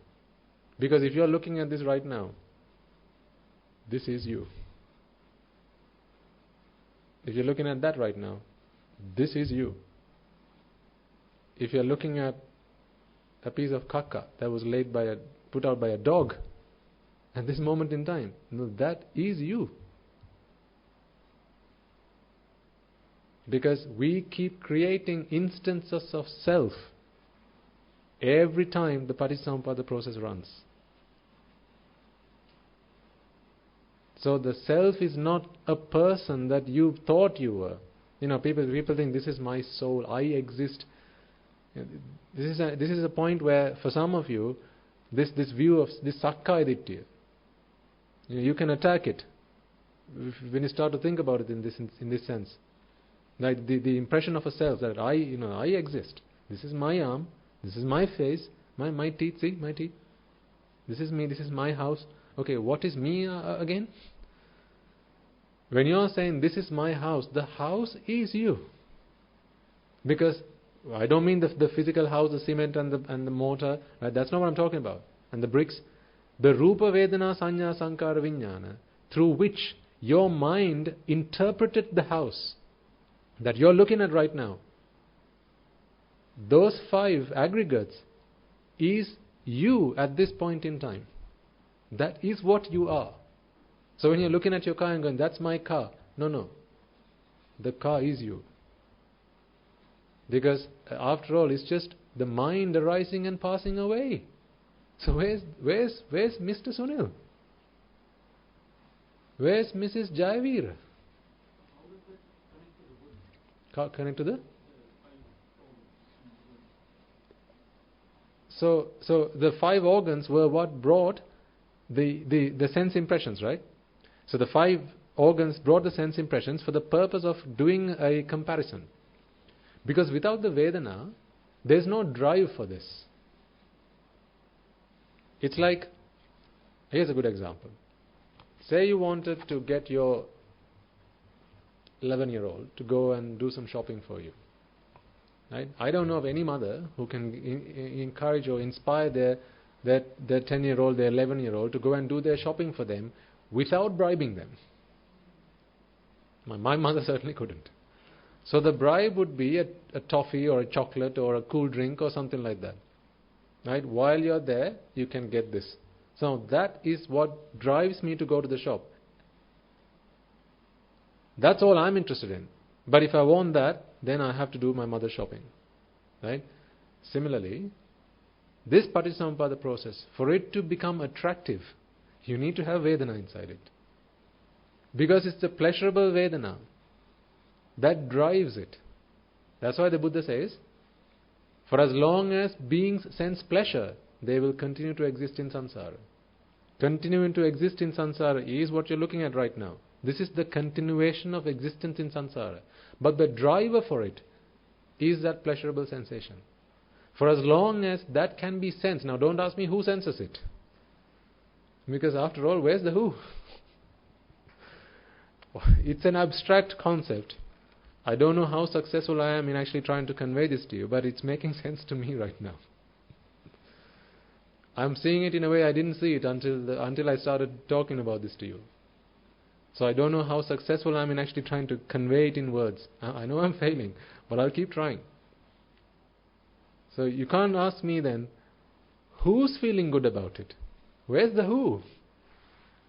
Because if you're looking at this right now, this is you. If you're looking at that right now, this is you. If you're looking at a piece of caca that was put out by a dog at this moment in time, no, that is you. Because we keep creating instances of self every time the Paticcasamuppada process runs. So the self is not a person that you thought you were. People think this is my soul, I exist. This is a point where for some of you, this view of this Sakkaya Ditthhiya, you can attack it when you start to think about it in this sense. Like the impression of a self that I exist. This is my arm, this is my face, my teeth, see my teeth. This is me, this is my house. Okay, what is me again? When you are saying this is my house, the house is you. Because I don't mean the physical house, the cement and the mortar. Right? That's not what I'm talking about. And the bricks. The Rupa Vedana Sanya Sankara Vijnana, through which your mind interpreted the house that you're looking at right now. Those 5 aggregates is you at this point in time. That is what you are. So when you're looking at your car and going, that's my car. No. The car is you. Because after all, it's just the mind arising and passing away. So where's Mr. Sunil? Where's Mrs. Jayavir? How does that connect to the Connect to the? body? So the 5 organs were what brought the sense impressions, right? So the 5 organs brought the sense impressions for the purpose of doing a comparison. Because without the Vedana, there's no drive for this. It's like, here's a good example. Say you wanted to get your 11-year-old to go and do some shopping for you. Right? I don't know of any mother who can encourage or inspire their 10-year-old, their 11-year-old to go and do their shopping for them without bribing them. My mother certainly couldn't. So the bribe would be a toffee or a chocolate or a cool drink or something like that. Right? While you're there, you can get this. So that is what drives me to go to the shop. That's all I'm interested in. But if I want that, then I have to do my mother's shopping. Right? Similarly, this Paticcasamuppada process, for it to become attractive, you need to have Vedana inside it. Because it's the pleasurable Vedana that drives it. That's why the Buddha says, for as long as beings sense pleasure, they will continue to exist in samsara. Continuing to exist in samsara is what you're looking at right now. This is the continuation of existence in samsara. But the driver for it is that pleasurable sensation. For as long as that can be sensed, now don't ask me who senses it. Because after all, where's the who? It's an abstract concept. I don't know how successful I am in actually trying to convey this to you, but it's making sense to me right now. I'm seeing it in a way I didn't see it until I started talking about this to you. So I don't know how successful I am in actually trying to convey it in words. I know I'm failing, but I'll keep trying. So you can't ask me then, who's feeling good about it? Where's the who?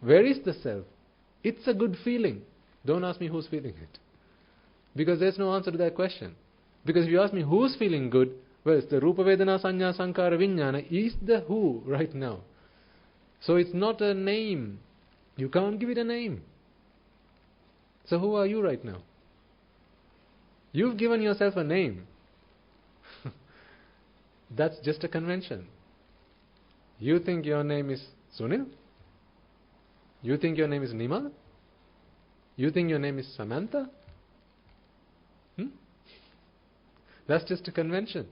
Where is the self? It's a good feeling. Don't ask me who's feeling it. Because there's no answer to that question. Because if you ask me who's feeling good, well, it's the Rupa Vedana Sanya Sankara Vijnana is the who right now. So it's not a name. You can't give it a name. So who are you right now? You've given yourself a name. That's just a convention. You think your name is Sunil? You think your name is Nima? You think your name is Samantha? That's just a convention.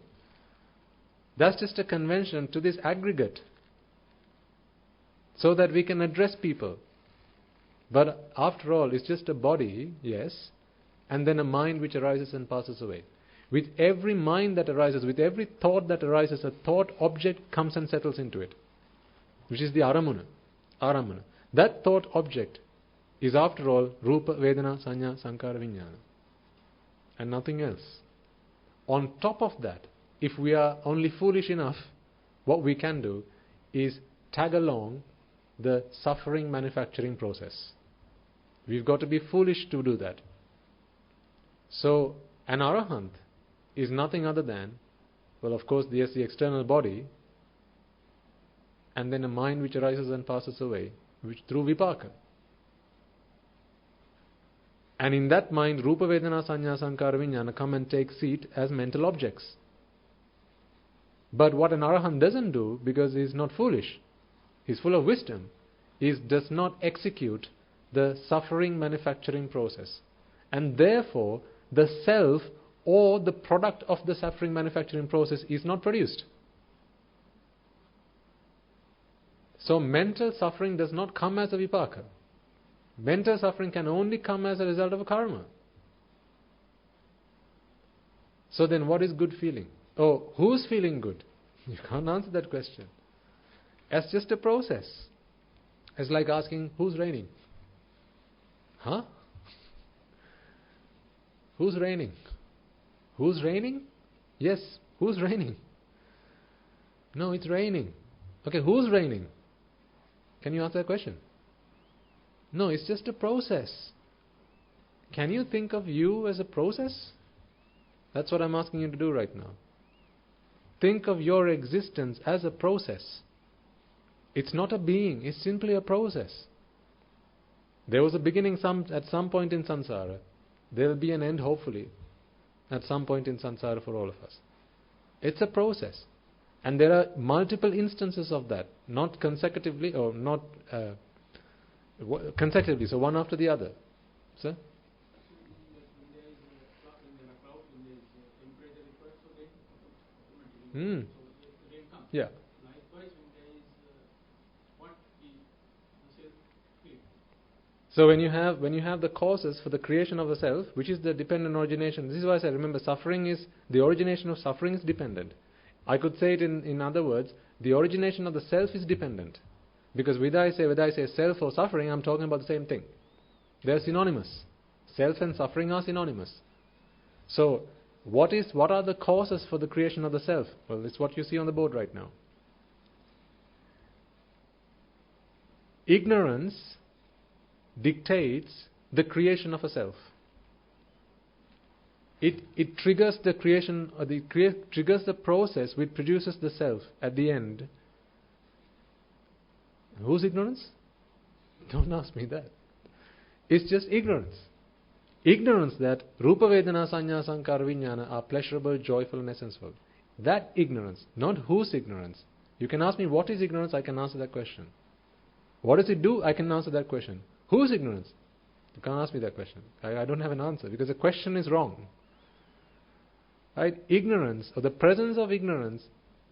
That's just a convention to this aggregate. So that we can address people. But after all, it's just a body, yes, and then a mind which arises and passes away. With every mind that arises, with every thought that arises, a thought object comes and settles into it, which is the aramana. That thought object is after all Rupa, Vedana, Sanya, Sankara, Vijnana, and nothing else. On top of that, if we are only foolish enough, what we can do is tag along the suffering manufacturing process. We've got to be foolish to do that. So, an arahant is nothing other than, well, of course, there's the external body, and then a mind which arises and passes away, which through vipaka. And in that mind, Rupa, Vedana, Sanya, Sankara, Vijnana come and take seat as mental objects. But what an arahant doesn't do, because he's not foolish, he's full of wisdom, is does not execute the suffering manufacturing process. And therefore, the self or the product of the suffering manufacturing process is not produced. So mental suffering does not come as a vipaka. Mental suffering can only come as a result of a karma. So then what is good feeling? Oh, who's feeling good? You can't answer that question. It's just a process. It's like asking, who's raining? Huh? Who's raining? Who's raining? Yes, who's raining? No, it's raining. Okay, who's raining? Can you answer that question? No, it's just a process. Can you think of you as a process? That's what I'm asking you to do right now. Think of your existence as a process. It's not a being, it's simply a process. There was a beginning at some point in samsara. There will be an end, hopefully, at some point in samsara for all of us. It's a process. And there are multiple instances of that, not consecutively, or not consecutively, so one after the other. Sir? Yeah. Likewise, when there is what is the self feeling. So when you have the causes for the creation of the self, which is the dependent origination, this is why I said, remember, suffering is, the origination of suffering is dependent. I could say it in other words, the origination of the self is dependent. Because whether I say self or suffering, I'm talking about the same thing. They're synonymous. Self and suffering are synonymous. So, what are the causes for the creation of the self? Well, it's what you see on the board right now. Ignorance dictates the creation of a self. It triggers the creation, or triggers the process which produces the self at the end. Whose ignorance? Don't ask me that. It's just ignorance. Ignorance that Rupa Vedana Sanya Sankara Vijnana are pleasurable, joyful and essential. That ignorance, not whose ignorance. You can ask me what is ignorance, I can answer that question. What does it do? I can answer that question. Whose ignorance? You can't ask me that question. I don't have an answer because the question is wrong. Right? Ignorance, or the presence of ignorance,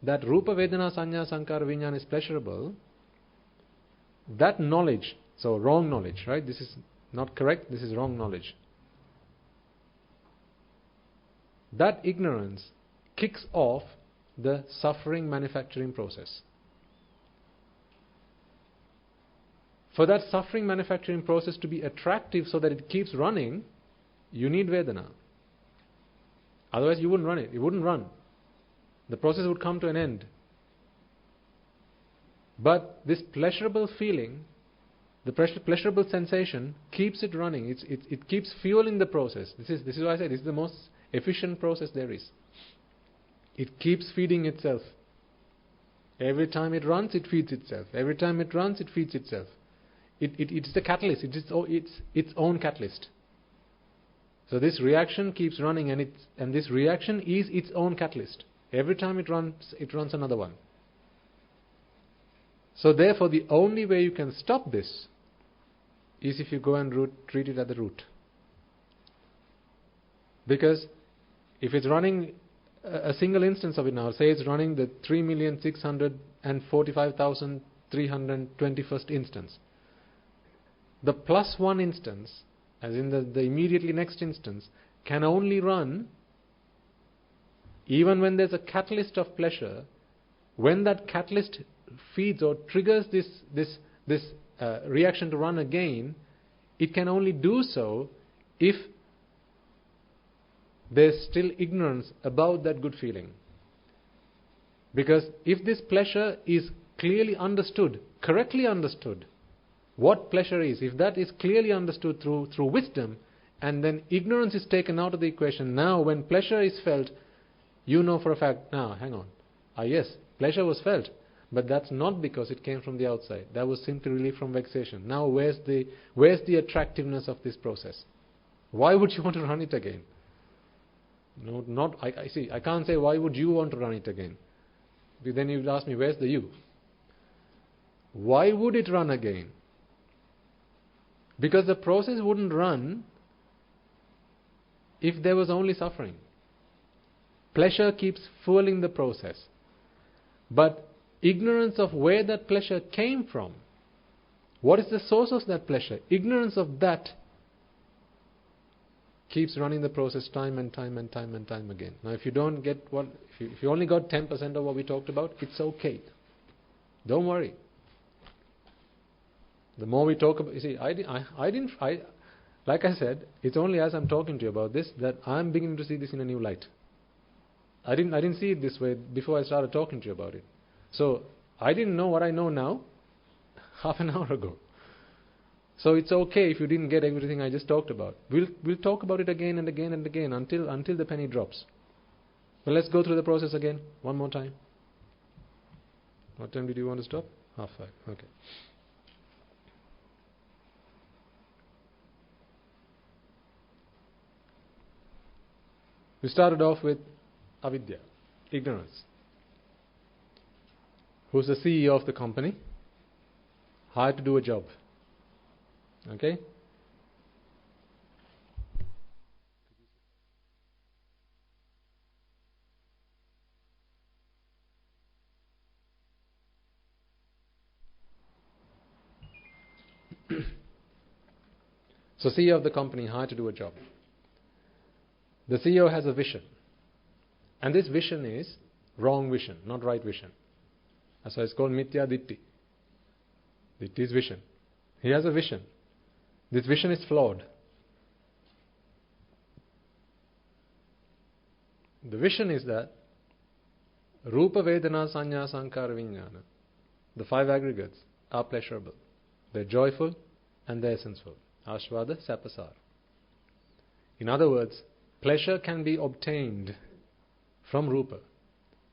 that Rupa Vedana Sanya Sankara Vijnana is pleasurable, that knowledge, so wrong knowledge, right? This is not correct, this is wrong knowledge. That ignorance kicks off the suffering manufacturing process. For that suffering manufacturing process to be attractive so that it keeps running, you need Vedana. Otherwise you wouldn't run it. It wouldn't run. The process would come to an end. But this pleasurable feeling, the pleasurable sensation keeps it running. It keeps fueling the process. This is why I say this is the most efficient process there is. It keeps feeding itself. Every time it runs, it feeds itself. Every time it runs, it feeds itself. It's the catalyst. It's its own catalyst. So this reaction keeps running, and this reaction is its own catalyst. Every time it runs another one. So therefore, the only way you can stop this is if you go and treat it at the root. Because if it's running a single instance of it now, say it's running the 3,645,321st instance. The plus one instance, as in the immediately next instance, can only run even when there's a catalyst of pleasure. When that catalyst feeds or triggers this reaction to run again, it can only do so if there's still ignorance about that good feeling. Because if this pleasure is clearly understood, correctly understood, what pleasure is, if that is clearly understood through wisdom, and then ignorance is taken out of the equation, now when pleasure is felt, you know for a fact, now hang on, yes, pleasure was felt, but that's not because it came from the outside. That was simply relief from vexation. Now where's the attractiveness of this process? Why would you want to run it again? No, I see. I can't say why would you want to run it again. Then you'd ask me, where's the you? Why would it run again? Because the process wouldn't run if there was only suffering. Pleasure keeps fueling the process. But ignorance of where that pleasure came from, what is the source of that pleasure, ignorance of that keeps running the process time and time and time and time again. Now if you don't get if you only got 10% of what we talked about, it's okay. Don't worry. The more we talk about, you see, like I said, it's only as I'm talking to you about this that I'm beginning to see this in a new light. I didn't see it this way before I started talking to you about it. So I didn't know what I know now half an hour ago. So it's okay if you didn't get everything I just talked about. We'll talk about it again and again and again until the penny drops. Well, let's go through the process again one more time. What time did you want to stop? 5:30. Okay. We started off with avidya, ignorance. Who's the CEO of the company? Hired to do a job. Okay? So CEO of the company hired to do a job. The CEO has a vision. And this vision is wrong vision, not right vision. That's why it's called Mithya Ditti. Ditti is vision. He has a vision. This vision is flawed. The vision is that Rupa Vedana Sanya Sankara Vijnana, the five aggregates, are pleasurable. They're joyful and they're sensual. Ashvada Sapasar. In other words, pleasure can be obtained from Rupa.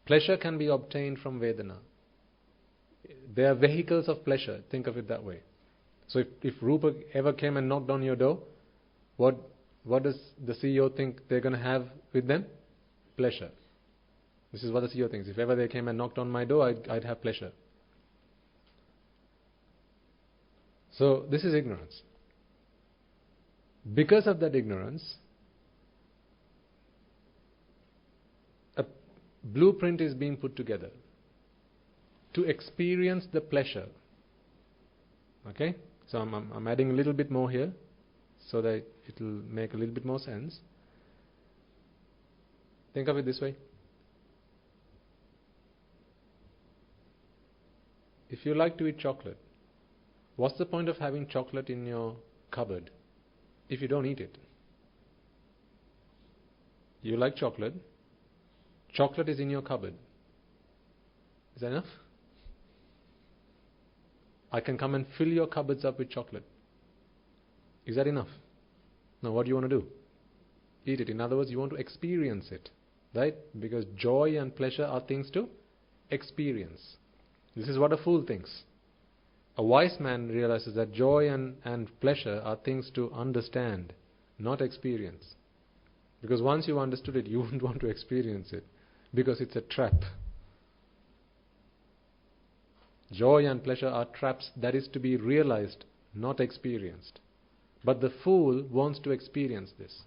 Pleasure can be obtained from Vedana. They are vehicles of pleasure. Think of it that way. So if Rupa ever came and knocked on your door, what what does the CEO think they're going to have with them? Pleasure. This is what the CEO thinks. If ever they came and knocked on my door, I'd have pleasure. So this is ignorance. Because of that ignorance, a blueprint is being put together to experience the pleasure. Okay? So I'm adding a little bit more here so that it will make a little bit more sense. Think of it this way. If you like to eat chocolate, what's the point of having chocolate in your cupboard if you don't eat it? You like chocolate. Chocolate is in your cupboard. Is that enough? I can come and fill your cupboards up with chocolate. Is that enough? Now what do you want to do? Eat it. In other words, you want to experience it. Right? Because joy and pleasure are things to experience. This is what a fool thinks. A wise man realizes that joy and pleasure are things to understand, not experience. Because once you understood it, you wouldn't want to experience it. Because it's a trap. Joy and pleasure are traps that is to be realized, not experienced. But the fool wants to experience this.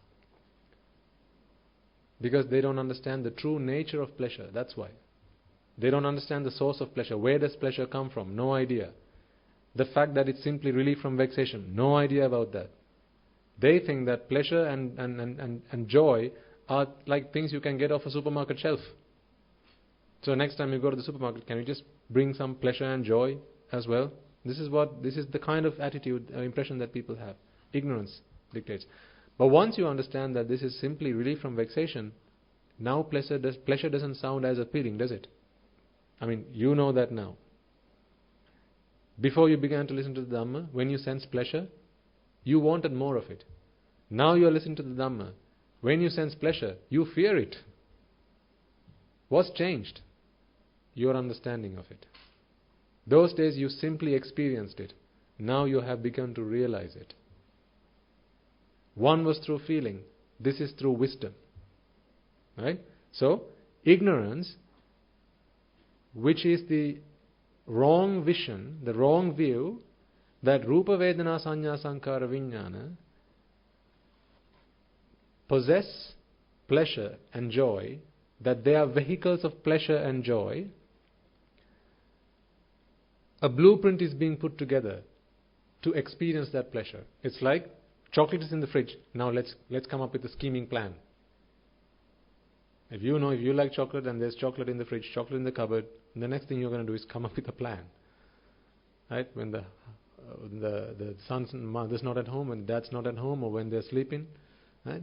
Because they don't understand the true nature of pleasure, that's why. They don't understand the source of pleasure. Where does pleasure come from? No idea. The fact that it's simply relief from vexation, no idea about that. They think that pleasure and joy are like things you can get off a supermarket shelf. So next time you go to the supermarket, can you just bring some pleasure and joy as well? This is the kind of attitude, impression that people have. Ignorance dictates. But once you understand that this is simply relief from vexation, now pleasure doesn't sound as appealing, does it? I mean, you know that now. Before you began to listen to the Dhamma, when you sensed pleasure, you wanted more of it. Now you are listening to the Dhamma. When you sense pleasure, you fear it. What's changed? Your understanding of it. Those days you simply experienced it. Now you have begun to realize it. One was through feeling. This is through wisdom. Right? So, ignorance, which is the wrong vision, the wrong view, that Rupa Vedana Sanya Sankara Vijnana possess pleasure and joy, that they are vehicles of pleasure and joy. A blueprint is being put together to experience that pleasure. It's like chocolate is in the fridge. Now let's come up with a scheming plan. If you like chocolate and there's chocolate in the fridge, chocolate in the cupboard, the next thing you're going to do is come up with a plan. Right? When the son's mother's not at home, when dad's not at home, or when they're sleeping, right?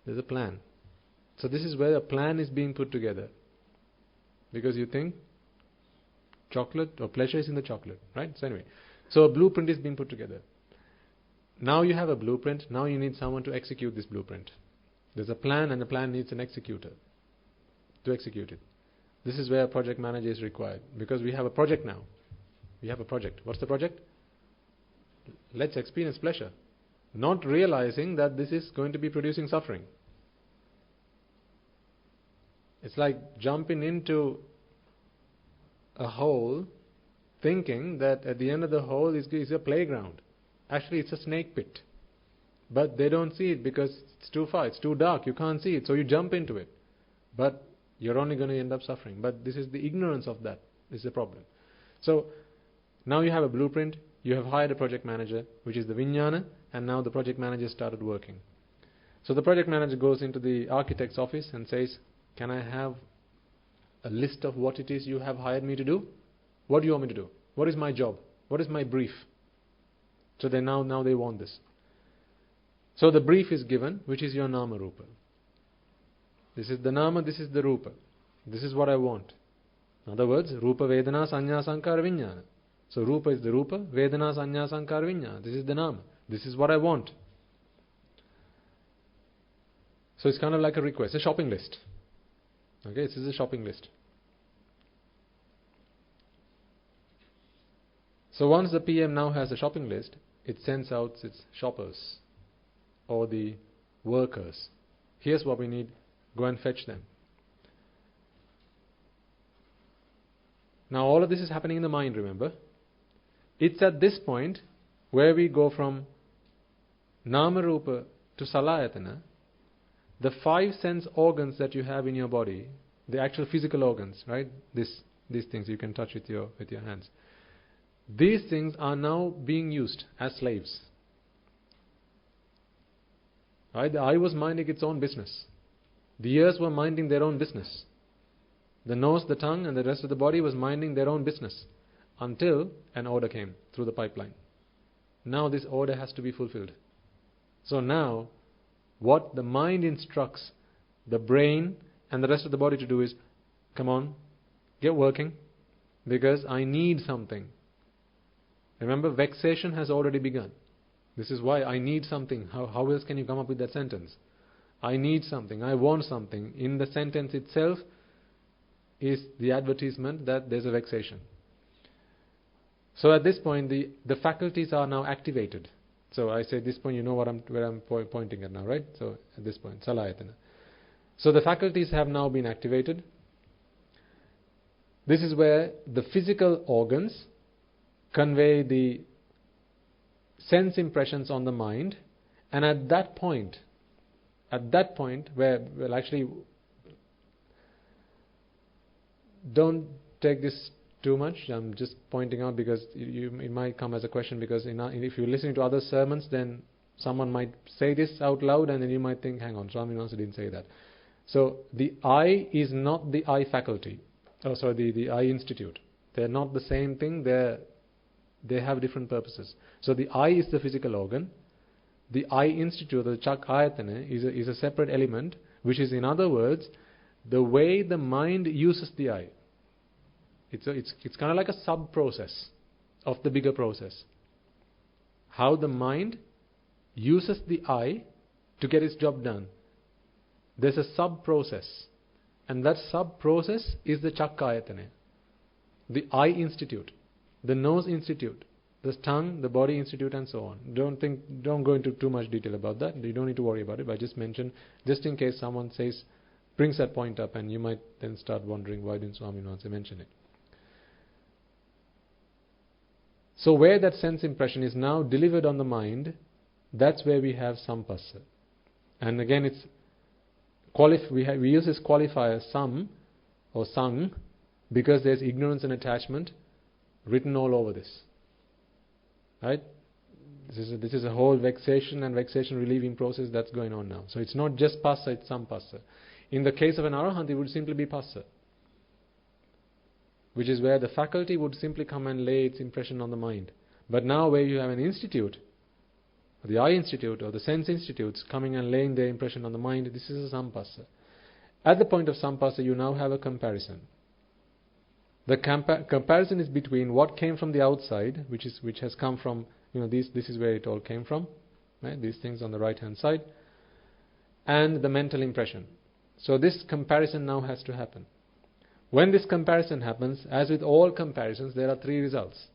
There's a plan. So this is where a plan is being put together. Because you think chocolate or pleasure is in the chocolate, right? So anyway, so a blueprint is being put together. Now you have a blueprint, now you need someone to execute this blueprint. There's a plan, and the plan needs an executor to execute it. This is where a project manager is required, because we have a project now. We have a project. What's the project? Let's experience pleasure. Not realizing that this is going to be producing suffering. It's like jumping into a hole thinking that at the end of the hole is a playground. Actually, it's a snake pit. But they don't see it because it's too far, it's too dark, you can't see it, so you jump into it. But you're only going to end up suffering. But this is the ignorance of that. This is the problem. So, now you have a blueprint, you have hired a project manager, which is the Vijnana, and now the project manager started working. So the project manager goes into the architect's office and says, can I have a list of what it is you have hired me to do? What do you want me to do? What is my job? What is my brief? So they now they want this. So the brief is given, which is your Nama Rupa. This is the Nama, this is the Rupa. This is what I want. In other words, Rupa Vedana Sanya Sankara Vijnana. So Rupa is the Rupa, Vedana Sanya Sankara Vijnana. This is the Nama. This is what I want. So it's kind of like a request, a shopping list. Okay, this is a shopping list. So once the PM now has a shopping list, it sends out its shoppers. or the workers. Here's what we need. Go and fetch them. Now all of this is happening in the mind, remember? It's at this point where we go from Nama Rupa to Salayatana. The 5 sense organs that you have in your body, the actual physical organs, right? These things you can touch with your hands. These things are now being used as slaves. Right? The eye was minding its own business. The ears were minding their own business. The nose, the tongue, and the rest of the body was minding their own business until an order came through the pipeline. Now this order has to be fulfilled. So now, what the mind instructs the brain and the rest of the body to do is, come on, get working, because I need something. Remember, vexation has already begun. This is why I need something. How else can you come up with that sentence? I need something, I want something. In the sentence itself is the advertisement that there's a vexation. So at this point, the faculties are now activated. So I say at this point, you know where I'm pointing at now, right? So at this point, Salayatana. So the faculties have now been activated. This is where the physical organs convey the sense impressions on the mind, and at that point where, well, actually, don't take this too much. I'm just pointing out because it might come as a question, because if you're listening to other sermons, then someone might say this out loud and then you might think, hang on, Swami also didn't say that. So the eye is not the eye faculty. The eye institute. They're not the same thing. They have different purposes. So the eye is the physical organ. The eye institute, the chak ayatana, is a separate element, which is, in other words, the way the mind uses the eye. It's kind of like a sub-process of the bigger process. How the mind uses the eye to get its job done. There's a sub-process. And that sub-process is the Chakkayatana. The eye institute, the nose institute, the tongue, the body institute, and so on. Don't go into too much detail about that. You don't need to worry about it. But I just mention, just in case someone brings that point up, and you might then start wondering, why didn't Swami Nonse mention it? So where that sense impression is now delivered on the mind, that's where we have sampassa. And again, we use this qualifier sam or sang because there's ignorance and attachment written all over this. Right? This is a whole vexation and vexation relieving process that's going on now. So it's not just passa, it's sampassa. In the case of an arahant, it would simply be passa, which is where the faculty would simply come and lay its impression on the mind. But now where you have an institute, the eye institute or the sense institutes coming and laying their impression on the mind, this is a sampassa. At the point of sampassa, you now have a comparison. The comparison is between what came from the outside, which has come from, this is where it all came from, right? These things on the right hand side, and the mental impression. So this comparison now has to happen. When this comparison happens, as with all comparisons, there are 3 results.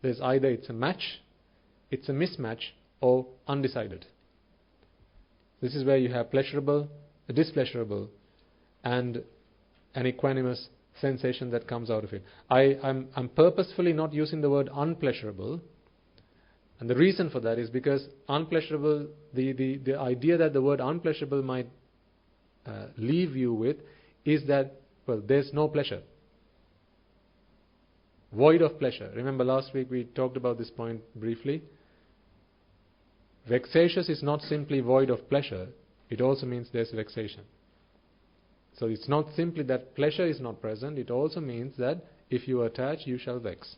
There's either it's a match, it's a mismatch, or undecided. This is where you have pleasurable, a displeasurable, and an equanimous sensation that comes out of it. I'm purposefully not using the word unpleasurable, and the reason for that is because unpleasurable, the idea that the word unpleasurable might leave you with is that, well, there's no pleasure. Void of pleasure. Remember last week we talked about this point briefly. Vexatious is not simply void of pleasure, it also means there's vexation. So it's not simply that pleasure is not present, it also means that if you attach, you shall vex.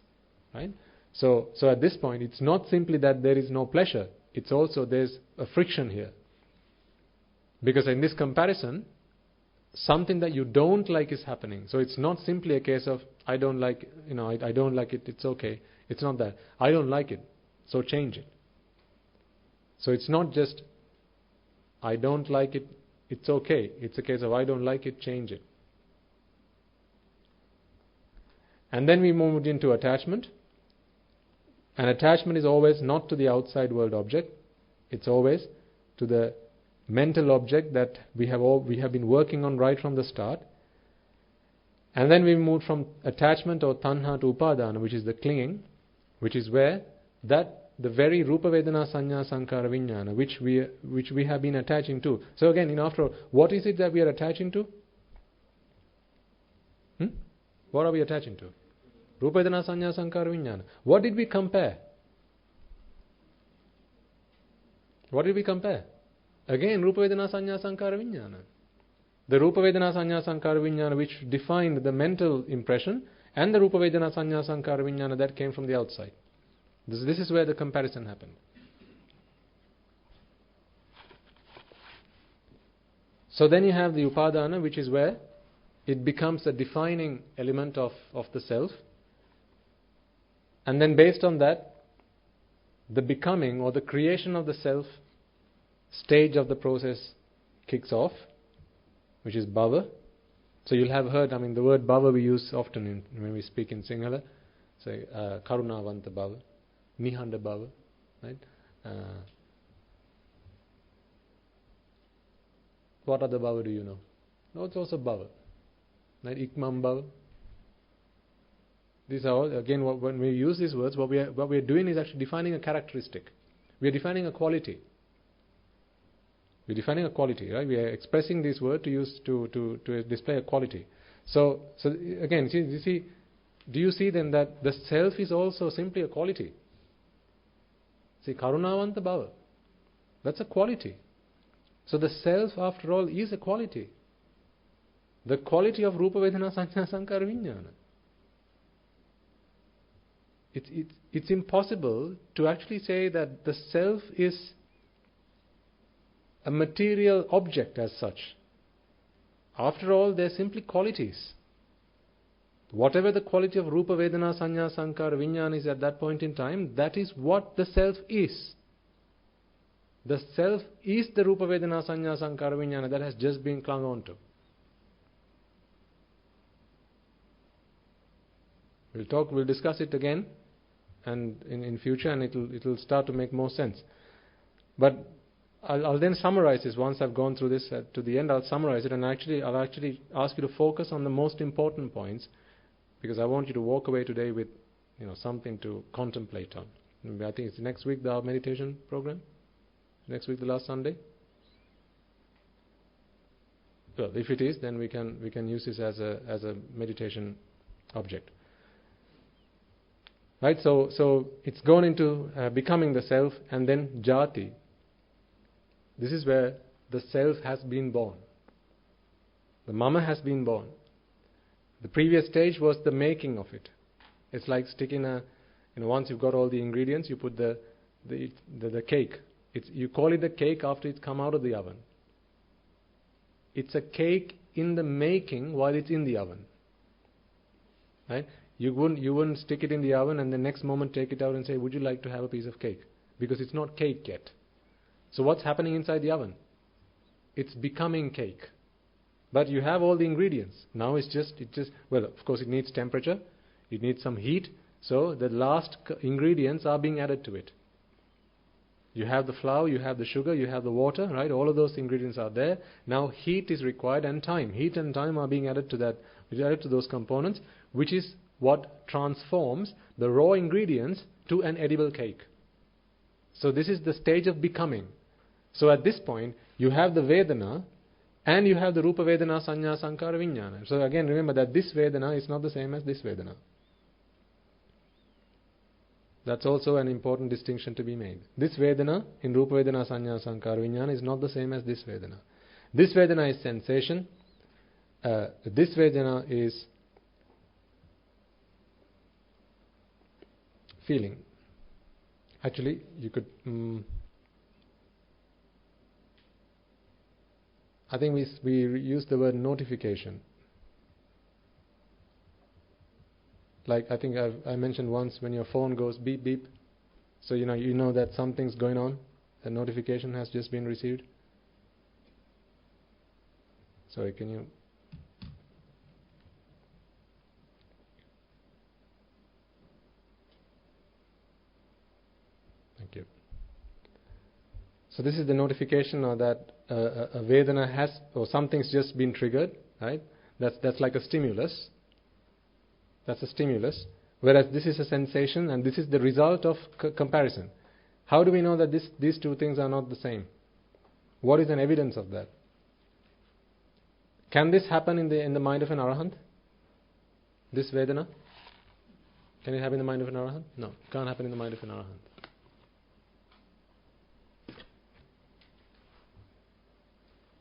Right? So at this point, it's not simply that there is no pleasure, it's also there's a friction here. Because in this comparison, something that you don't like is happening. So it's not simply a case of, I don't like it, it's okay. It's not that. I don't like it, so change it. So it's not just, I don't like it, it's okay. It's a case of, I don't like it, change it. And then we moved into attachment. And attachment is always not to the outside world object. It's always to the mental object that we have been working on right from the start. And then we moved from attachment or tanha to upadana, which is the clinging, which is where the very rupa vedana sanya sankara vijnana, which we have been attaching to. So again, after all, what is it that we are attaching to? What are we attaching to? Rupa vedana sanya sankara vijnana. What did we compare? What did we compare? Again, rupa vedana sanya sankara vijnana. The rupa vedana sanya sankara vijnana which defined the mental impression, and the rupa vedana sanya sankara vijnana that came from the outside. This is where the comparison happened. So then you have the upadana, which is where it becomes a defining element of the self. And then based on that, the becoming or the creation of the self stage of the process kicks off, which is bhava. So you'll have heard, the word bhava we use often when we speak in Sinhala. Say, karunavanta bhava, nihanda bhava, right? What other bhava do you know? No, it's also bhava, right? Ikmam bhava. These are all, again, when we use these words, what we are doing is actually defining a characteristic. We are defining a quality. We're defining a quality, right? We are expressing this word to use to display a quality. So again, do you see then that the self is also simply a quality? See, karunavanta bhava, that's a quality. So the self, after all, is a quality. The quality of rupa vedana sanya sankara vijnana. It's impossible to actually say that the self is a material object as such. After all, they're simply qualities. Whatever the quality of rupa vedana sanya sankara vijnana is at that point in time, that is what the self is. The self is the rupa vedana sanya sankara vijnana that has just been clung on to. We'll discuss it again and in future, and it'll start to make more sense. But I'll then summarize this once I've gone through this to the end. I'll summarize it, and I'll actually ask you to focus on the most important points, because I want you to walk away today with something to contemplate on. I think it's next week the meditation program. Next week, the last Sunday. Well, if it is, then we can use this as a meditation object. Right. So it's gone into becoming the self, and then jati. This is where the self has been born. The mama has been born. The previous stage was the making of it. It's like sticking once you've got all the ingredients, you put the cake. You call it a cake after it's come out of the oven. It's a cake in the making while it's in the oven. Right? You wouldn't stick it in the oven and the next moment take it out and say, would you like to have a piece of cake? Because it's not cake yet. So what's happening inside the oven? It's becoming cake. But you have all the ingredients. Now it just well, of course it needs temperature, it needs some heat, so the last ingredients are being added to it. You have the flour, you have the sugar, you have the water, right? All of those ingredients are there. Now heat is required and time. Heat and time are being added to that, added to those components, which is what transforms the raw ingredients to an edible cake. So this is the stage of becoming. So at this point, you have the Vedana and you have the Rupa Vedana Sanya Sankara Vijnana. So again, remember that this Vedana is not the same as this Vedana. That's also an important distinction to be made. This Vedana in Rupa Vedana Sanya Sankara Vijnana is not the same as this Vedana. This Vedana is sensation. This Vedana is feeling. Actually, you could... I think we use the word notification. Like I think I mentioned once, when your phone goes beep beep, so you know that something's going on. A notification has just been received. Sorry, can you? Thank you. So this is the notification or that a Vedana has, or something's just been triggered, right? That's like a stimulus. That's a stimulus. Whereas this is a sensation and this is the result of comparison. How do we know that these two things are not the same? What is an evidence of that? Can this happen in the mind of an Arahant? This Vedana? Can it happen in the mind of an Arahant? No, it can't happen in the mind of an Arahant.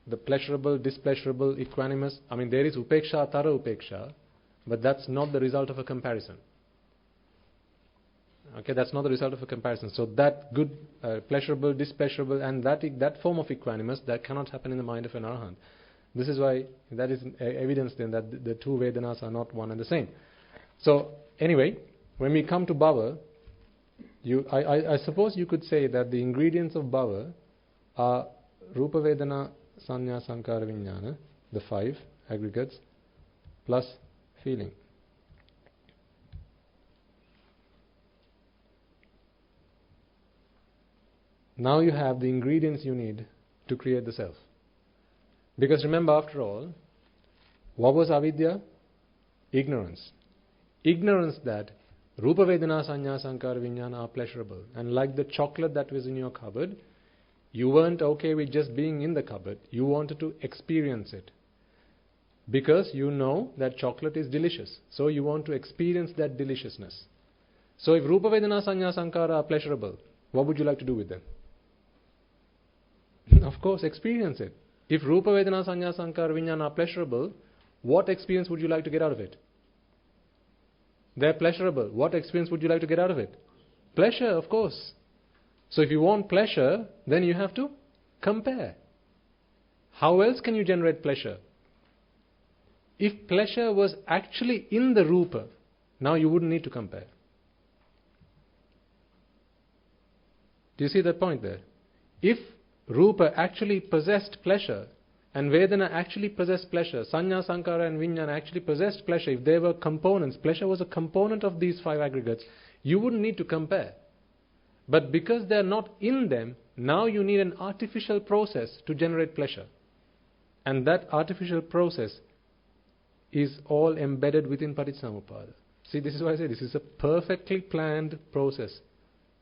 The pleasurable, displeasurable, equanimous, there is upeksha, tara upeksha, but that's not the result of a comparison. Okay, that's not the result of a comparison. So that good, pleasurable, displeasurable, and that form of equanimous, that cannot happen in the mind of an Arahant. This is why that is evidence then that the two Vedanas are not one and the same. So anyway, when we come to bhava, I suppose you could say that the ingredients of bhava are Rupa Vedana, Sanya, Sankara, Vijnana, the 5 aggregates, plus feeling. Now you have the ingredients you need to create the self. Because remember, after all, what was avidya? Ignorance. Ignorance that Rupa Vedana, Sanya, Sankara, Vijnana are pleasurable. And like the chocolate that was in your cupboard, you weren't okay with just being in the cupboard. You wanted to experience it. Because you know that chocolate is delicious. So you want to experience that deliciousness. So if Rupa Vedana, Sanya, Sankara are pleasurable, what would you like to do with them? Of course, experience it. If Rupa Vedana, Sanya, Sankara, Vijnana are pleasurable, what experience would you like to get out of it? They're pleasurable. What experience would you like to get out of it? Pleasure, of course. So if you want pleasure, then you have to compare. How else can you generate pleasure? If pleasure was actually in the Rupa, now you wouldn't need to compare. Do you see that point there? If Rupa actually possessed pleasure, and Vedana actually possessed pleasure, Sanya, Sankara and Vijnana actually possessed pleasure, if they were components, pleasure was a component of these 5 aggregates, you wouldn't need to compare. But because they are not in them, now you need an artificial process to generate pleasure. And that artificial process is all embedded within Paticcasamuppada. See, this is why I say this is a perfectly planned process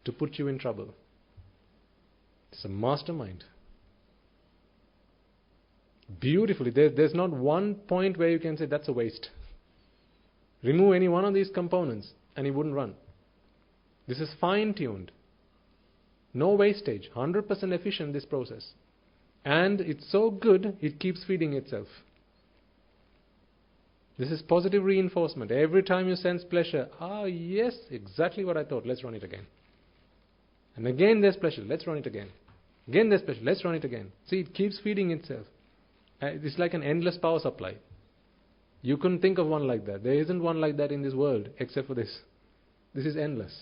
to put you in trouble. It's a mastermind. Beautifully. There's not one point where you can say that's a waste. Remove any one of these components and it wouldn't run. This is fine-tuned. No wastage. 100% efficient, this process. And it's so good, it keeps feeding itself. This is positive reinforcement. Every time you sense pleasure, yes, exactly what I thought. Let's run it again. And again there's pleasure. Let's run it again. Again there's pleasure. Let's run it again. See, it keeps feeding itself. It's like an endless power supply. You couldn't think of one like that. There isn't one like that in this world except for this. This is endless.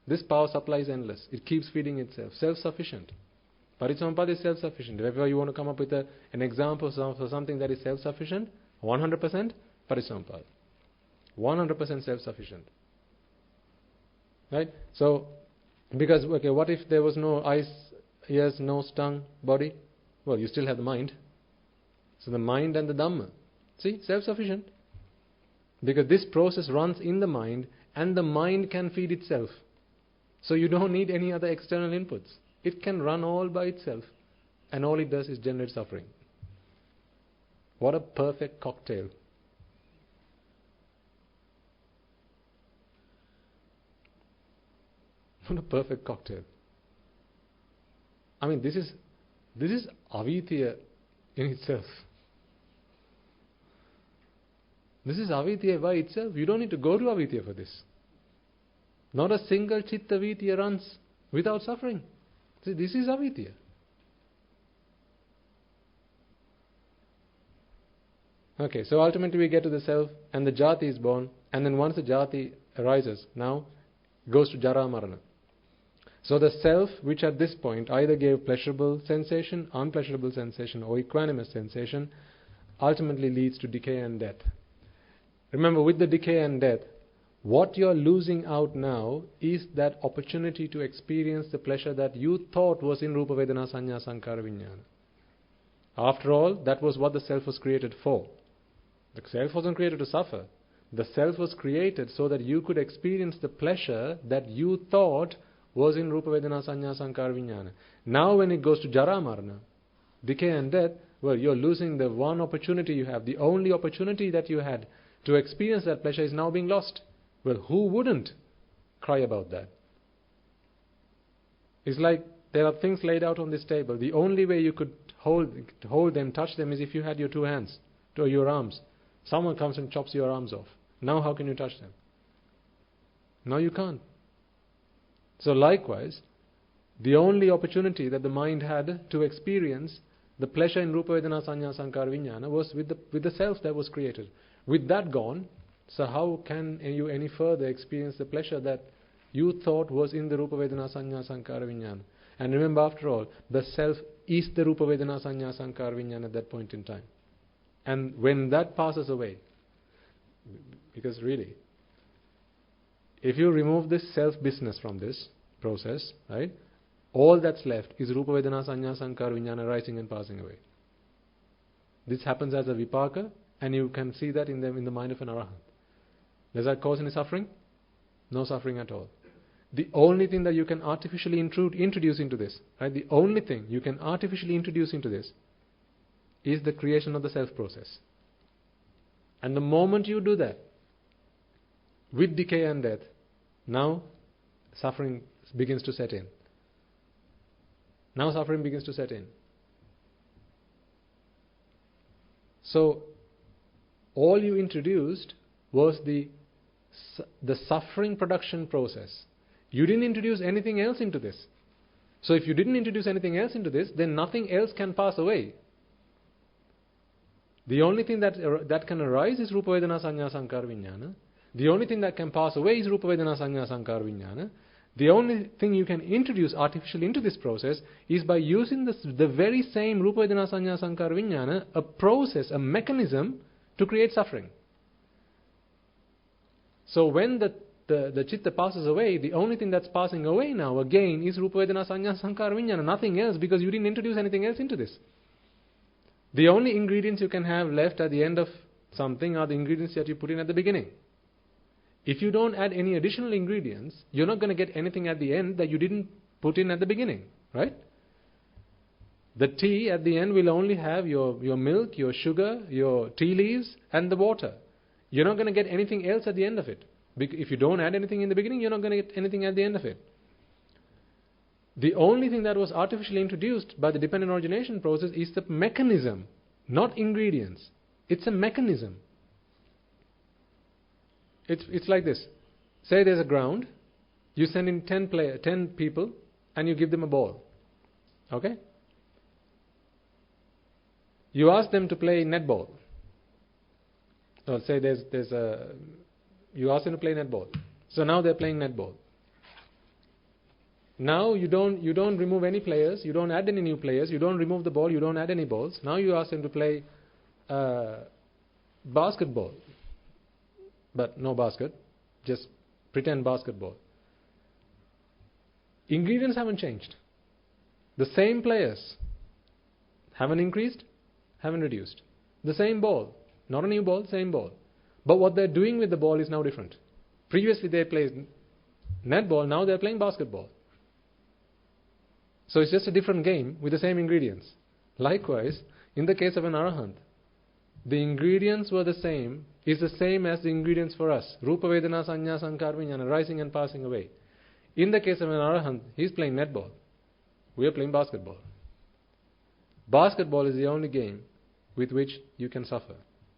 This power supply is endless. It keeps feeding itself. Self-sufficient. Paticcasamuppada is self-sufficient. If you want to come up with an example for something that is self-sufficient, 100% Paticcasamuppada. 100% self-sufficient. Right? So, because, what if there was no eyes, ears, nose, tongue, body? Well, you still have the mind. So the mind and the Dhamma. See, self-sufficient. Because this process runs in the mind and the mind can feed itself. So you don't need any other external inputs. It can run all by itself. And all it does is generate suffering. What a perfect cocktail. What a perfect cocktail. This is avidya in itself. This is avidya by itself. You don't need to go to avidya for this. Not a single chitta vidya runs without suffering. See, this is avidya. Okay, so ultimately we get to the self and the jati is born, and then once the jati arises, now goes to jara marana. So the self, which at this point either gave pleasurable sensation, unpleasurable sensation, or equanimous sensation, ultimately leads to decay and death. Remember, with the decay and death, What you're losing out now is that opportunity to experience the pleasure that you thought was in Rupa Vedana Sanya Sankara Vijnana. After all, that was what the self was created for. The self wasn't created to suffer. The self was created so that you could experience the pleasure that you thought was in Rupa Vedana Sanya Sankara Vijnana. Now when it goes to Jara Marana, decay and death, well, you're losing the one opportunity you have. The only opportunity that you had to experience that pleasure is now being lost. Well, who wouldn't cry about that? It's like there are things laid out on this table. The only way you could hold them, touch them, is if you had your two hands, or your arms. Someone comes and chops your arms off. Now how can you touch them? No, you can't. So likewise, the only opportunity that the mind had to experience the pleasure in Rupa Vedana Sanya Sankara Vijnana was with the self that was created. With that gone, so how can you any further experience the pleasure that you thought was in the Rupa Vedana Sanya Sankara Vijnana? And remember, after all, the self is the Rupa Vedana Sanya Sankara Vijnana at that point in time. And when that passes away, because really, if you remove this self-business from this process, right, all that's left is Rupa Vedana Sanya Sankara Vijnana rising and passing away. This happens as a vipaka, and you can see that in the mind of an arahant. Does that cause any suffering? No suffering at all. The only thing that you can artificially introduce into this, right? The only thing you can artificially introduce into this is the creation of the self process. And the moment you do that, with decay and death, now suffering begins to set in. Now suffering begins to set in. So, all you introduced was the suffering production process. You didn't introduce anything else into this. So if you didn't introduce anything else into this, then nothing else can pass away. The only thing that can arise is Rupa Vedana Sanya Sankara Vijnana. The only thing that can pass away is Rupa Vedana Sanya Sankara Vijnana. The only thing you can introduce artificially into this process is by using the very same Rupa Vedana Sanya Sankara Vijnana, a process, a mechanism to create suffering. So when the chitta passes away, the only thing that's passing away now again is Rupa Vedana Sanya Sankara Vijnana, nothing else, because you didn't introduce anything else into this. The only ingredients you can have left at the end of something are the ingredients that you put in at the beginning. If you don't add any additional ingredients, you're not going to get anything at the end that you didn't put in at the beginning, right? The tea at the end will only have your milk, your sugar, your tea leaves, and the water. You're not going to get anything else at the end of it. If you don't add anything in the beginning, you're not going to get anything at the end of it. The only thing that was artificially introduced by the dependent origination process is the mechanism, not ingredients. It's a mechanism. It's like this. Say there's a ground, you send in 10 people, and you give them a ball. Okay? You ask them to play netball. Or say you ask them to play netball. So now they're playing netball. Now you don't remove any players, you don't add any new players, you don't remove the ball, you don't add any balls. Now you ask them to play basketball. But no basket, just pretend basketball. Ingredients haven't changed. The same players haven't increased, haven't reduced. The same ball, not a new ball, same ball. But what they're doing with the ball is now different. Previously they played netball, now they're playing basketball. So it's just a different game with the same ingredients. Likewise, in the case of an arahant, the ingredients were the same, is the same as the ingredients for us. Rupa Vedana Sanya Sankara Vijnana, rising and passing away. In the case of an arahant, he's playing netball. We are playing basketball. Basketball is the only game with which you can suffer.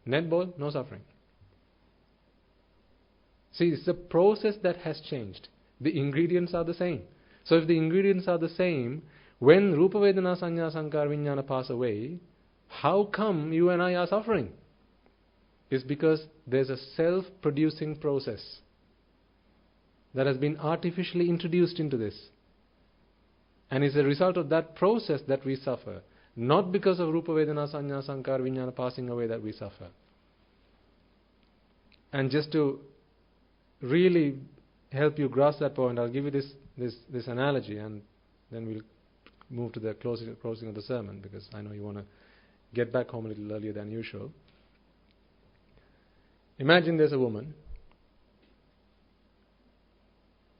Netball, no suffering. See, it's the process that has changed. The ingredients are the same. So if the ingredients are the same, when Rupa Vedana Sanya Sankara Vijnana pass away, how come you and I are suffering? It's because there's a self-producing process that has been artificially introduced into this. And it's a result of that process that we suffer. Not because of Rupa Vedana Sanya Sankara Vijnana passing away that we suffer. And just to really help you grasp that point, I'll give you this analogy, and then we'll move to the closing of the sermon, because I know you want to get back home a little earlier than usual. Imagine there's a woman.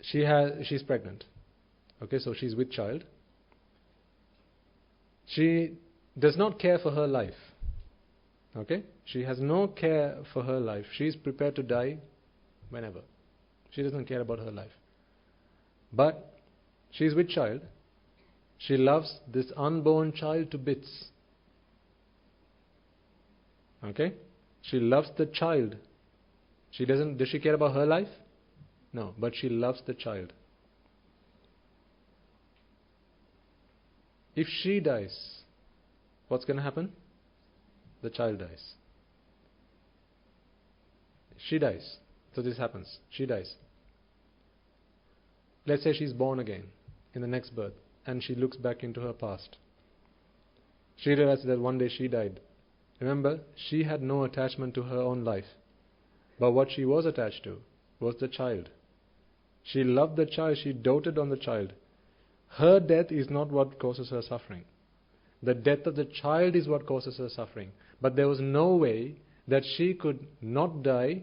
She's pregnant. Okay, so she's with child. She does not care for her life. Okay, she has no care for her life. She's prepared to die whenever. She doesn't care about her life. But she's with child. She loves this unborn child to bits. Okay? She loves the child. Does she care about her life? No, but she loves the child. If she dies, what's going to happen? The child dies. She dies. So this happens. She dies. Let's say she's born again in the next birth, and she looks back into her past. She realizes that one day she died. Remember, she had no attachment to her own life. But what she was attached to was the child. She loved the child. She doted on the child. Her death is not what causes her suffering. The death of the child is what causes her suffering. But there was no way that she could not die,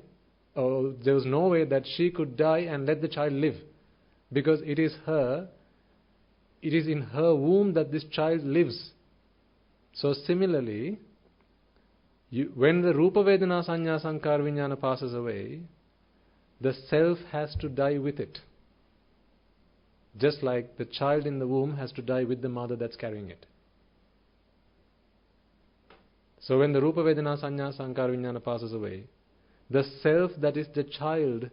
or there was no way that she could die and let the child live. Because it is in her womb that this child lives. So similarly, when the Rupa Vedana Sanya Sankara Vijnana passes away, the self has to die with it. Just like the child in the womb has to die with the mother that's carrying it. So when the Rupa Vedana Sanya Sankara Vijnana passes away, the self that is the child,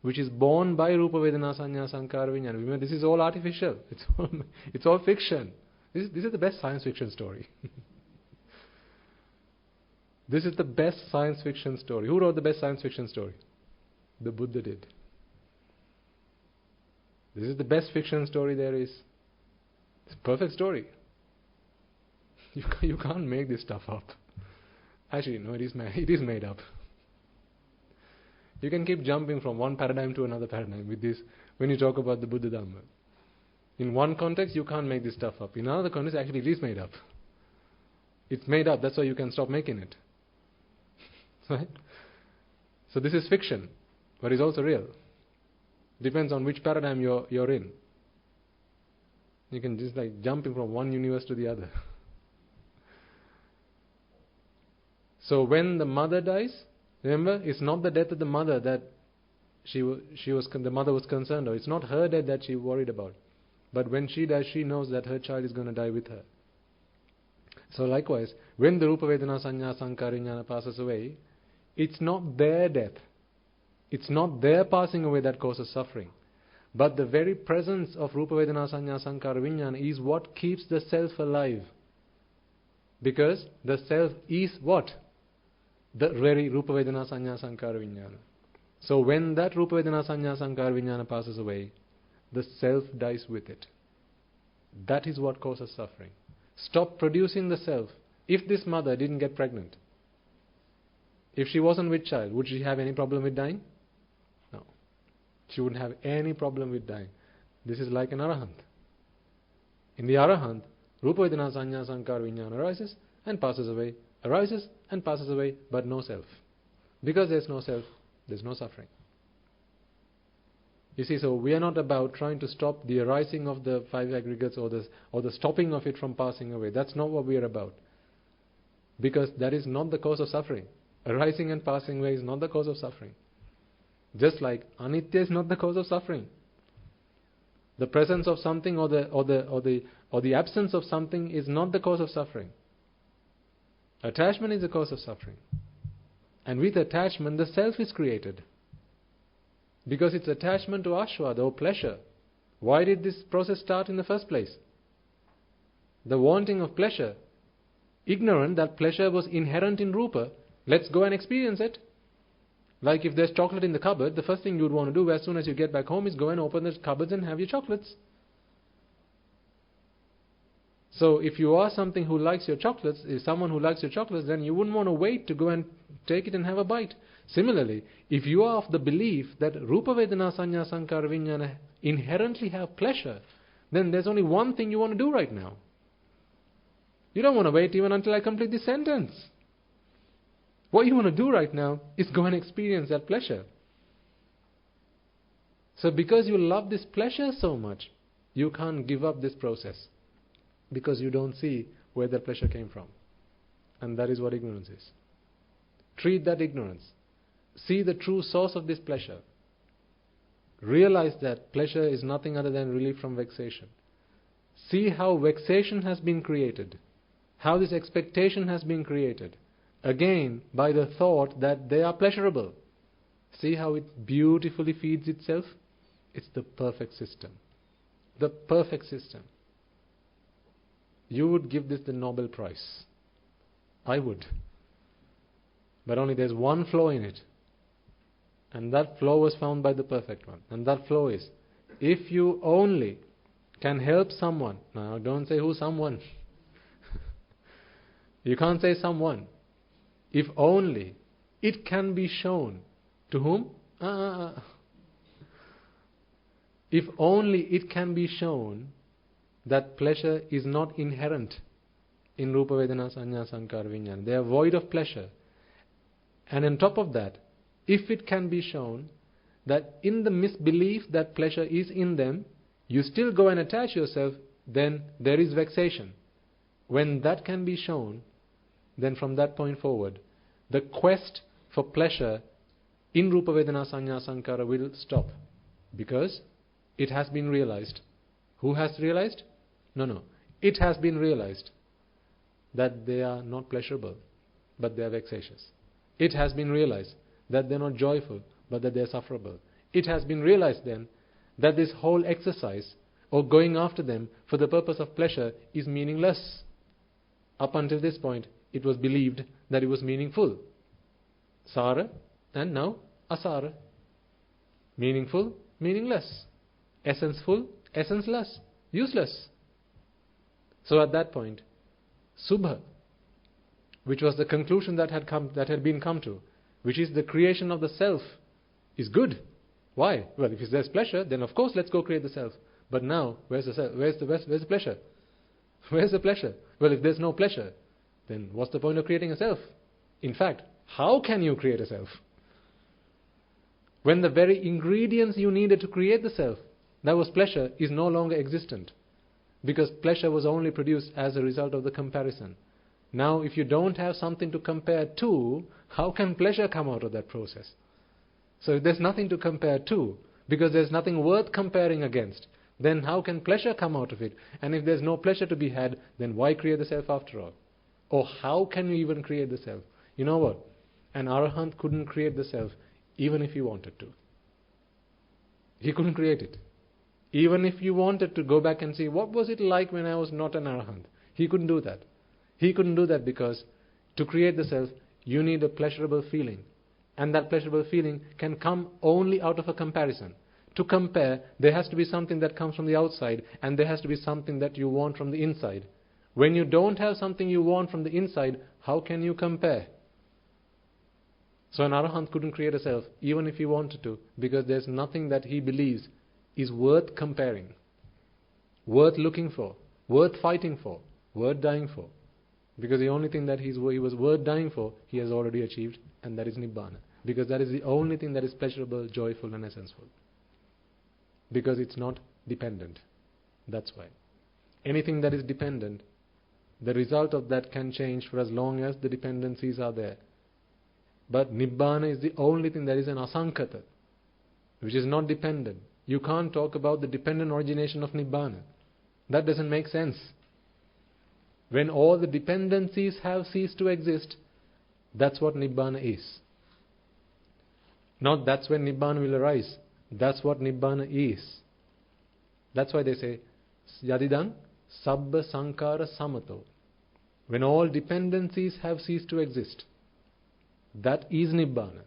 which is born by Rupa Vedana Sanya Sankara Vijnana. Remember, this is all artificial. It's all fiction. This is the best science fiction story. This is the best science fiction story. Who wrote the best science fiction story? The Buddha did. This is the best fiction story there is. It's a perfect story. You can't make this stuff up. Actually, no, it is made up. You can keep jumping from one paradigm to another paradigm with this when you talk about the Buddha Dhamma. In one context, you can't make this stuff up. In another context, actually it is made up. It's made up, that's why you can stop making it. Right? So this is fiction, but it's also real. Depends on which paradigm you're in. You can just like jumping from one universe to the other. So when the mother dies, remember, it's not the death of the mother that the mother was concerned of. It's not her death that she worried about. But when she dies, she knows that her child is going to die with her. So likewise, when the Rupa Vedana Sanya Sankara Vijnana passes away, it's not their death. It's not their passing away that causes suffering. But the very presence of Rupa Vedana Sanya Sankara Vijnana is what keeps the self alive. Because the self is what? The very Rupa Vedana Sanya Sankara Vijnana. So when that Rupa Vedana Sanya Sankara Vijnana passes away, the self dies with it. That is what causes suffering. Stop producing the self. If this mother didn't get pregnant, if she wasn't with child, would she have any problem with dying? No. She wouldn't have any problem with dying. This is like an Arahant. In the Arahant, Rupa Vedana Sanya Sankara Vijnana arises and passes away, arises and passes away, but no self. Because there's no self, there's no suffering. You see, so we are not about trying to stop the arising of the five aggregates or the stopping of it from passing away. That's not what we are about. Because that is not the cause of suffering. Arising and passing away is not the cause of suffering. Just like anitya is not the cause of suffering. The presence of something or the absence of something is not the cause of suffering. Attachment is the cause of suffering. And with attachment, the self is created. Because it's attachment to ashwada or pleasure. Why did this process start in the first place? The wanting of pleasure. Ignorant that pleasure was inherent in Rupa. Let's go and experience it. Like if there's chocolate in the cupboard, the first thing you would want to do as soon as you get back home is go and open the cupboards and have your chocolates. So if you are someone who likes your chocolates, then you wouldn't want to wait to go and take it and have a bite. Similarly, if you are of the belief that Rupa Vedana Sanya Sankara Vijnana inherently have pleasure, then there's only one thing you want to do right now. You don't want to wait even until I complete this sentence. What you want to do right now is go and experience that pleasure. So because you love this pleasure so much, you can't give up this process. Because you don't see where that pleasure came from. And that is what ignorance is. Treat that ignorance. See the true source of this pleasure. Realize that pleasure is nothing other than relief from vexation. See how vexation has been created. How this expectation has been created. Again, by the thought that they are pleasurable. See how it beautifully feeds itself? It's the perfect system. The perfect system. You would give this the Nobel Prize. I would. But only there's one flaw in it. And that flaw was found by the perfect one. And that flaw is, if you only can help someone, now don't say who someone. You can't say someone. If only it can be shown. To whom? If only it can be shown that pleasure is not inherent in Rupa Vedana Sanya Sankara Vijnana. They are void of pleasure. And on top of that, if it can be shown that in the misbelief that pleasure is in them, you still go and attach yourself, then there is vexation. When that can be shown, then from that point forward, the quest for pleasure in Rupa Vedana Sanya Sankara will stop. Because it has been realized. Who has realized? No. It has been realized that they are not pleasurable, but they are vexatious. It has been realized that they are not joyful, but that they are sufferable. It has been realized then that this whole exercise or going after them for the purpose of pleasure is meaningless. Up until this point, it was believed that it was meaningful. Sara, and now asara. Meaningful, meaningless. Essenseful, essenceless, useless. So at that point, Subha, which was the conclusion that had been come to, which is the creation of the self, is good. Why? Well, if there's pleasure, then of course let's go create the self. But now, where's the self? Where's the pleasure? Where's the pleasure? Well, if there's no pleasure, then what's the point of creating a self? In fact, how can you create a self? When the very ingredients you needed to create the self, that was pleasure, is no longer existent. Because pleasure was only produced as a result of the comparison. Now, if you don't have something to compare to, how can pleasure come out of that process? So if there's nothing to compare to, because there's nothing worth comparing against, then how can pleasure come out of it? And if there's no pleasure to be had, then why create the self after all? Or how can you even create the self? You know what? An Arahant couldn't create the self even if he wanted to. He couldn't create it. Even if you wanted to go back and see what was it like when I was not an Arahant, he couldn't do that. He couldn't do that because to create the self, you need a pleasurable feeling. And that pleasurable feeling can come only out of a comparison. To compare, there has to be something that comes from the outside, and there has to be something that you want from the inside. When you don't have something you want from the inside, how can you compare? So an Arahant couldn't create a self, even if he wanted to, because there's nothing that he believes is worth comparing, worth looking for, worth fighting for, worth dying for. Because the only thing that he was worth dying for, he has already achieved, and that is Nibbana. Because that is the only thing that is pleasurable, joyful and essential. Because it's not dependent. That's why. Anything that is dependent, the result of that can change for as long as the dependencies are there. But Nibbana is the only thing that is an asankata, which is not dependent. You can't talk about the dependent origination of Nibbana. That doesn't make sense. When all the dependencies have ceased to exist, that's what Nibbana is. Not that's when Nibbana will arise. That's what Nibbana is. That's why they say, Yadidang Sabba Sankara Samato. When all dependencies have ceased to exist, that is Nibbana.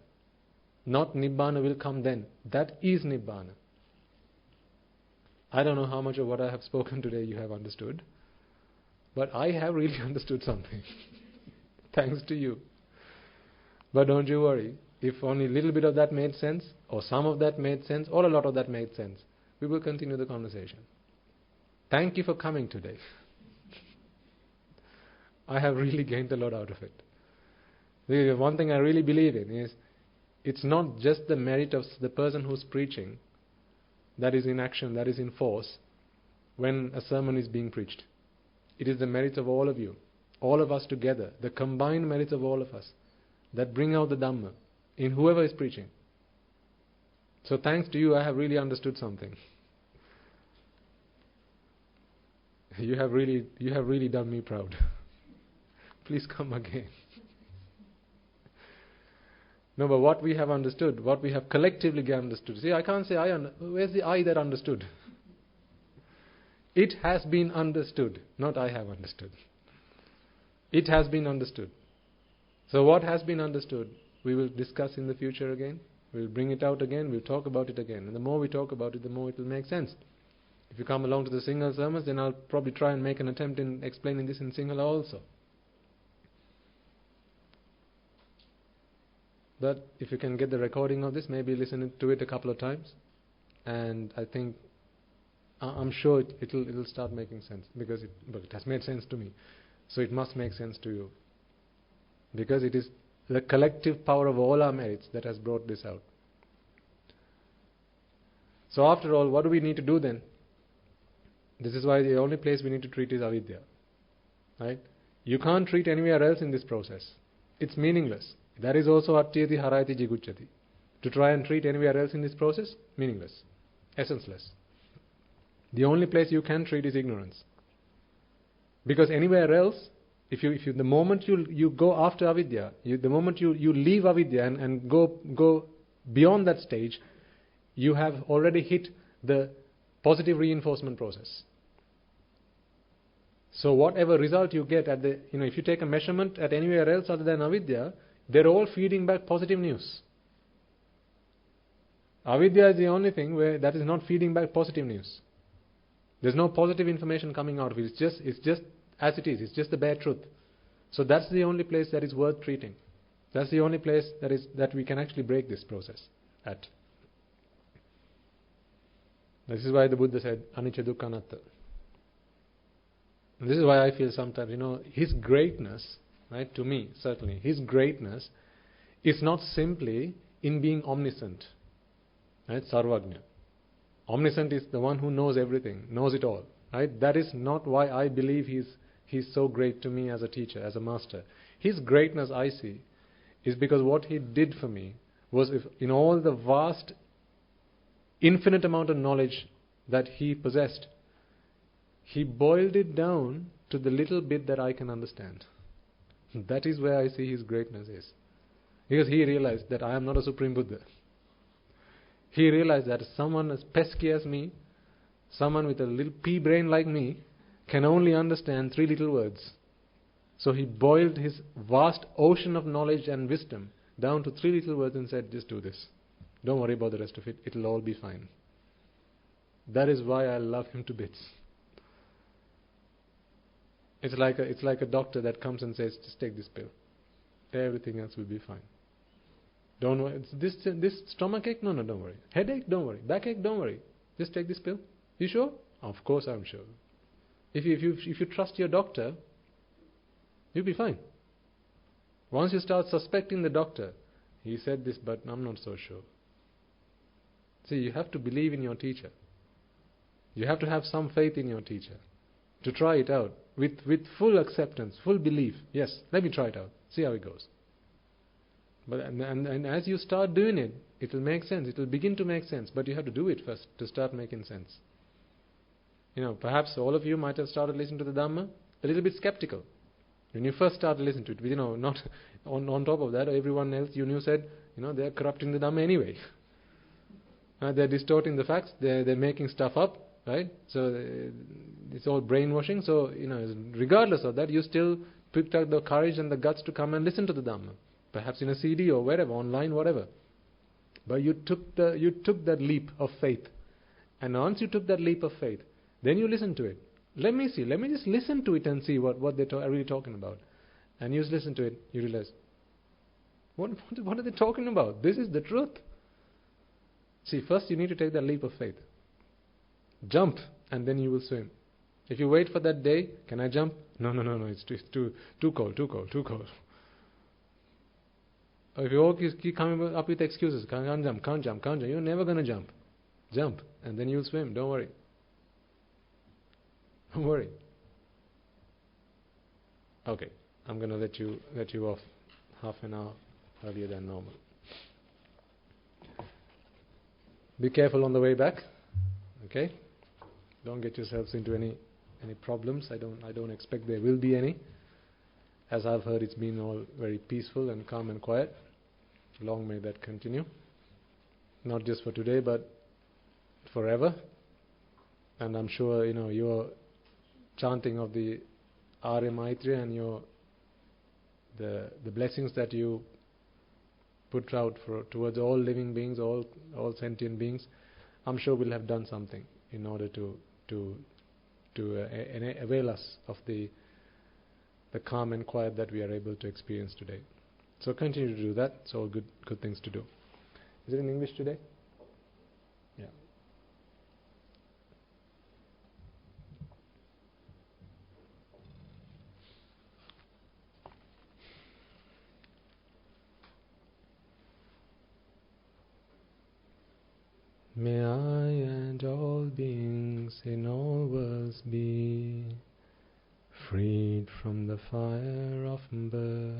Not Nibbana will come then. That is Nibbana. I don't know how much of what I have spoken today you have understood. But I have really understood something. Thanks to you. But don't you worry. If only a little bit of that made sense, or some of that made sense, or a lot of that made sense, we will continue the conversation. Thank you for coming today. I have really gained a lot out of it. The one thing I really believe in is, it's not just the merit of the person who's preaching that is in action, that is in force, when a sermon is being preached. It is the merits of all of you, all of us together, the combined merits of all of us, that bring out the Dhamma in whoever is preaching. So thanks to you, I have really understood something. You have really done me proud. Please come again. No, but what we have understood, what we have collectively understood. See, I can't say where's the I that understood? It has been understood, not I have understood. It has been understood. So what has been understood, we will discuss in the future again. We'll bring it out again, we'll talk about it again. And the more we talk about it, the more it will make sense. If you come along to the Sinhala sermons, then I'll probably try and make an attempt in explaining this in Sinhala also. But if you can get the recording of this, maybe listen to it a couple of times. And I think, I'm sure it'll start making sense. Because it has made sense to me. So it must make sense to you. Because it is the collective power of all our merits that has brought this out. So after all, what do we need to do then? This is why the only place we need to treat is avidya. Right? You can't treat anywhere else in this process. It's meaningless. That is also attiyati harayati jigucchati. To try and treat anywhere else in this process, meaningless, essenceless. The only place you can treat is ignorance. Because anywhere else, if you the moment you go after avidya, the moment you leave avidya and go beyond that stage, you have already hit the positive reinforcement process. So whatever result you get at if you take a measurement at anywhere else other than avidya, they're all feeding back positive news. Avidya is the only thing that is not feeding back positive news. There's no positive information coming out of it. It's just as it is. It's just the bare truth. So that's the only place that is worth treating. That's the only place that we can actually break this process at. This is why the Buddha said, anicca dukkha anatta. And this is why I feel sometimes, his greatness, right, to me, certainly, his greatness is not simply in being omniscient. Right, sarvagnya. Omniscient is the one who knows everything, knows it all. Right? That is not why I believe he's so great to me as a teacher, as a master. His greatness, I see, is because what he did for me was, in all the vast, infinite amount of knowledge that he possessed, he boiled it down to the little bit that I can understand. That is where I see his greatness is. Because he realized that I am not a Supreme Buddha. He realized that someone as pesky as me, someone with a little pea brain like me, can only understand 3 little words. So he boiled his vast ocean of knowledge and wisdom down to 3 little words and said, just do this. Don't worry about the rest of it. It'll all be fine. That is why I love him to bits. It's like a doctor that comes and says, just take this pill. Everything else will be fine. Don't worry. This stomach ache? No, don't worry. Headache? Don't worry. Backache? Don't worry. Just take this pill. You sure? Of course I'm sure. If you trust your doctor, you'll be fine. Once you start suspecting the doctor, he said this, but I'm not so sure. See, you have to believe in your teacher. You have to have some faith in your teacher to try it out with full acceptance, full belief. Yes, let me try it out. See how it goes. But and as you start doing it, it will make sense. It will begin to make sense. But you have to do it first to start making sense. Perhaps all of you might have started listening to the Dhamma a little bit skeptical when you first started listening to it. Not on top of that, everyone else you knew said, they're corrupting the Dhamma anyway. They're distorting the facts. They're making stuff up, right? So it's all brainwashing. So regardless of that, you still picked up the courage and the guts to come and listen to the Dhamma. Perhaps in a CD or wherever, online, whatever. But you took that leap of faith. And once you took that leap of faith, then you listen to it. Let me just listen to it and see what they're really talking about. And you just listen to it, you realize, What are they talking about? This is the truth. See, first you need to take that leap of faith. Jump, and then you will swim. If you wait for that day, can I jump? No, it's too cold. Or if you all keep coming up with excuses, can't jump, you're never going to jump. Jump, and then you'll swim, don't worry. Don't worry. Okay, I'm going to let you off half an hour earlier than normal. Be careful on the way back. Okay? Don't get yourselves into any problems. I don't expect there will be any. As I've heard, it's been all very peaceful and calm and quiet. Long may that continue. Not just for today, but forever. And I'm sure, your chanting of the Arya Maitreya and the blessings that you put out towards all living beings, all sentient beings, I'm sure will have done something in order to avail us of the calm and quiet that we are able to experience today. So continue to do that. It's all good things to do. Is it in English today? Yeah. May I and all beings in all worlds be freed from the fire of birth,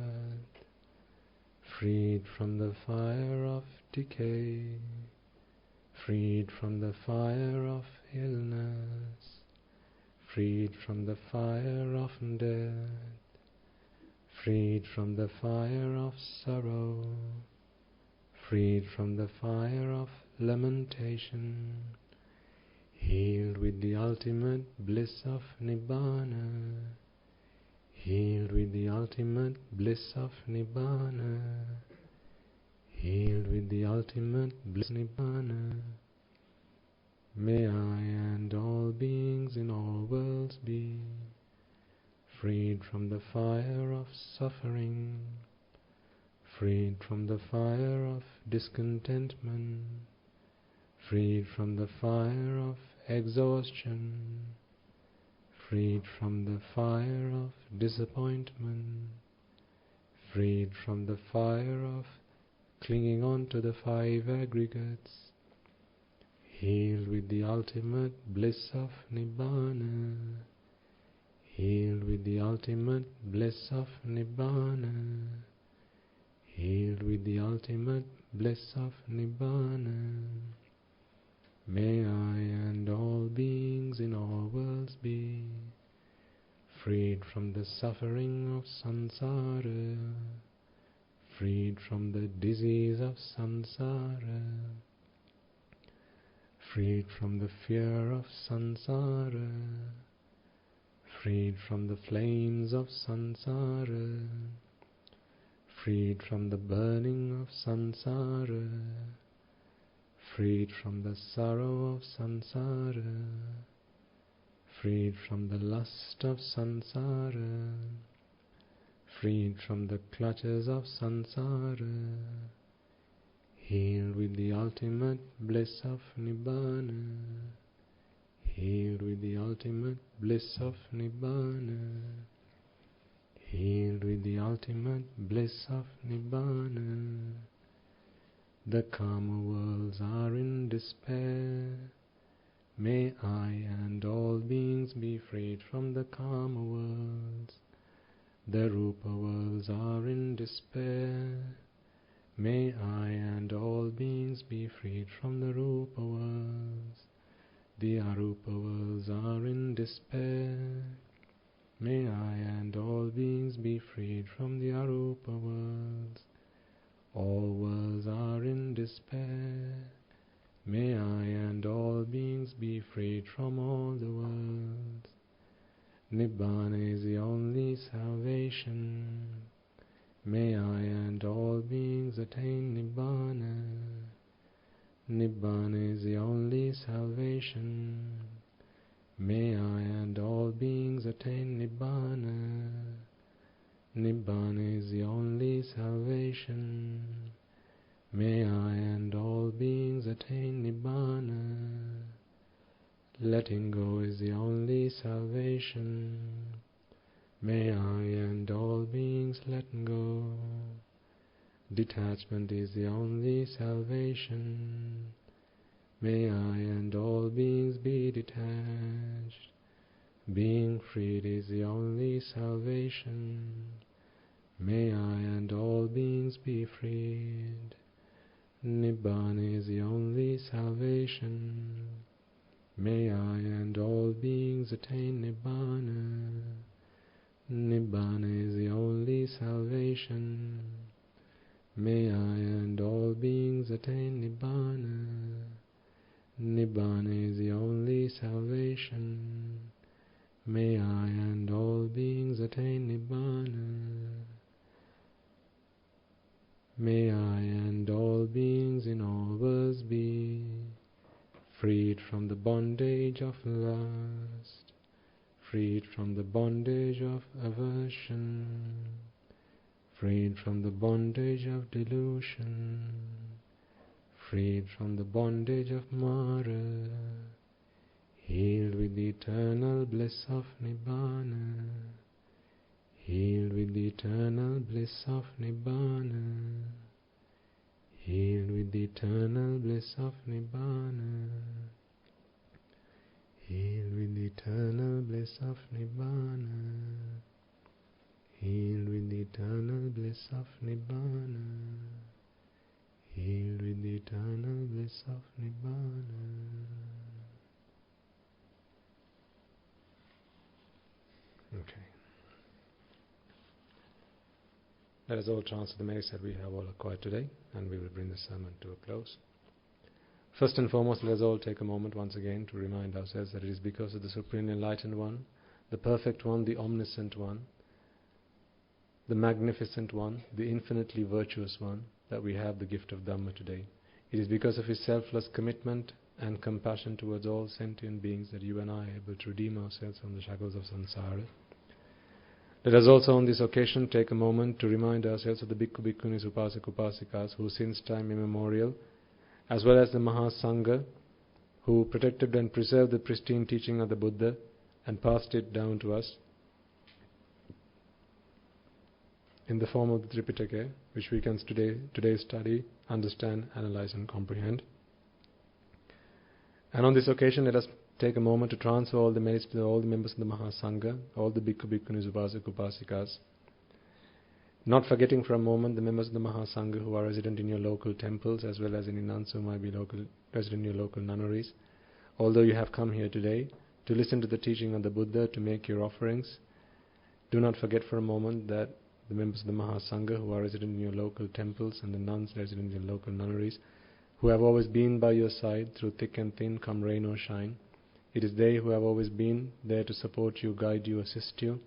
freed from the fire of decay, freed from the fire of illness, freed from the fire of death, freed from the fire of sorrow, freed from the fire of lamentation, healed with the ultimate bliss of Nibbana, healed with the ultimate bliss of Nibbana, healed with the ultimate bliss of Nibbana. May I and all beings in all worlds be freed from the fire of suffering, freed from the fire of discontentment, freed from the fire of exhaustion, freed from the fire of disappointment, freed from the fire of clinging on to the five aggregates, healed with the ultimate bliss of Nibbana, healed with the ultimate bliss of Nibbana, healed with the ultimate bliss of Nibbana. May I and all beings in all worlds be freed from the suffering of samsara, freed from the disease of samsara, freed from the fear of samsara, freed from the flames of samsara, freed from the burning of samsara, freed from the sorrow of samsara, freed from the lust of samsara, freed from the clutches of samsara, healed with the ultimate bliss of Nibbana, healed with the ultimate bliss of Nibbana, healed with the ultimate bliss of Nibbana. The karma worlds are in despair. May I and all beings be freed from the karma worlds. The rupa worlds are in despair. May I and all beings be freed from the rupa worlds. The arupa worlds are in despair. May I and all beings be freed from the arupa worlds. All worlds are in despair. May I and all beings be freed from all the worlds. Nibbana is the only salvation. May I and all beings attain Nibbana. Nibbana is the only salvation. May I and all beings attain Nibbana. Nibbana is the only salvation. May I and all beings attain Nibbana. Letting go is the only salvation. May I and all beings let go. Detachment is the only salvation. May I and all beings be detached. Being freed is the only salvation. May I and all beings be freed. Nibbana is the only salvation. May I and all beings attain Nibbana. Nibbana is the only salvation. May I and all beings attain Nibbana. Nibbana is the only salvation. May I and all beings attain Nibbana. May I and all beings in all worlds be freed from the bondage of lust, freed from the bondage of aversion, freed from the bondage of delusion, freed from the bondage of Mara, healed with the eternal bliss of Nibbana, healed with the eternal bliss of Nibbana, healed with the eternal bliss of Nibbana, healed with the eternal bliss of Nibbana, healed with the eternal bliss of Nibbana, healed with the eternal bliss of Nibbana. Okay. Let us all transfer the merits that we have all acquired today, and we will bring the sermon to a close. First and foremost, let us all take a moment once again to remind ourselves that it is because of the Supremely Enlightened One, the Perfect One, the Omniscient One, the Magnificent One, the Infinitely Virtuous One, that we have the gift of Dhamma today. It is because of His selfless commitment and compassion towards all sentient beings that you and I are able to redeem ourselves from the shackles of samsara. Let us also on this occasion take a moment to remind ourselves of the Bhikkhu Bhikkhunis, Upasak Upasikas, who since time immemorial, as well as the Mahasangha, who protected and preserved the pristine teaching of the Buddha and passed it down to us in the form of the Tripitaka, which we can today study, understand, analyze and comprehend. And on this occasion, let us take a moment to transfer all the merits to all the members of the Mahasangha, all the Bhikkhu Bhikkhunis, Upasak Upasikas, not forgetting for a moment the members of the Mahasangha who are resident in your local temples, as well as any nuns who might be resident in your local nunneries. Although you have come here today to listen to the teaching of the Buddha, to make your offerings, do not forget for a moment that the members of the Mahasangha who are resident in your local temples and the nuns resident in your local nunneries, who have always been by your side through thick and thin, come rain or shine. It is they who have always been there to support you, guide you, assist you.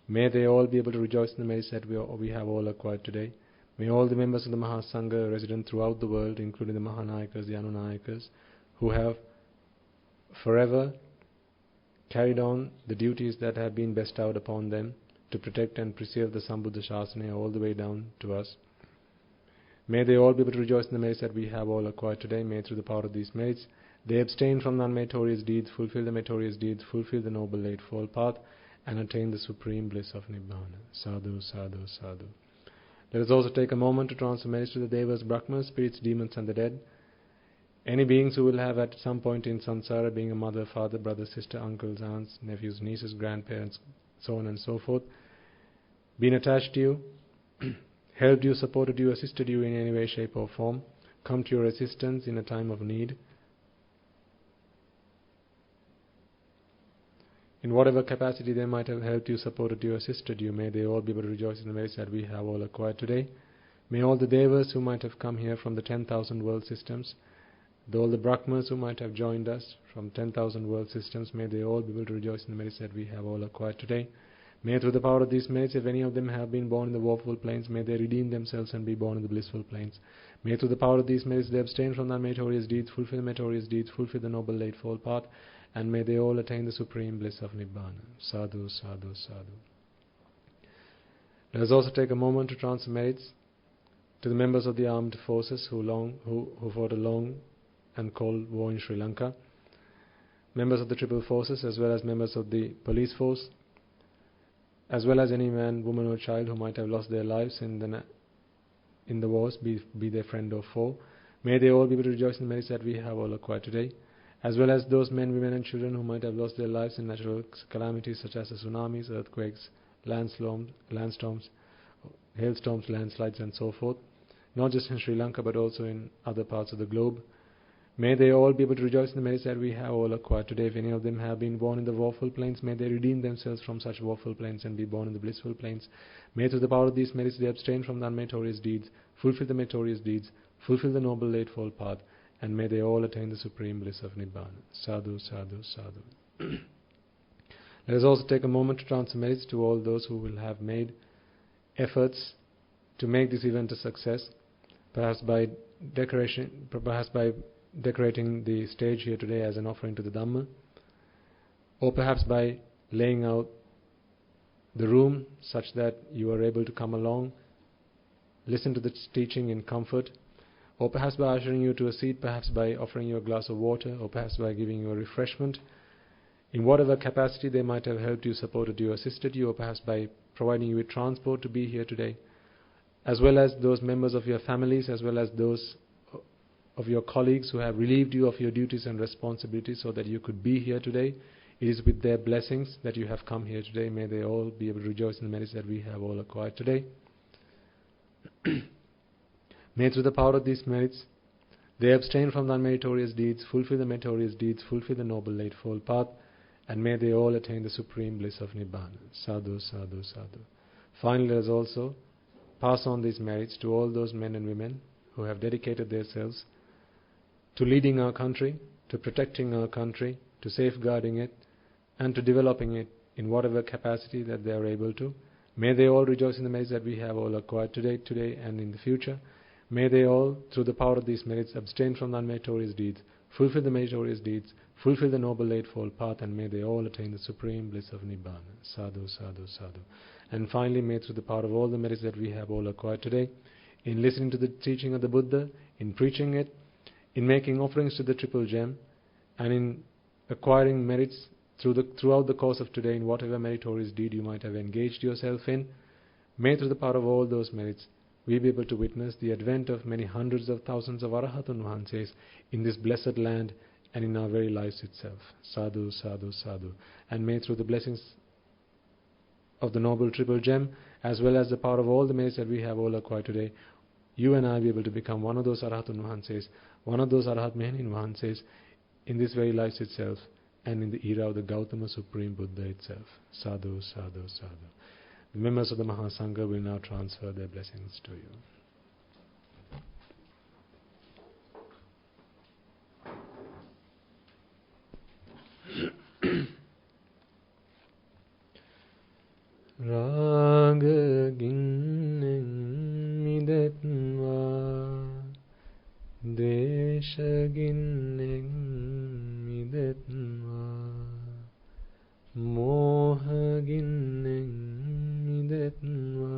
May they all be able to rejoice in the merits that we have all acquired today. May all the members of the Mahasangha resident throughout the world, including the Mahanayakas, the Anunayakas, who have forever carried on the duties that have been bestowed upon them to protect and preserve the Sambuddha Shasana all the way down to us. May they all be able to rejoice in the merits that we have all acquired today. May through the power of these merits they abstain from non-meritorious deeds, fulfill the meritorious deeds, fulfill the Noble Eightfold Path, and attain the supreme bliss of Nibbana. Sadhu, sadhu, sadhu. Let us also take a moment to transfer merits to the Devas, Brahmas, spirits, demons and the dead. Any beings who will have at some point in samsara, being a mother, father, brother, sister, uncles, aunts, nephews, nieces, grandparents, so on and so forth, been attached to you, helped you, supported you, assisted you in any way, shape or form, come to your assistance in a time of need, in whatever capacity they might have helped you, supported you, assisted you, may they all be able to rejoice in the merits that we have all acquired today. May all the Devas who might have come here from the 10,000 world systems, all the Brahmas who might have joined us from 10,000 world systems, may they all be able to rejoice in the merits that we have all acquired today. May through the power of these merits, if any of them have been born in the woeful planes, may they redeem themselves and be born in the blissful planes. May through the power of these merits they abstain from non-meritorious deeds, fulfill the meritorious deeds, fulfill the Noble Eightfold Path, and may they all attain the supreme bliss of Nibbana. Sadhu, sadhu, sadhu. Let us also take a moment to transfer merits to the members of the armed forces who fought a long and cold war in Sri Lanka, members of the triple forces, as well as members of the police force, as well as any man, woman or child who might have lost their lives in the wars, be they friend or foe. May they all be able to rejoice in the merits that we have all acquired today, as well as those men, women and children who might have lost their lives in natural calamities such as the tsunamis, earthquakes, landstorms, hailstorms, landslides and so forth, not just in Sri Lanka but also in other parts of the globe. May they all be able to rejoice in the merits that we have all acquired today. If any of them have been born in the woeful plains, may they redeem themselves from such woeful plains and be born in the blissful plains. May through the power of these merits they abstain from the unmeritorious deeds, fulfill the meritorious deeds, fulfill the noble eightfold path, and may they all attain the supreme bliss of Nibbana. Sadhu, sadhu, sadhu. Let us also take a moment to transfer merits to all those who will have made efforts to make this event a success, perhaps by decorating the stage here today as an offering to the Dhamma, or perhaps by laying out the room such that you are able to come along, listen to the teaching in comfort, or perhaps by ushering you to a seat, perhaps by offering you a glass of water, or perhaps by giving you a refreshment. In whatever capacity they might have helped you, supported you, assisted you, or perhaps by providing you with transport to be here today, as well as those members of your families, as well as those of your colleagues who have relieved you of your duties and responsibilities so that you could be here today. It is with their blessings that you have come here today. May they all be able to rejoice in the merits that we have all acquired today. May through the power of these merits they abstain from the unmeritorious deeds, fulfill the meritorious deeds, fulfill the noble eightfold path, and may they all attain the supreme bliss of Nibbana. Sadhu, sadhu, sadhu. Finally, let us also pass on these merits to all those men and women who have dedicated themselves to leading our country, to protecting our country, to safeguarding it, and to developing it in whatever capacity that they are able to. May they all rejoice in the merits that we have all acquired today and in the future. May they all, through the power of these merits, abstain from the unmeritorious deeds, fulfill the meritorious deeds, fulfill the noble eightfold path, and may they all attain the supreme bliss of Nibbana. Sadhu, sadhu, sadhu. And finally, may through the power of all the merits that we have all acquired today, in listening to the teaching of the Buddha, in preaching it, in making offerings to the Triple Gem, and in acquiring merits throughout the course of today in whatever meritorious deed you might have engaged yourself in, may through the power of all those merits we be able to witness the advent of many hundreds of thousands of Arahatun Vahanses in this blessed land and in our very lives itself. Sadhu, sadhu, sadhu. And may through the blessings of the Noble Triple Gem, as well as the power of all the merits that we have all acquired today, you and I be able to become one of those Arahatun Vahanses, one of those Arahat Mehanin Vahanses in this very life itself and in the era of the Gautama Supreme Buddha itself. Sadhu, sadhu, sadhu. The members of the Mahasangha will now transfer their blessings to you. Raga ginnen midetva, desha ginnen midetva, moha ginnen midetva,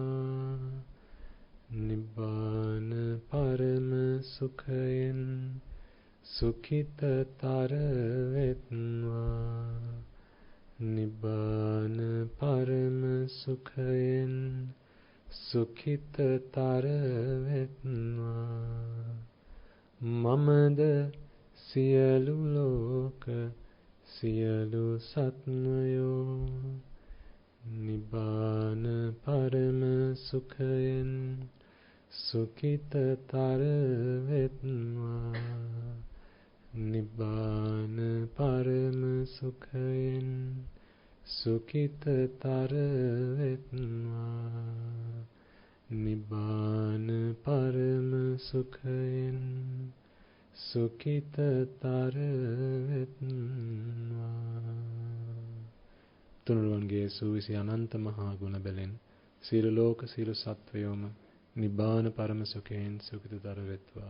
Nibbana parama sukhayen sukhita taravetva. Nibbana parama sukhayen sukhita taravetva. Mamada siyalu loka siyalu satmayo. Nibbana parama sukhayen sukhita taravetva. Nibbana parama sukhayen sukhita taravetva. Nibbana parama sukhayen sukhita taravetva. Tunuruwange suvisi ananta mahaguna belen siru loka siru sattvayoma Nibbana parama sukhayen sukhita taravetva.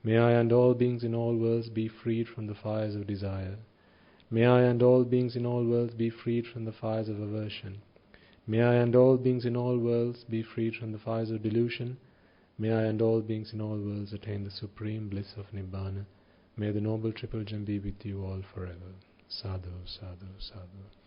May I and all beings in all worlds be freed from the fires of desire. May I and all beings in all worlds be freed from the fires of aversion. May I and all beings in all worlds be freed from the fires of delusion. May I and all beings in all worlds attain the supreme bliss of Nibbana. May the Noble Triple Gem be with you all forever. Sadhu, sadhu, sadhu.